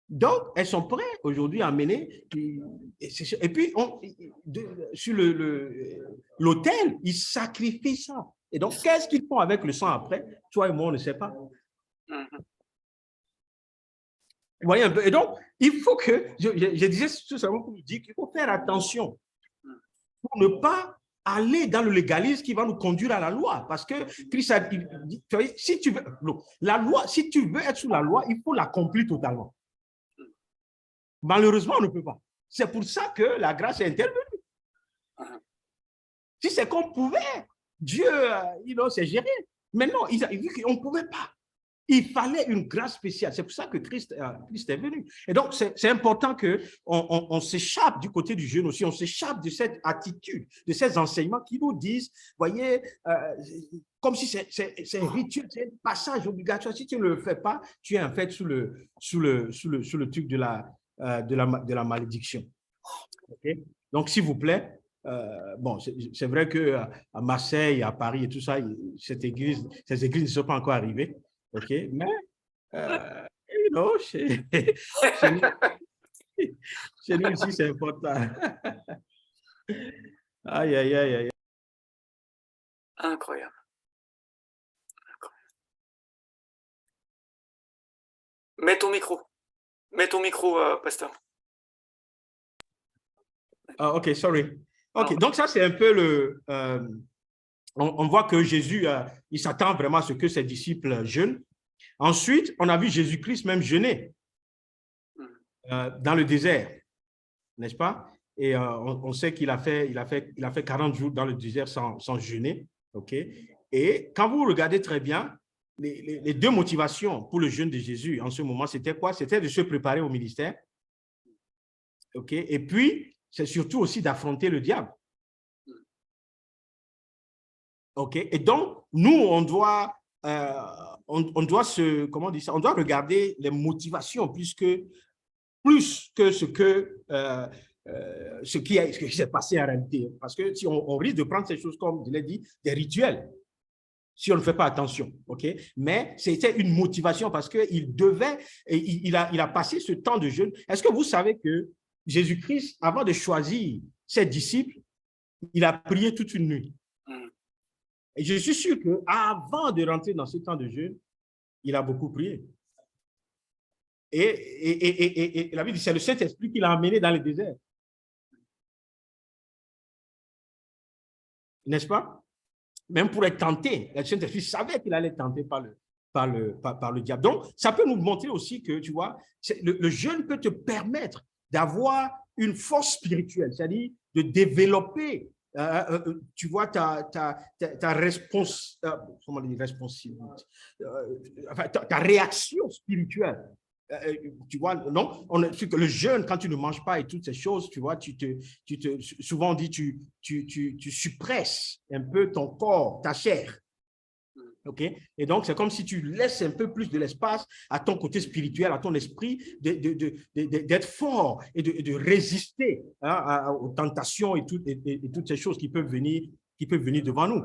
Donc, elles sont prêtes aujourd'hui à mener. Et puis, sur l'autel, ils sacrifient ça. Et donc, qu'est-ce qu'ils font avec le sang après? Toi et moi, on ne sait pas. Vous voyez un peu? Et donc, il faut que, je disais tout simplement pour vous dire qu'il faut faire attention pour ne pas aller dans le légalisme qui va nous conduire à la loi. Parce que Christ a dit, si tu veux, la loi, si tu veux être sous la loi, il faut l'accomplir totalement. Malheureusement, on ne peut pas. C'est pour ça que la grâce est intervenue. Si c'est qu'on pouvait, Dieu, s'est géré. Mais non, il a vu qu'on ne pouvait pas. Il fallait une grâce spéciale. C'est pour ça que Christ est venu. Et donc, c'est important qu'on s'échappe du côté du jeûne aussi. On s'échappe de cette attitude, de ces enseignements qui nous disent, voyez, comme si c'est un rituel, c'est un passage obligatoire. Si tu ne le fais pas, tu es en fait sous le truc de la malédiction. Okay? Donc, s'il vous plaît, bon, c'est vrai qu'à Marseille, à Paris et tout ça, ces églises ne sont pas encore arrivées. OK, mais, chez nous ici, c'est important. Aïe, aïe, aïe, aïe. Incroyable. Mets ton micro. Pasteur. OK, sorry. OK, donc ça, c'est un peu on voit que Jésus, il s'attend vraiment à ce que ses disciples jeûnent. Ensuite, on a vu Jésus-Christ même jeûner dans le désert, n'est-ce pas? Et on sait qu'il a fait 40 jours dans le désert sans jeûner. OK? Et quand vous regardez très bien, les deux motivations pour le jeûne de Jésus en ce moment, c'était quoi? C'était de se préparer au ministère. OK? Et puis, c'est surtout aussi d'affronter le diable. OK? Et donc, nous, on doit comment dire ça? On doit regarder les motivations plus que ce qui s'est passé en réalité. Parce que si on risque de prendre ces choses comme, je l'ai dit, des rituels, si on ne fait pas attention. OK? Mais c'était une motivation parce qu'il a passé ce temps de jeûne. Est-ce que vous savez que Jésus-Christ, avant de choisir ses disciples, il a prié toute une nuit? Et je suis sûr qu'avant de rentrer dans ce temps de jeûne, il a beaucoup prié. Et la Bible dit, c'est le Saint-Esprit qui l'a emmené dans le désert. N'est-ce pas? Même pour être tenté, le Saint-Esprit savait qu'il allait être tenté par le diable. Donc, ça peut nous montrer aussi que, tu vois, le jeûne peut te permettre d'avoir une force spirituelle, c'est-à-dire de développer tu vois, ta réaction spirituelle. Tu vois, non, le jeûne, quand tu ne manges pas et toutes ces choses, tu vois, souvent on dit, tu suppresses un peu ton corps, ta chair. OK? Et donc, c'est comme si tu laisses un peu plus de l'espace à ton côté spirituel, à ton esprit, d'être fort et de résister, hein, aux tentations et toutes ces choses qui peuvent venir devant nous.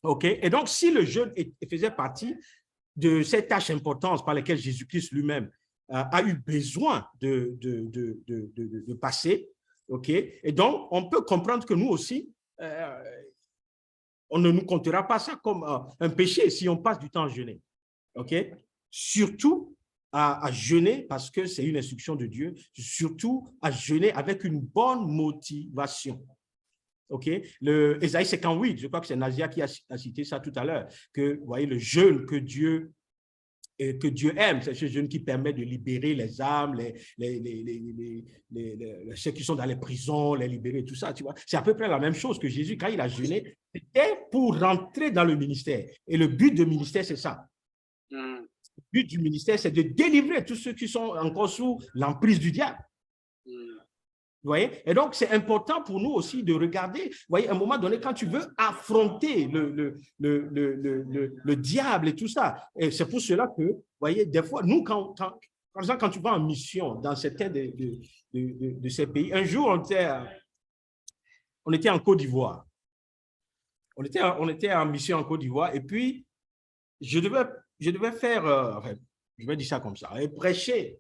OK? Et donc, si le jeûne faisait partie de ces tâches importantes par lesquelles Jésus-Christ lui-même a eu besoin de passer, OK? Et donc, on peut comprendre que nous aussi, on ne nous comptera pas ça comme un péché si on passe du temps à jeûner. OK? Surtout à jeûner parce que c'est une instruction de Dieu, surtout à jeûner avec une bonne motivation. OK? Ésaïe 58, je crois que c'est Nazia qui a cité ça tout à l'heure, que vous voyez le jeûne que Dieu aime, c'est ce jeûne qui permet de libérer les âmes, ceux qui sont dans les prisons, les libérer, tout ça, tu vois. C'est à peu près la même chose que Jésus, quand il a jeûné, c'était pour rentrer dans le ministère. Et le but du ministère, c'est ça. Le but du ministère, c'est de délivrer tous ceux qui sont encore sous l'emprise du diable. Vous voyez? Et donc, c'est important pour nous aussi de regarder, vous voyez, à un moment donné, quand tu veux affronter le diable et tout ça, et c'est pour cela que, vous voyez, des fois, nous, quand tu vas en mission dans certains de ces pays, un jour, on était en Côte d'Ivoire. On était en mission en Côte d'Ivoire, et puis, je devais faire, enfin, je vais dire ça comme ça, et prêcher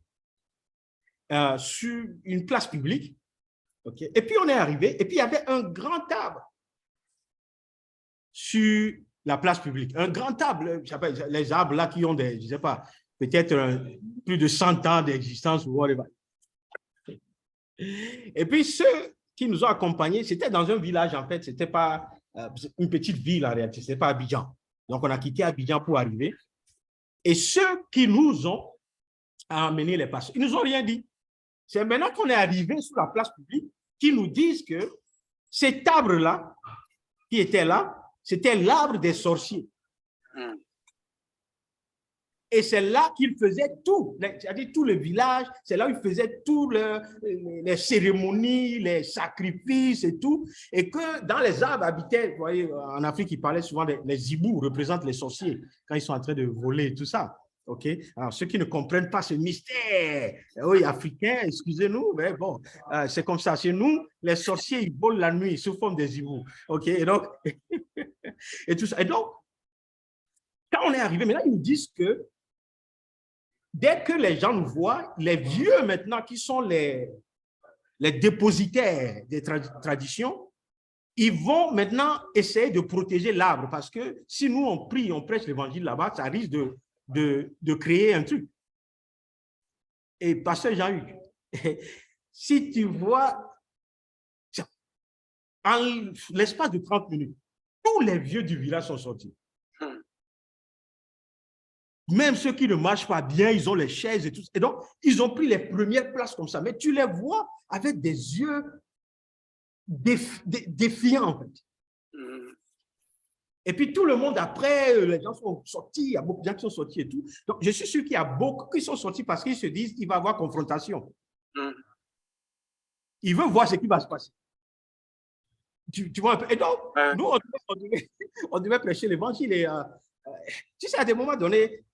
sur une place publique. Okay. Et puis, on est arrivé, et puis il y avait un grand arbre sur la place publique. Un grand arbre, les arbres là qui ont des, je ne sais pas, peut-être plus de 100 ans d'existence ou whatever. Et puis, ceux qui nous ont accompagnés, c'était dans un village, en fait, ce n'était pas une petite ville en réalité, ce n'était pas Abidjan. Donc, on a quitté Abidjan pour arriver. Et ceux qui nous ont amené les pasteurs, ils ne nous ont rien dit. C'est maintenant qu'on est arrivé sur la place publique qu'ils nous disent que cet arbre-là, qui était là, c'était l'arbre des sorciers. Et c'est là qu'ils faisaient tout, c'est-à-dire tout le village, c'est là où ils faisaient toutes les cérémonies, les sacrifices et tout. Et que dans les arbres habitaient, vous voyez, en Afrique, ils parlaient souvent les hiboux représentent les sorciers quand ils sont en train de voler et tout ça. OK? Alors, ceux qui ne comprennent pas ce mystère, oui, africain, excusez-nous, mais bon, c'est comme ça. Chez nous, les sorciers, ils volent la nuit sous forme des hiboux. OK? Et donc, et tout ça. Et donc, quand on est arrivé, maintenant, ils nous disent que dès que les gens nous voient, les vieux maintenant, qui sont les dépositaires des traditions, ils vont maintenant essayer de protéger l'arbre parce que si nous, on prie, on prêche l'évangile là-bas, ça risque de créer un truc. Et pasteur Jean-Hugues, si tu vois, en l'espace de 30 minutes, tous les vieux du village sont sortis. Même ceux qui ne marchent pas bien, ils ont les chaises et tout. Et donc, ils ont pris les premières places comme ça. Mais tu les vois avec des yeux défiants, en fait. Et puis, tout le monde, après, les gens sont sortis, il y a beaucoup de gens qui sont sortis et tout. Donc, je suis sûr qu'il y a beaucoup qui sont sortis parce qu'ils se disent qu'il va y avoir confrontation. Ils veulent voir ce qui va se passer. Tu vois un peu. Et donc, nous, on devait prêcher l'évangile et tu sais, à des moments donnés,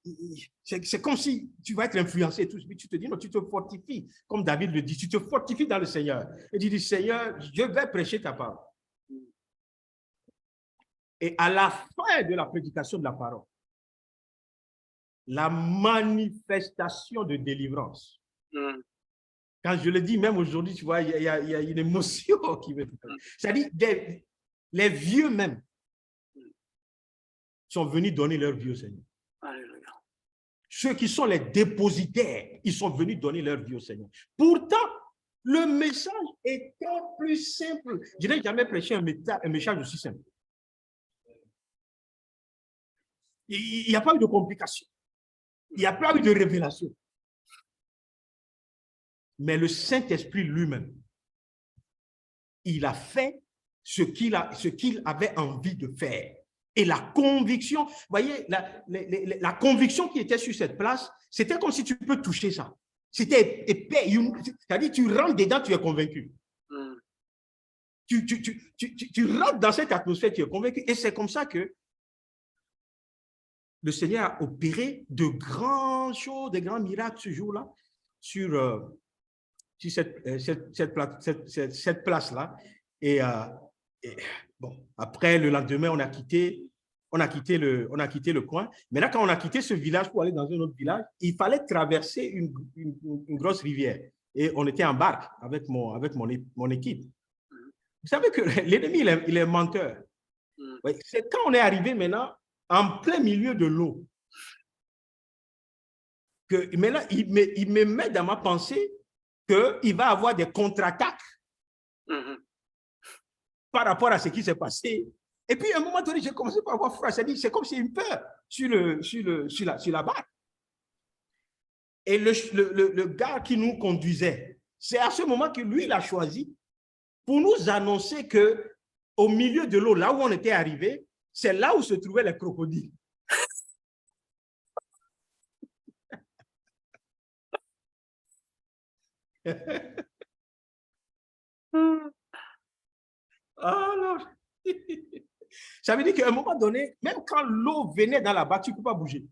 c'est comme si tu vas être influencé et tout. Puis tu te dis, non, tu te fortifies, comme David le dit, tu te fortifies dans le Seigneur. Et tu dis, Seigneur, je vais prêcher ta parole. Et à la fin de la prédication de la parole, la manifestation de délivrance. Quand je le dis, même aujourd'hui, tu vois, il y a une émotion qui me fait. C'est-à-dire, les vieux même sont venus donner leur vie au Seigneur. Alléluia. Ceux qui sont les dépositaires, ils sont venus donner leur vie au Seigneur. Pourtant, le message était plus simple. Je n'ai jamais prêché un message aussi simple. Il n'y a pas eu de complications. Il n'y a pas eu de révélation. Mais le Saint-Esprit lui-même, il a fait ce qu'il avait envie de faire. Et la conviction, vous voyez, la conviction qui était sur cette place, c'était comme si tu peux toucher ça. C'était épais. C'est-à-dire, tu rentres dedans, tu es convaincu. Tu rentres dans cette atmosphère, tu es convaincu. Et c'est comme ça que le Seigneur a opéré de grandes choses, de grands miracles ce jour-là sur cette place-là. Et bon, après, le lendemain, on a quitté le coin. Maintenant, quand on a quitté ce village pour aller dans un autre village, il fallait traverser une grosse rivière. Et on était en barque avec mon équipe. Vous savez que l'ennemi, il est menteur. C'est quand on est arrivé maintenant en plein milieu de l'eau que maintenant, il me met dans ma pensée qu'il va avoir des contre-attaques par rapport à ce qui s'est passé. Et puis, à un moment donné, j'ai commencé par avoir froid. C'est comme si une peur sur la barque. Et le gars qui nous conduisait, c'est à ce moment que lui, il a choisi pour nous annoncer qu'au milieu de l'eau, là où on était arrivé, c'est là où se trouvaient les crocodiles. Alors, ça veut dire qu'à un moment donné, même quand l'eau venait dans la barque, tu ne peux pas bouger.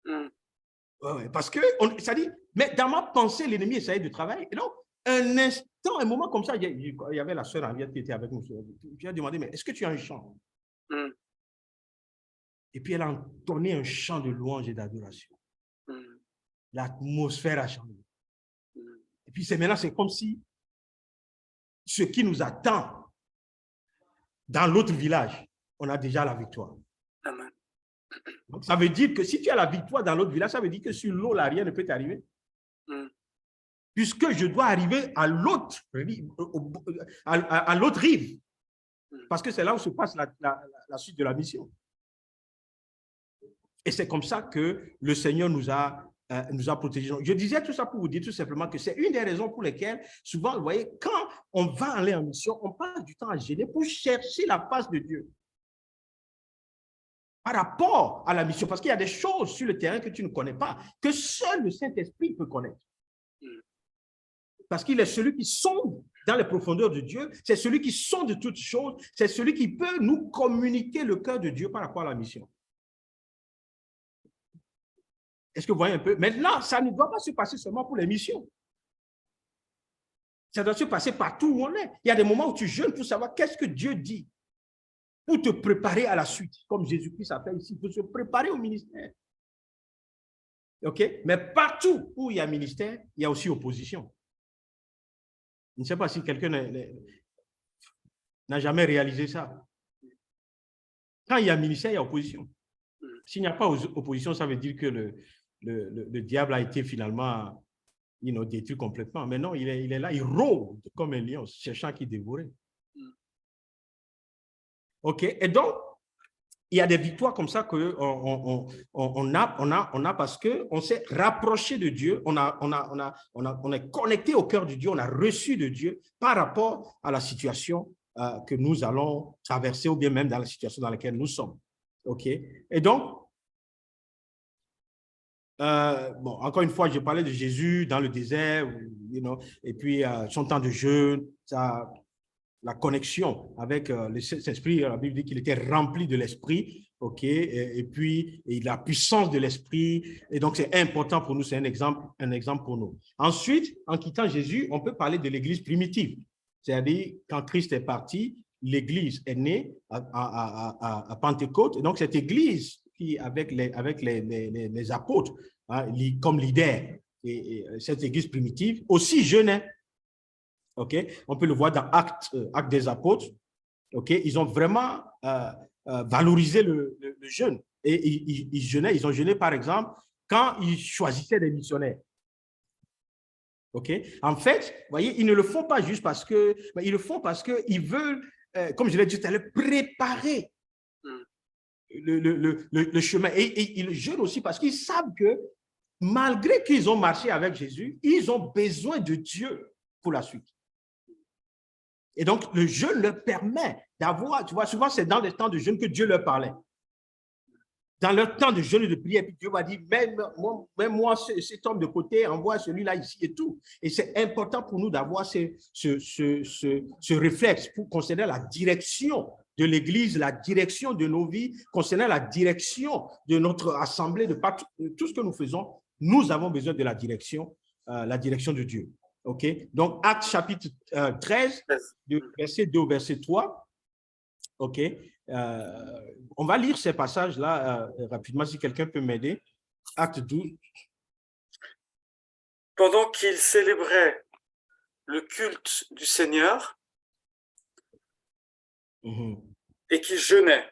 Ouais, parce que, ça dit, mais dans ma pensée, l'ennemi essayait de travailler. Et donc, un instant, un moment comme ça, il y avait la sœur Henriette qui était avec nous. Je lui ai demandé, mais est-ce que tu as un chant? Et puis, elle a entonné un chant de louange et d'adoration. L'atmosphère a changé. Et puis, maintenant, c'est comme si ce qui nous attend dans l'autre village, on a déjà la victoire. Amen. Donc, ça veut dire que si tu as la victoire dans l'autre village, ça veut dire que sur l'eau, là, rien ne peut t'arriver. Puisque je dois arriver à l'autre rive. Parce que c'est là où se passe la suite de la mission. Et c'est comme ça que le Seigneur nous a protégés. Je disais tout ça pour vous dire tout simplement que c'est une des raisons pour lesquelles, souvent, vous voyez, quand on va aller en mission, on passe du temps à gêner pour chercher la face de Dieu. Par rapport à la mission, parce qu'il y a des choses sur le terrain que tu ne connais pas, que seul le Saint-Esprit peut connaître. Parce qu'il est celui qui sonde dans les profondeurs de Dieu, c'est celui qui sonde toutes choses, c'est celui qui peut nous communiquer le cœur de Dieu par rapport à la mission. Est-ce que vous voyez un peu? Maintenant, ça ne doit pas se passer seulement pour les missions. Ça doit se passer partout où on est. Il y a des moments où tu jeûnes pour savoir qu'est-ce que Dieu dit, pour te préparer à la suite, comme Jésus-Christ appelle ici, pour se préparer au ministère. OK? Mais partout où il y a ministère, il y a aussi opposition. Je ne sais pas si quelqu'un n'a jamais réalisé ça. Quand il y a ministère, il y a opposition. S'il n'y a pas opposition, ça veut dire que le diable a été finalement détruit complètement. Mais non, il est là, il rôde comme un lion, cherchant qui dévorait. OK? Et donc, il y a des victoires comme ça qu'on a parce qu'on s'est rapproché de Dieu, on est connecté au cœur de Dieu, on a reçu de Dieu par rapport à la situation que nous allons traverser ou bien même dans la situation dans laquelle nous sommes. OK? Et donc, bon, encore une fois, je parlais de Jésus dans le désert, et puis son temps de jeûne, la connexion avec le Saint-Esprit. La Bible dit qu'il était rempli de l'Esprit, OK? Et puis la puissance de l'Esprit. Et donc, c'est important pour nous, c'est un exemple pour nous. Ensuite, en quittant Jésus, on peut parler de l'Église primitive. C'est-à-dire, quand Christ est parti, l'Église est née à Pentecôte. Et donc, cette Église qui, avec les apôtres, comme leader, et cette Église primitive, aussi jeûnait. OK? On peut le voir dans Actes des Apôtres. OK? Ils ont vraiment valorisé le jeûne. Et ils jeûnaient. Ils ont jeûné, par exemple, quand ils choisissaient des missionnaires. OK? En fait, vous voyez, ils ne le font pas juste parce que, ils le font parce qu'ils veulent, comme je l'ai dit tout à l'heure, préparer le chemin. Et ils jeûnent aussi parce qu'ils savent que malgré qu'ils ont marché avec Jésus, ils ont besoin de Dieu pour la suite. Et donc, le jeûne leur permet d'avoir, tu vois, souvent c'est dans les temps de jeûne que Dieu leur parlait. Dans leur temps de jeûne et de prière, Dieu m'a dit, même moi, cet homme de côté, envoie celui-là ici et tout. Et c'est important pour nous d'avoir ce réflexe pour considérer la direction de l'Église, la direction de nos vies, concernant la direction de notre assemblée, de tout ce que nous faisons. Nous avons besoin de la direction de Dieu. OK? Donc, Actes chapitre 13, de verset 2 au verset 3. OK? On va lire ces passages-là rapidement, si quelqu'un peut m'aider. Acte 12. Pendant qu'ils célébraient le culte du Seigneur et qu'ils jeûnaient,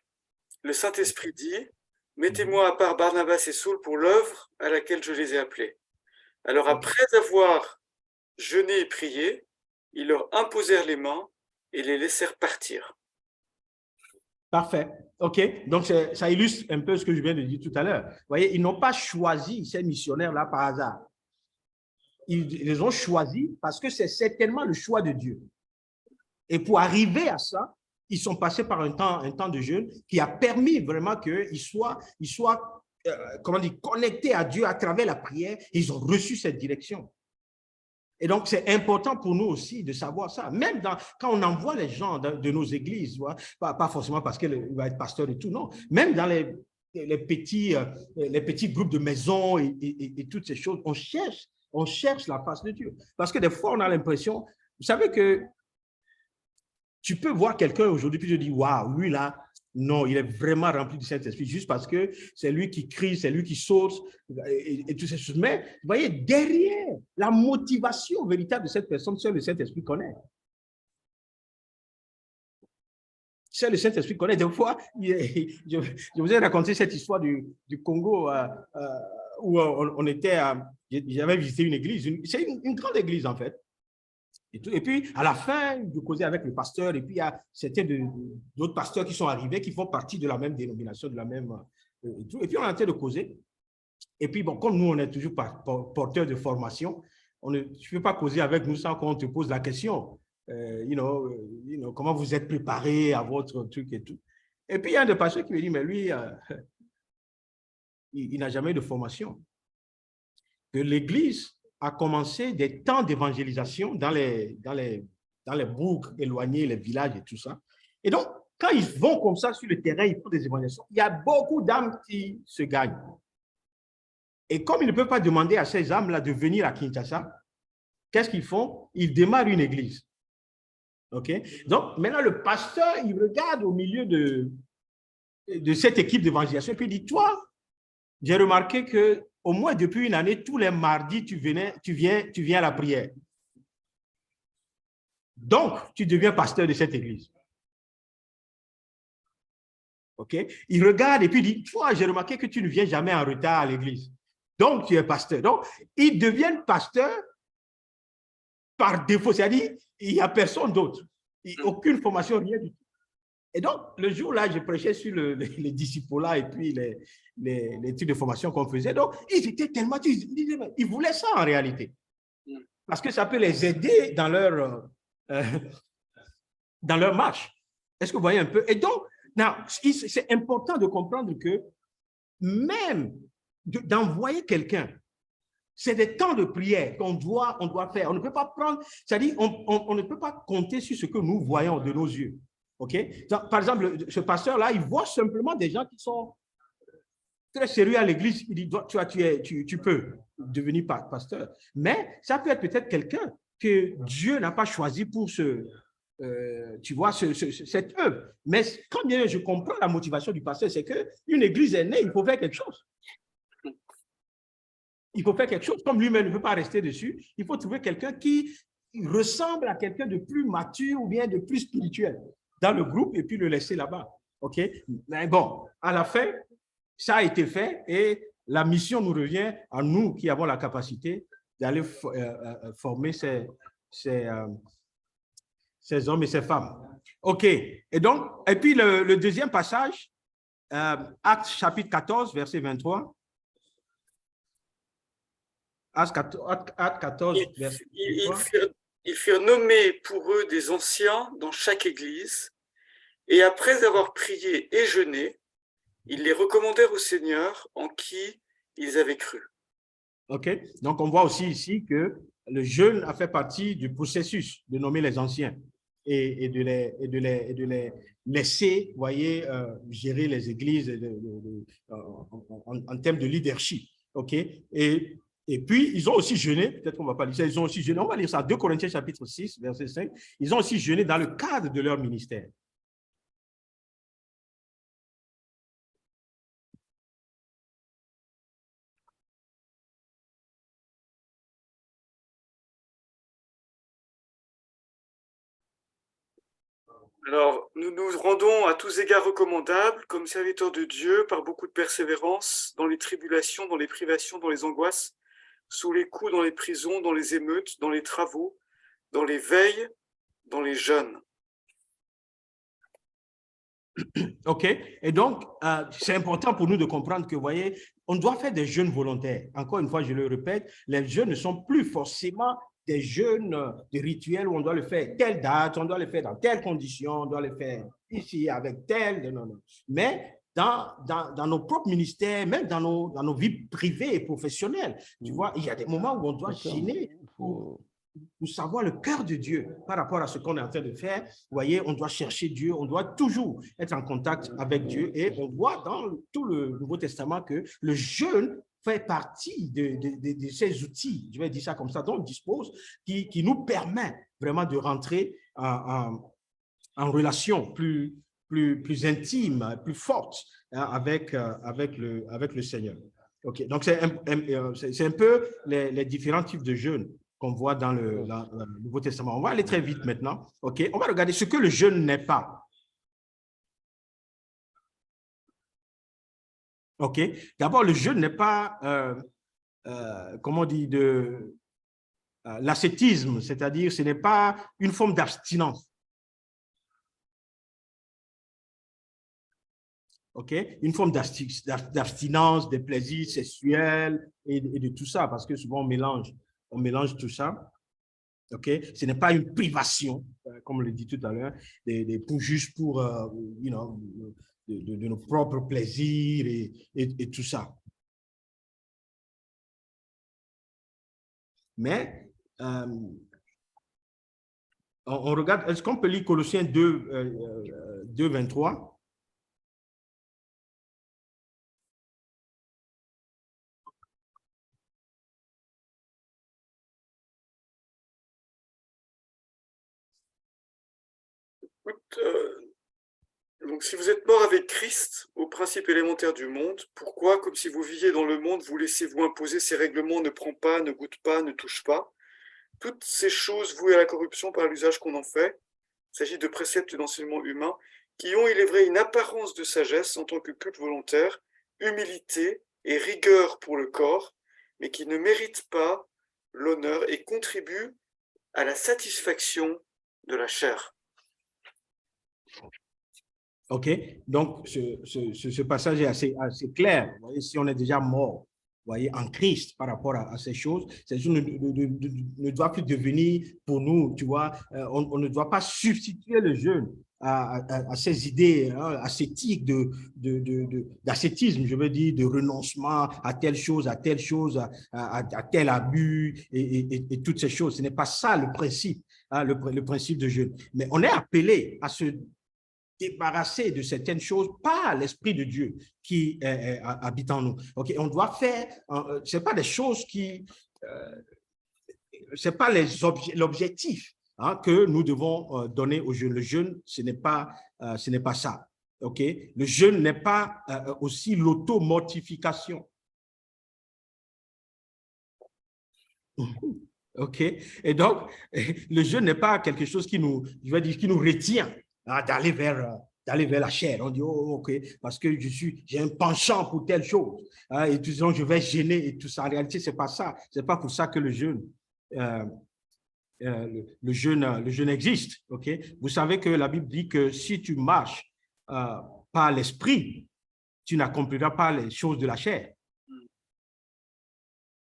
le Saint-Esprit dit, « Mettez-moi à part Barnabas et Saul pour l'œuvre à laquelle je les ai appelés. » Alors, après avoir jeûné et prié, ils leur imposèrent les mains et les laissèrent partir. Parfait. OK. Donc, ça illustre un peu ce que je viens de dire tout à l'heure. Vous voyez, ils n'ont pas choisi ces missionnaires-là par hasard. Ils les ont choisis parce que c'est certainement le choix de Dieu. Et pour arriver à ça, ils sont passés par un temps de jeûne qui a permis vraiment qu'ils soient comment dire, connectés à Dieu à travers la prière. Ils ont reçu cette direction. Et donc, c'est important pour nous aussi de savoir ça. Même quand on envoie les gens de nos églises, pas forcément parce qu'il va être pasteur et tout, non. Même dans les petits groupes de maison et toutes ces choses, on cherche la face de Dieu. Parce que des fois, on a l'impression, vous savez que tu peux voir quelqu'un aujourd'hui, puis je dis, waouh, lui là, non, il est vraiment rempli du Saint-Esprit, juste parce que c'est lui qui crie, c'est lui qui saute et toutes ces choses. Mais vous voyez, derrière, la motivation véritable de cette personne, seul le Saint-Esprit connaît. Seul le Saint-Esprit connaît. Des fois, je vous ai raconté cette histoire du Congo où on était, j'avais visité une église, c'est une grande église en fait. Et puis, à la fin, je causais avec le pasteur, et puis il y a certains d'autres pasteurs qui sont arrivés, qui font partie de la même dénomination, de la même... et puis, on est en train de causer. Et puis, bon, comme nous, on est toujours porteurs de formation, tu ne peux pas causer avec nous sans qu'on te pose la question. Comment vous êtes préparé à votre truc et tout. Et puis, il y a un des pasteurs qui me dit, mais lui, il n'a jamais eu de formation. Que l'Église a commencé des temps d'évangélisation dans les bourgs éloignés, les villages et tout ça. Et donc, quand ils vont comme ça sur le terrain, ils font des évangélisations, il y a beaucoup d'âmes qui se gagnent. Et comme ils ne peuvent pas demander à ces âmes-là de venir à Kinshasa, qu'est-ce qu'ils font? Ils démarrent une église. OK? Donc, maintenant, le pasteur, il regarde au milieu de cette équipe d'évangélisation et puis il dit, toi, j'ai remarqué que au moins depuis une année, tous les mardis, tu viens à la prière. Donc, tu deviens pasteur de cette église. OK? Il regarde et puis il dit, toi, j'ai remarqué que tu ne viens jamais en retard à l'église. Donc, tu es pasteur. Donc, ils deviennent pasteurs par défaut. C'est-à-dire, il n'y a personne d'autre. Aucune formation, rien du tout. Et donc, le jour-là, je prêchais sur les disciples-là et puis les types de formation qu'on faisait. Donc, ils étaient tellement... Ils voulaient ça en réalité. Parce que ça peut les aider dans leur marche. Est-ce que vous voyez un peu? Et donc, c'est important de comprendre que même d'envoyer quelqu'un, c'est des temps de prière qu'on doit faire. On ne peut pas prendre... C'est-à-dire, on ne peut pas compter sur ce que nous voyons de nos yeux. OK? Donc, par exemple, ce pasteur-là, il voit simplement des gens qui sont très sérieux à l'église. Il dit, tu peux devenir pasteur. Mais ça peut être peut-être quelqu'un que Dieu n'a pas choisi pour cette œuvre. Mais quand bien je comprends la motivation du pasteur, c'est qu'une église est née, il faut faire quelque chose. Il faut faire quelque chose. Comme lui-même ne peut pas rester dessus, il faut trouver quelqu'un qui ressemble à quelqu'un de plus mature ou bien de plus spirituel dans le groupe et puis le laisser là-bas. OK? Mais bon, à la fin, ça a été fait et la mission nous revient à nous qui avons la capacité d'aller former ces hommes et ces femmes. OK. Et puis le deuxième passage, Actes chapitre 14, verset 23. Actes 14, verset 23. ils firent nommer pour eux des anciens dans chaque église, et après avoir prié et jeûné, ils les recommandèrent au Seigneur en qui ils avaient cru. OK? Donc, on voit aussi ici que le jeûne a fait partie du processus de nommer les anciens et de les laisser, vous voyez, gérer les églises en termes de leadership. OK? Et puis, ils ont aussi jeûné, peut-être qu'on ne va pas lire ça, ils ont aussi jeûné, on va lire ça, 2 Corinthiens chapitre 6, verset 5, ils ont aussi jeûné dans le cadre de leur ministère. Alors, nous nous rendons à tous égards recommandables, comme serviteurs de Dieu, par beaucoup de persévérance, dans les tribulations, dans les privations, dans les angoisses, sous les coups, dans les prisons, dans les émeutes, dans les travaux, dans les veilles, dans les jeûnes. OK? Et donc, c'est important pour nous de comprendre que, vous voyez, on doit faire des jeûnes volontaires. Encore une fois, je le répète, les jeûnes ne sont plus forcément des jeûnes de rituels où on doit le faire telle date, on doit le faire dans telle condition, on doit le faire ici avec tel. Non. Mais dans nos propres ministères, même dans nos vies privées et professionnelles, tu vois, il y a des moments où on doit jeûner pour savoir le cœur de Dieu par rapport à ce qu'on est en train de faire. Vous voyez, on doit chercher Dieu, on doit toujours être en contact avec Dieu. Et on voit dans tout le Nouveau Testament que le jeûne fait partie de ces outils, je vais dire ça comme ça, dont on dispose, qui nous permet vraiment de rentrer en relation plus intime, plus forte avec le Seigneur. OK, donc c'est un peu les différents types de jeûnes qu'on voit dans le Nouveau Testament. On va aller très vite maintenant. OK, on va regarder ce que le jeûne n'est pas. OK, d'abord, le jeûne n'est pas, comment on dit, de l'ascétisme, c'est-à-dire ce n'est pas une forme d'abstinence. OK, une forme d'abstinence, des plaisirs sexuels et de tout ça, parce que souvent on mélange tout ça. OK, ce n'est pas une privation, comme on le dit tout à l'heure, juste pour de nos propres plaisirs et tout ça. Mais on regarde, est-ce qu'on peut lire Colossiens 2, 23? Donc, si vous êtes mort avec Christ au principe élémentaire du monde, pourquoi, comme si vous viviez dans le monde, vous laissez-vous imposer ces règlements, ne prends pas, ne goûte pas, ne touche pas? Toutes ces choses vouées à la corruption par l'usage qu'on en fait, il s'agit de préceptes d'enseignement humain qui ont, il est vrai, une apparence de sagesse en tant que culte volontaire, humilité et rigueur pour le corps, mais qui ne méritent pas l'honneur et contribuent à la satisfaction de la chair. OK, donc ce passage est assez clair. Vous voyez, si on est déjà mort, vous voyez, en Christ par rapport à ces choses, ces choses ne doivent plus devenir pour nous, tu vois, on ne doit pas substituer le jeûne à ces idées ascétiques d'ascétisme, je veux dire, de renoncement à telle chose, à tel abus et toutes ces choses. Ce n'est pas ça le principe, le principe de jeûne. Mais on est appelé à se débarrasser de certaines choses par l'Esprit de Dieu qui habite en nous. Okay? On doit faire, ce n'est pas des choses qui, ce n'est pas l'objectif que nous devons donner au jeûne. Le jeûne, ce n'est pas ça. Okay? Le jeûne n'est pas aussi l'auto-mortification. OK? Et donc, le jeûne n'est pas quelque chose qui nous, je vais dire, qui nous retient d'aller vers la chair. On dit, oh, OK, parce que j'ai un penchant pour telle chose. Et tout ça, je vais gêner et tout ça. En réalité, ce n'est pas ça. Ce n'est pas pour ça que le jeûne existe. OK? Vous savez que la Bible dit que si tu marches par l'esprit, tu n'accompliras pas les choses de la chair.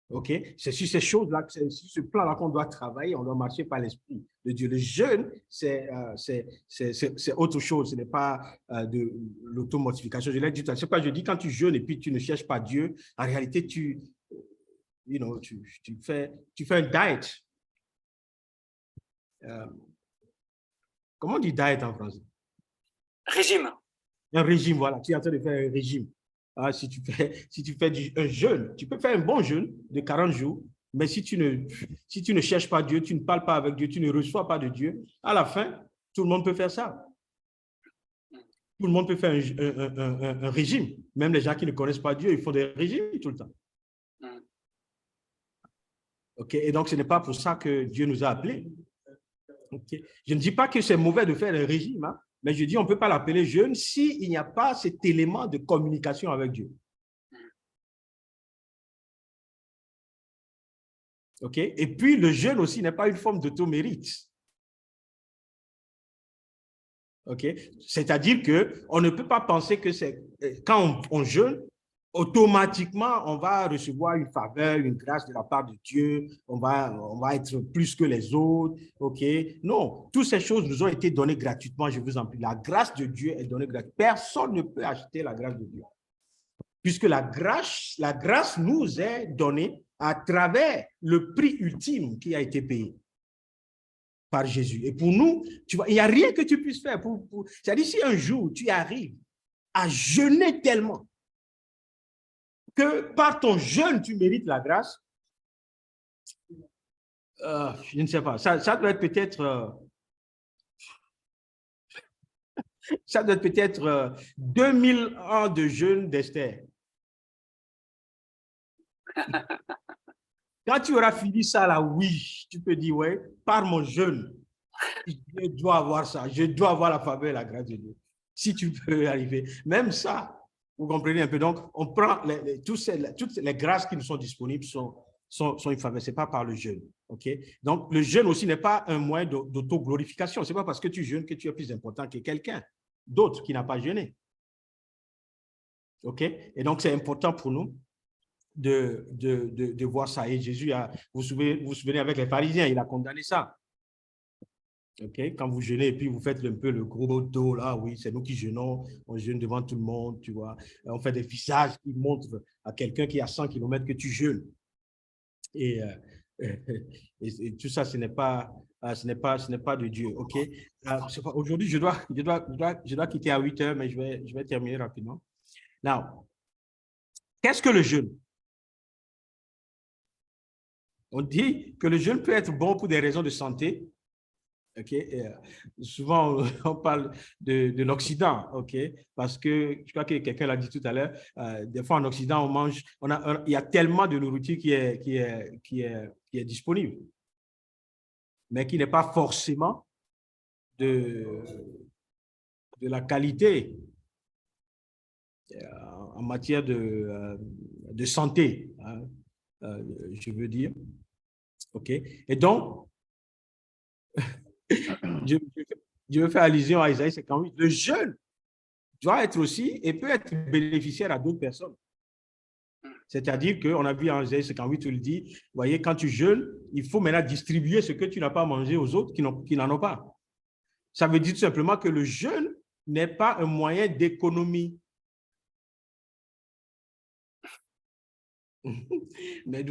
OK? C'est sur ces choses-là, c'est sur ce plan-là qu'on doit travailler, on doit marcher par l'Esprit de Dieu. Le jeûne, c'est autre chose, ce n'est pas de l'automortification. Je l'ai dit, c'est pas je dis quand tu jeûnes et puis tu ne cherches pas Dieu, en réalité, tu fais un diet. Comment on dit diet en français? Régime. Un régime, voilà. Tu es en train de faire un régime. Ah, si tu fais un jeûne, tu peux faire un bon jeûne de 40 jours, mais si tu ne cherches pas Dieu, tu ne parles pas avec Dieu, tu ne reçois pas de Dieu, à la fin, tout le monde peut faire ça. Tout le monde peut faire un régime. Même les gens qui ne connaissent pas Dieu, ils font des régimes tout le temps. OK? Et donc, ce n'est pas pour ça que Dieu nous a appelés. Okay? Je ne dis pas que c'est mauvais de faire un régime, hein, mais je dis on ne peut pas l'appeler jeûne s'il n'y a pas cet élément de communication avec Dieu. OK? Et puis, le jeûne aussi n'est pas une forme d'automérite. OK? C'est-à-dire qu'on ne peut pas penser que c'est quand on jeûne, automatiquement, on va recevoir une faveur, une grâce de la part de Dieu, on va être plus que les autres, OK? Non, toutes ces choses nous ont été données gratuitement, je vous en prie. La grâce de Dieu est donnée gratuitement. Personne ne peut acheter la grâce de Dieu. Puisque la grâce nous est donnée à travers le prix ultime qui a été payé par Jésus. Et pour nous, tu vois, il n'y a rien que tu puisses faire. C'est-à-dire, si un jour, tu arrives à jeûner tellement que par ton jeûne, tu mérites la grâce, je ne sais pas. Ça doit être peut-être... ça doit être peut-être 2000 ans de jeûne d'Esther. Quand tu auras fini ça, là, oui, tu peux dire, ouais, par mon jeûne, je dois avoir ça. Je dois avoir la faveur et la grâce de Dieu. Si tu peux arriver. Même ça, vous comprenez un peu. Donc, on prend toutes les grâces qui nous sont disponibles sont une faveur. Ce n'est pas par le jeûne. Okay? Donc, le jeûne aussi n'est pas un moyen d'auto-glorification. Ce n'est pas parce que tu jeûnes que tu es plus important que quelqu'un d'autre qui n'a pas jeûné. OK? Et donc, c'est important pour nous de voir ça. Et Jésus, vous vous souvenez avec les pharisiens, il a condamné ça. Okay? Quand vous jeûnez et puis vous faites un peu le gros dos, là, oui, c'est nous qui jeûnons, on jeûne devant tout le monde, tu vois. On fait des visages qui montrent à quelqu'un qui est à 100 km que tu jeûnes. Et tout ça, ce n'est pas de Dieu. OK? Aujourd'hui, je dois quitter à 8 heures, mais je vais terminer rapidement. Now, qu'est-ce que le jeûne? On dit que le jeûne peut être bon pour des raisons de santé. Okay. Souvent, on parle de l'Occident, okay? Parce que je crois que quelqu'un l'a dit tout à l'heure, des fois en Occident, on mange, il y a tellement de nourriture qui est disponible, mais qui n'est pas forcément de la qualité en matière de santé, hein, je veux dire. OK? Et donc, je veux faire allusion à Isaïe 58. Le jeûne doit être aussi et peut être bénéficiaire à d'autres personnes. C'est-à-dire qu'on a vu en Isaïe 58 où il dit, vous voyez, quand tu jeûnes, il faut maintenant distribuer ce que tu n'as pas mangé aux autres qui n'en ont pas. Ça veut dire tout simplement que le jeûne n'est pas un moyen d'économie. Mais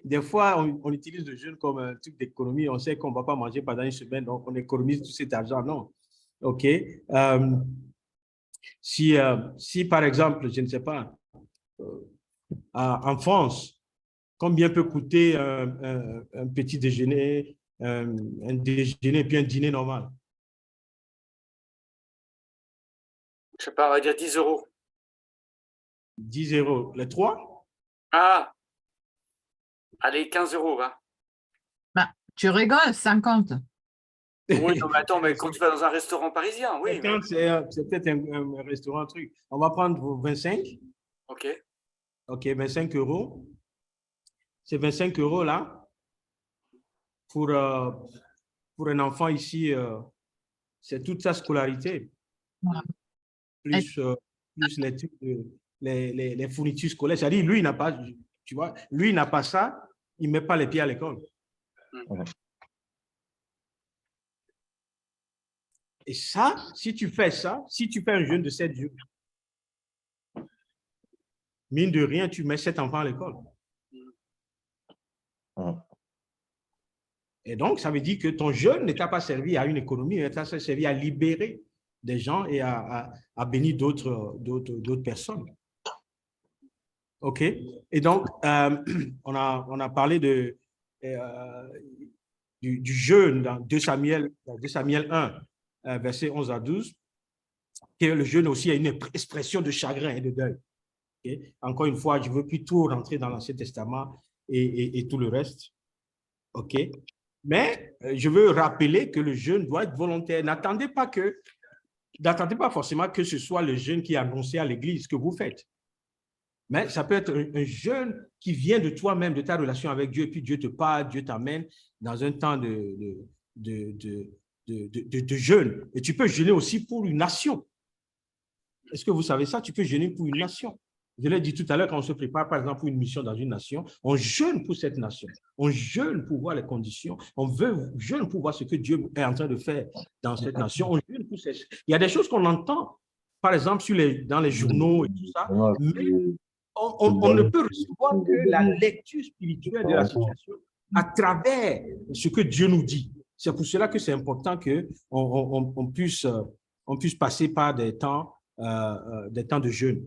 des fois, on utilise le jeûne comme un truc d'économie. On sait qu'on ne va pas manger pendant une semaine, donc on économise tout cet argent. Non. OK. Si, par exemple, je ne sais pas, en France, combien peut coûter un petit déjeuner, un déjeuner et puis un dîner normal? Je ne sais pas, on va dire 10 €. 10 €. Les trois? Ah, allez, 15 €, va. Bah, tu rigoles, 50. Oui, non, mais attends, mais quand tu vas dans un restaurant parisien, oui. Mais... C'est peut-être un restaurant, un truc. On va prendre 25. OK. OK, 25 €. Ces 25 € là, pour un enfant ici, c'est toute sa scolarité. Voilà. Plus les fournitures scolaires. C'est-à-dire, lui, il n'a pas, Tu vois, lui, il n'a pas ça, il ne met pas les pieds à l'école. Et ça, si tu fais un jeûne de 7 jours, mine de rien, tu mets 7 enfants à l'école. Et donc, ça veut dire que ton jeûne ne t'a pas servi à une économie, mais t'a servi à libérer des gens et à bénir d'autres personnes. OK? Et donc, on a parlé du jeûne dans 2 Samuel 1, verset 11 à 12, que le jeûne aussi a une expression de chagrin et de deuil. Okay? Encore une fois, je ne veux plus tout rentrer dans l'Ancien Testament et tout le reste. OK? Mais je veux rappeler que le jeûne doit être volontaire. N'attendez pas forcément que ce soit le jeûne qui est annoncé à l'Église que vous faites. Mais ça peut être un jeûne qui vient de toi-même, de ta relation avec Dieu, et puis Dieu te parle, Dieu t'amène dans un temps de jeûne. Et tu peux jeûner aussi pour une nation. Est-ce que vous savez ça? Tu peux jeûner pour une nation. Je l'ai dit tout à l'heure, quand on se prépare, par exemple, pour une mission dans une nation, on jeûne pour cette nation. On jeûne pour voir les conditions. On jeûne pour voir ce que Dieu est en train de faire dans cette nation. On jeûne pour Il y a des choses qu'on entend, par exemple, dans les journaux et tout ça, mais on ne peut recevoir que la lecture spirituelle de la situation à travers ce que Dieu nous dit. C'est pour cela que c'est important qu'on puisse passer par des temps de jeûne,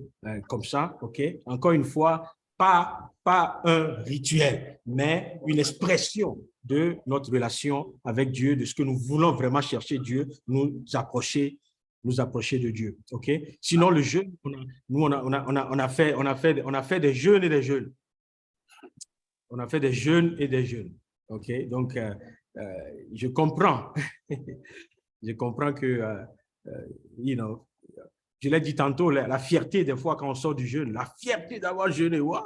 comme ça, OK? Encore une fois, pas un rituel, mais une expression de notre relation avec Dieu, de ce que nous voulons vraiment chercher Dieu, nous approcher de Dieu, OK? Sinon, le jeûne, on a fait des jeûnes et des jeûnes. On a fait des jeûnes et des jeûnes, OK? Donc, je comprends. Je comprends que, je l'ai dit tantôt, la fierté des fois quand on sort du jeûne, la fierté d'avoir jeûné, waouh!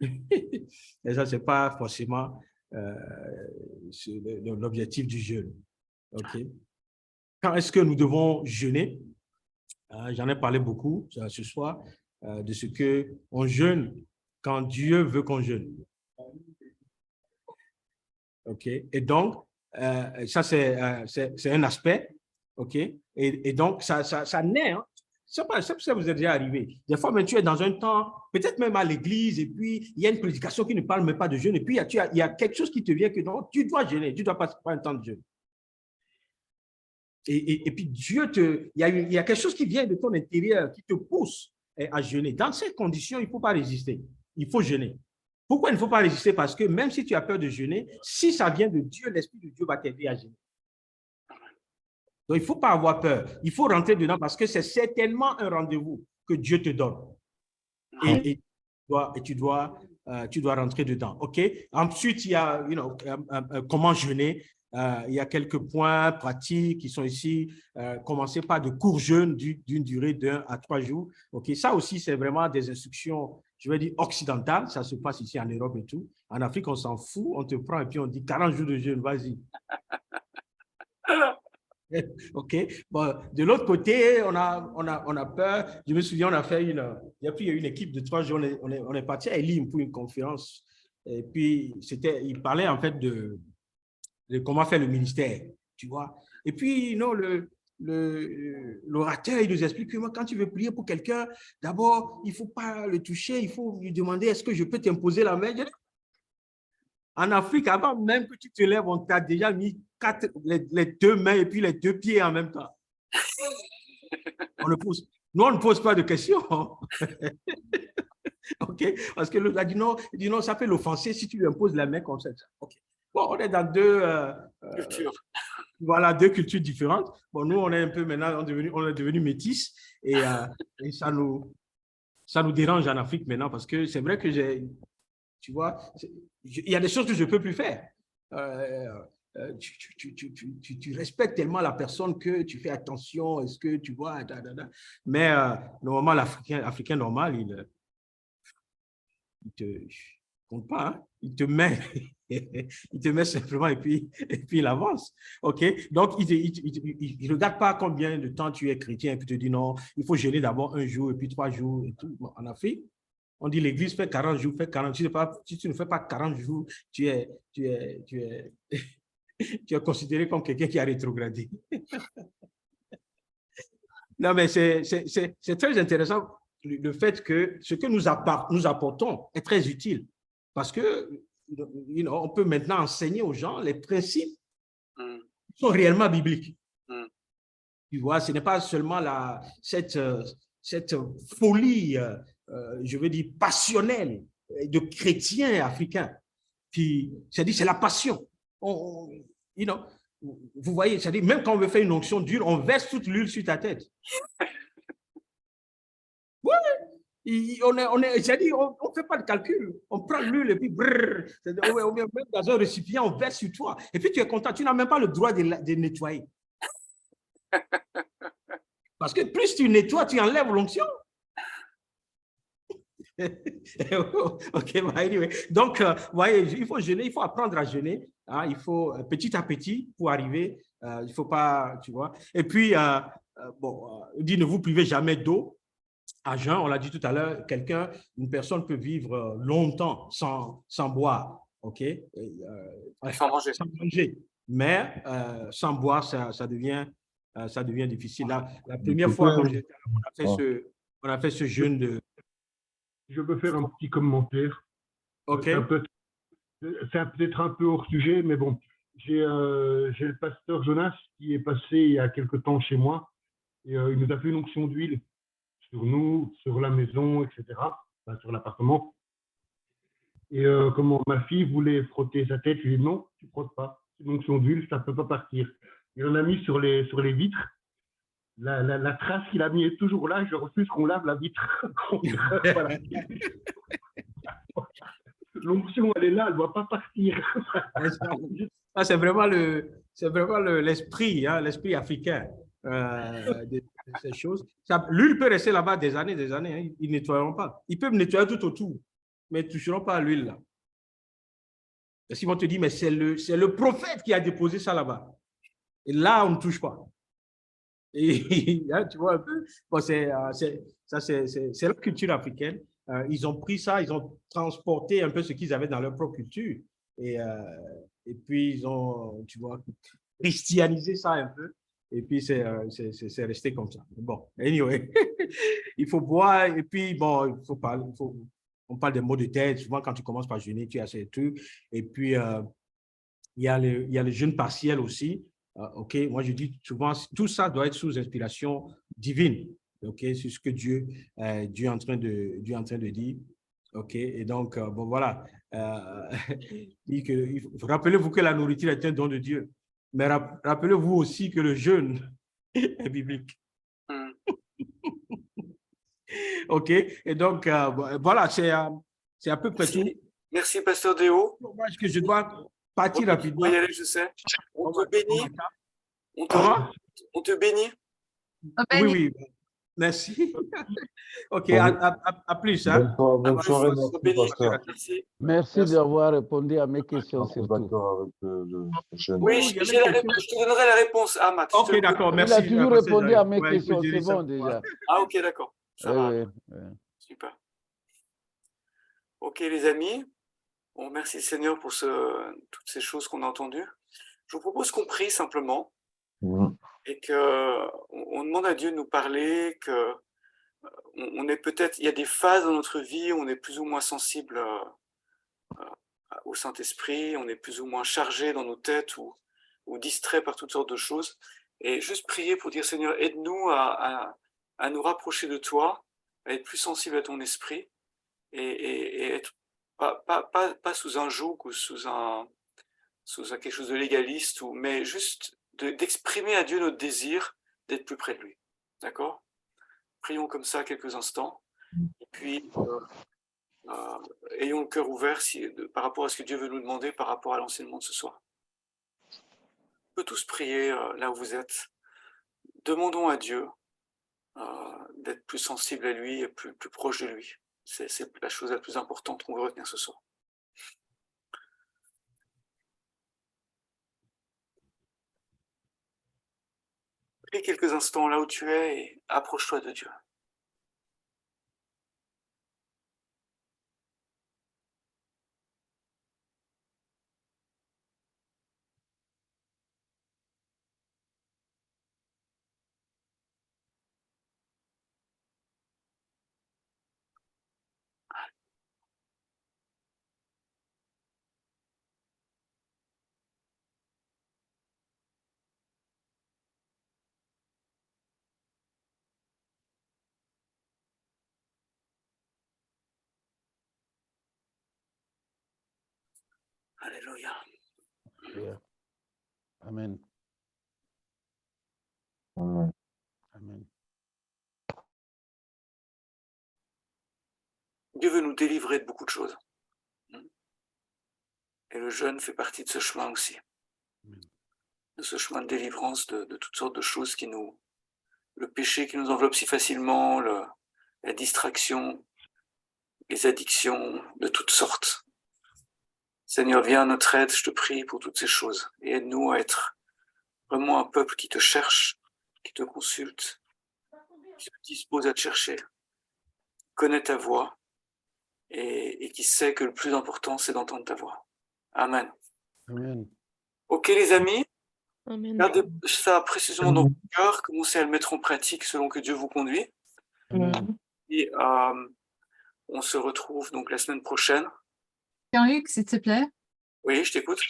Et ça, ce n'est pas forcément l'objectif du jeûne. OK? Quand est-ce que nous devons jeûner? J'en ai parlé beaucoup ce soir de ce qu'on jeûne quand Dieu veut qu'on jeûne. OK? Et donc, ça, c'est un aspect. OK? Et donc, ça naît. Hein? Ça vous est déjà arrivé. Des fois, même tu es dans un temps, peut-être même à l'église, et puis il y a une prédication qui ne parle même pas de jeûne, et puis il y a quelque chose qui te vient que non, tu dois jeûner, tu dois passer par un temps de jeûne. Et puis Dieu il y a quelque chose qui vient de ton intérieur, qui te pousse à jeûner. Dans ces conditions, il ne faut pas résister. Il faut jeûner. Pourquoi il ne faut pas résister? Parce que même si tu as peur de jeûner, si ça vient de Dieu, l'Esprit de Dieu va t'aider à jeûner. Donc, il ne faut pas avoir peur. Il faut rentrer dedans parce que c'est certainement un rendez-vous que Dieu te donne. Et tu dois rentrer dedans. OK? Ensuite, il y a comment jeûner. Il y a quelques points pratiques qui sont ici. Commencez par de courts jeûnes d'une durée d'1 à 3 jours. OK? Ça aussi, c'est vraiment des instructions, je vais dire, occidentales. Ça se passe ici en Europe et tout. En Afrique, on s'en fout. On te prend et puis on dit 40 jours de jeûne, vas-y. OK. Bon, de l'autre côté, on a peur. Je me souviens, on a fait il y a une équipe de 3 jours. On est parti à Elim pour une conférence. Et puis, il parlait en fait de comment faire le ministère, tu vois. Et puis, non, l'orateur, il nous explique que moi, quand tu veux prier pour quelqu'un, d'abord, il ne faut pas le toucher, il faut lui demander, est-ce que je peux t'imposer la main? En Afrique, avant même que tu te lèves, on t'a déjà mis les 2 mains et puis les 2 pieds en même temps. Nous, on ne pose pas de questions. OK? Parce que l'autre a dit non, ça peut l'offenser si tu lui imposes la main comme ça. OK. Bon, on est dans 2 cultures. Voilà, 2 cultures différentes. Bon, nous, on est un peu maintenant, on est devenu métis et ça nous dérange en Afrique maintenant parce que c'est vrai que tu vois, il y a des choses que je ne peux plus faire. Tu respectes tellement la personne que tu fais attention, est-ce que tu vois, mais normalement, l'Africain normal, il te compte pas, hein? Il te met simplement et puis il avance. OK? Donc, il ne regarde pas combien de temps tu es chrétien et puis te dit non, il faut jeûner d'abord 1 jour et puis 3 jours et tout. En Afrique, On dit l'église fait 40 jours, fait 40 jours. Si tu ne fais pas 40 jours, tu es considéré comme quelqu'un qui a rétrogradé. Non, mais c'est très intéressant le fait que ce que nous apportons est très utile parce que on peut maintenant enseigner aux gens les principes qui sont réellement bibliques. Tu vois, ce n'est pas seulement cette folie, je veux dire, passionnelle de chrétiens africains qui, c'est-à-dire, c'est la passion. Vous voyez, c'est-à-dire, même quand on veut faire une onction d'huile, on verse toute l'huile sur ta tête. Oui, on ne fait pas de calcul. On prend l'huile et puis brrr, on met dans un récipient, on verse sur toi. Et puis tu es content, tu n'as même pas le droit de nettoyer. Parce que plus tu nettoies, tu enlèves l'onction. OK, anyway. Donc, voyez, il faut jeûner, il faut apprendre à jeûner. Hein, il faut petit à petit pour arriver. Il ne faut pas, tu vois. Et puis, il dit ne vous privez jamais d'eau. À jeun, on l'a dit tout à l'heure, une personne peut vivre longtemps sans boire, OK? Sans manger. Sans manger. Mais sans boire, ça devient difficile. La première fois, quand j'étais là, on a fait ce jeûne de... Je peux faire un petit commentaire. OK. C'est peut-être un peu hors sujet, mais bon, j'ai le pasteur Jonas qui est passé il y a quelque temps chez moi et il nous a fait une onction d'huile sur nous, sur la maison, etc., enfin, sur l'appartement. Et comment ma fille voulait frotter sa tête, je lui ai dit non, tu ne frottes pas. C'est une onction d'huile, ça ne peut pas partir. Il en a mis sur les vitres. La trace qu'il a mis est toujours là. Je refuse qu'on lave la vitre. Voilà. L'onction, elle est là, elle ne doit pas partir. C'est vraiment l'esprit, hein, l'esprit africain de ces choses. L'huile peut rester là-bas des années, hein, ils ne nettoieront pas. Ils peuvent nettoyer tout autour, mais ils ne toucheront pas à l'huile là. Parce qu'ils vont te dire, mais c'est le prophète qui a déposé ça là-bas. Et là, on ne touche pas. Et là, tu vois un peu, bon, c'est la culture africaine. Ils ont pris ça, ils ont transporté un peu ce qu'ils avaient dans leur propre culture. Et puis, ils ont, tu vois, christianisé ça un peu. Et puis, c'est resté comme ça. Bon, anyway, il faut boire. Et puis, bon, on parle des maux de tête. Souvent, quand tu commences par jeûner, tu as ces trucs. Et puis, il y a le jeûne partiel aussi. OK, moi je dis souvent, tout ça doit être sous inspiration divine. OK, c'est ce que Dieu est en train de dire. OK, et donc, bon, voilà. Rappelez-vous que la nourriture est un don de Dieu. Mais rappelez-vous aussi que le jeûne est biblique. OK, et donc, voilà, c'est à peu près tout. Merci, Pasteur Déo. Dommage que je dois partir rapidement. On va y aller, je sais. On te bénit. On te bénit. Oui. Merci. OK, à plus. Hein. Bonne soirée, merci. Merci d'avoir répondu à mes questions surtout. D'accord avec le jeune. Oui, je te donnerai la réponse, Ahmad. OK, d'accord, merci. Il a toujours répondu à mes questions, c'est bon déjà. Ah, OK, d'accord. Ça va. Super. OK, les amis. Bon, merci Seigneur pour toutes ces choses qu'on a entendues. Je vous propose qu'on prie simplement et qu'on demande à Dieu de nous parler, on est peut-être, il y a des phases dans notre vie où on est plus ou moins sensible au Saint-Esprit, on est plus ou moins chargé dans nos têtes ou distrait par toutes sortes de choses. Et juste prier pour dire Seigneur, aide-nous à nous rapprocher de toi, à être plus sensible à ton esprit et être pas sous un joug ou sous quelque chose de légaliste, mais juste d'exprimer à Dieu notre désir d'être plus près de lui. D'accord ? Prions comme ça quelques instants. Et puis, ayons le cœur ouvert par rapport à ce que Dieu veut nous demander par rapport à l'enseignement de ce soir. On peut tous prier là où vous êtes. Demandons à Dieu d'être plus sensible à lui et plus proche de lui. C'est la chose la plus importante qu'on veut retenir ce soir. Prie quelques instants là où tu es et approche-toi de Dieu. Alléluia. Yeah. Amen. Amen. Amen. Dieu veut nous délivrer de beaucoup de choses. Et le jeûne fait partie de ce chemin aussi. De ce chemin de délivrance de toutes sortes de choses qui nous... Le péché qui nous enveloppe si facilement, la distraction, les addictions de toutes sortes. Seigneur, viens à notre aide, je te prie pour toutes ces choses. Et aide-nous à être vraiment un peuple qui te cherche, qui te consulte, qui se dispose à te chercher, connaît ta voix et qui sait que le plus important, c'est d'entendre ta voix. Amen. Amen. Ok les amis, Amen. gardez ça précisément dans votre cœur, commencez à le mettre en pratique selon que Dieu vous conduit. Amen. Et on se retrouve donc la semaine prochaine. Jean-Luc, s'il te plaît, Oui, je t'écoute.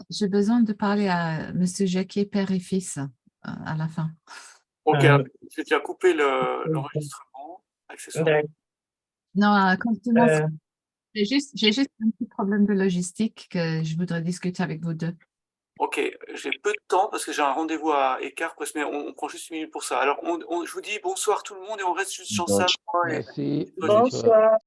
j'ai besoin de parler à M. Jacquier, père et fils, à la fin. Ok, je vais déjà couper l'enregistrement, accessoirement. Non, continue. J'ai juste un petit problème de logistique que je voudrais discuter avec vous deux. Ok, j'ai peu de temps parce que j'ai un rendez-vous à écart, mais on prend juste 1 minute pour ça. Alors, je vous dis bonsoir tout le monde et on reste juste sur ça. Merci. Bonsoir. Bonsoir.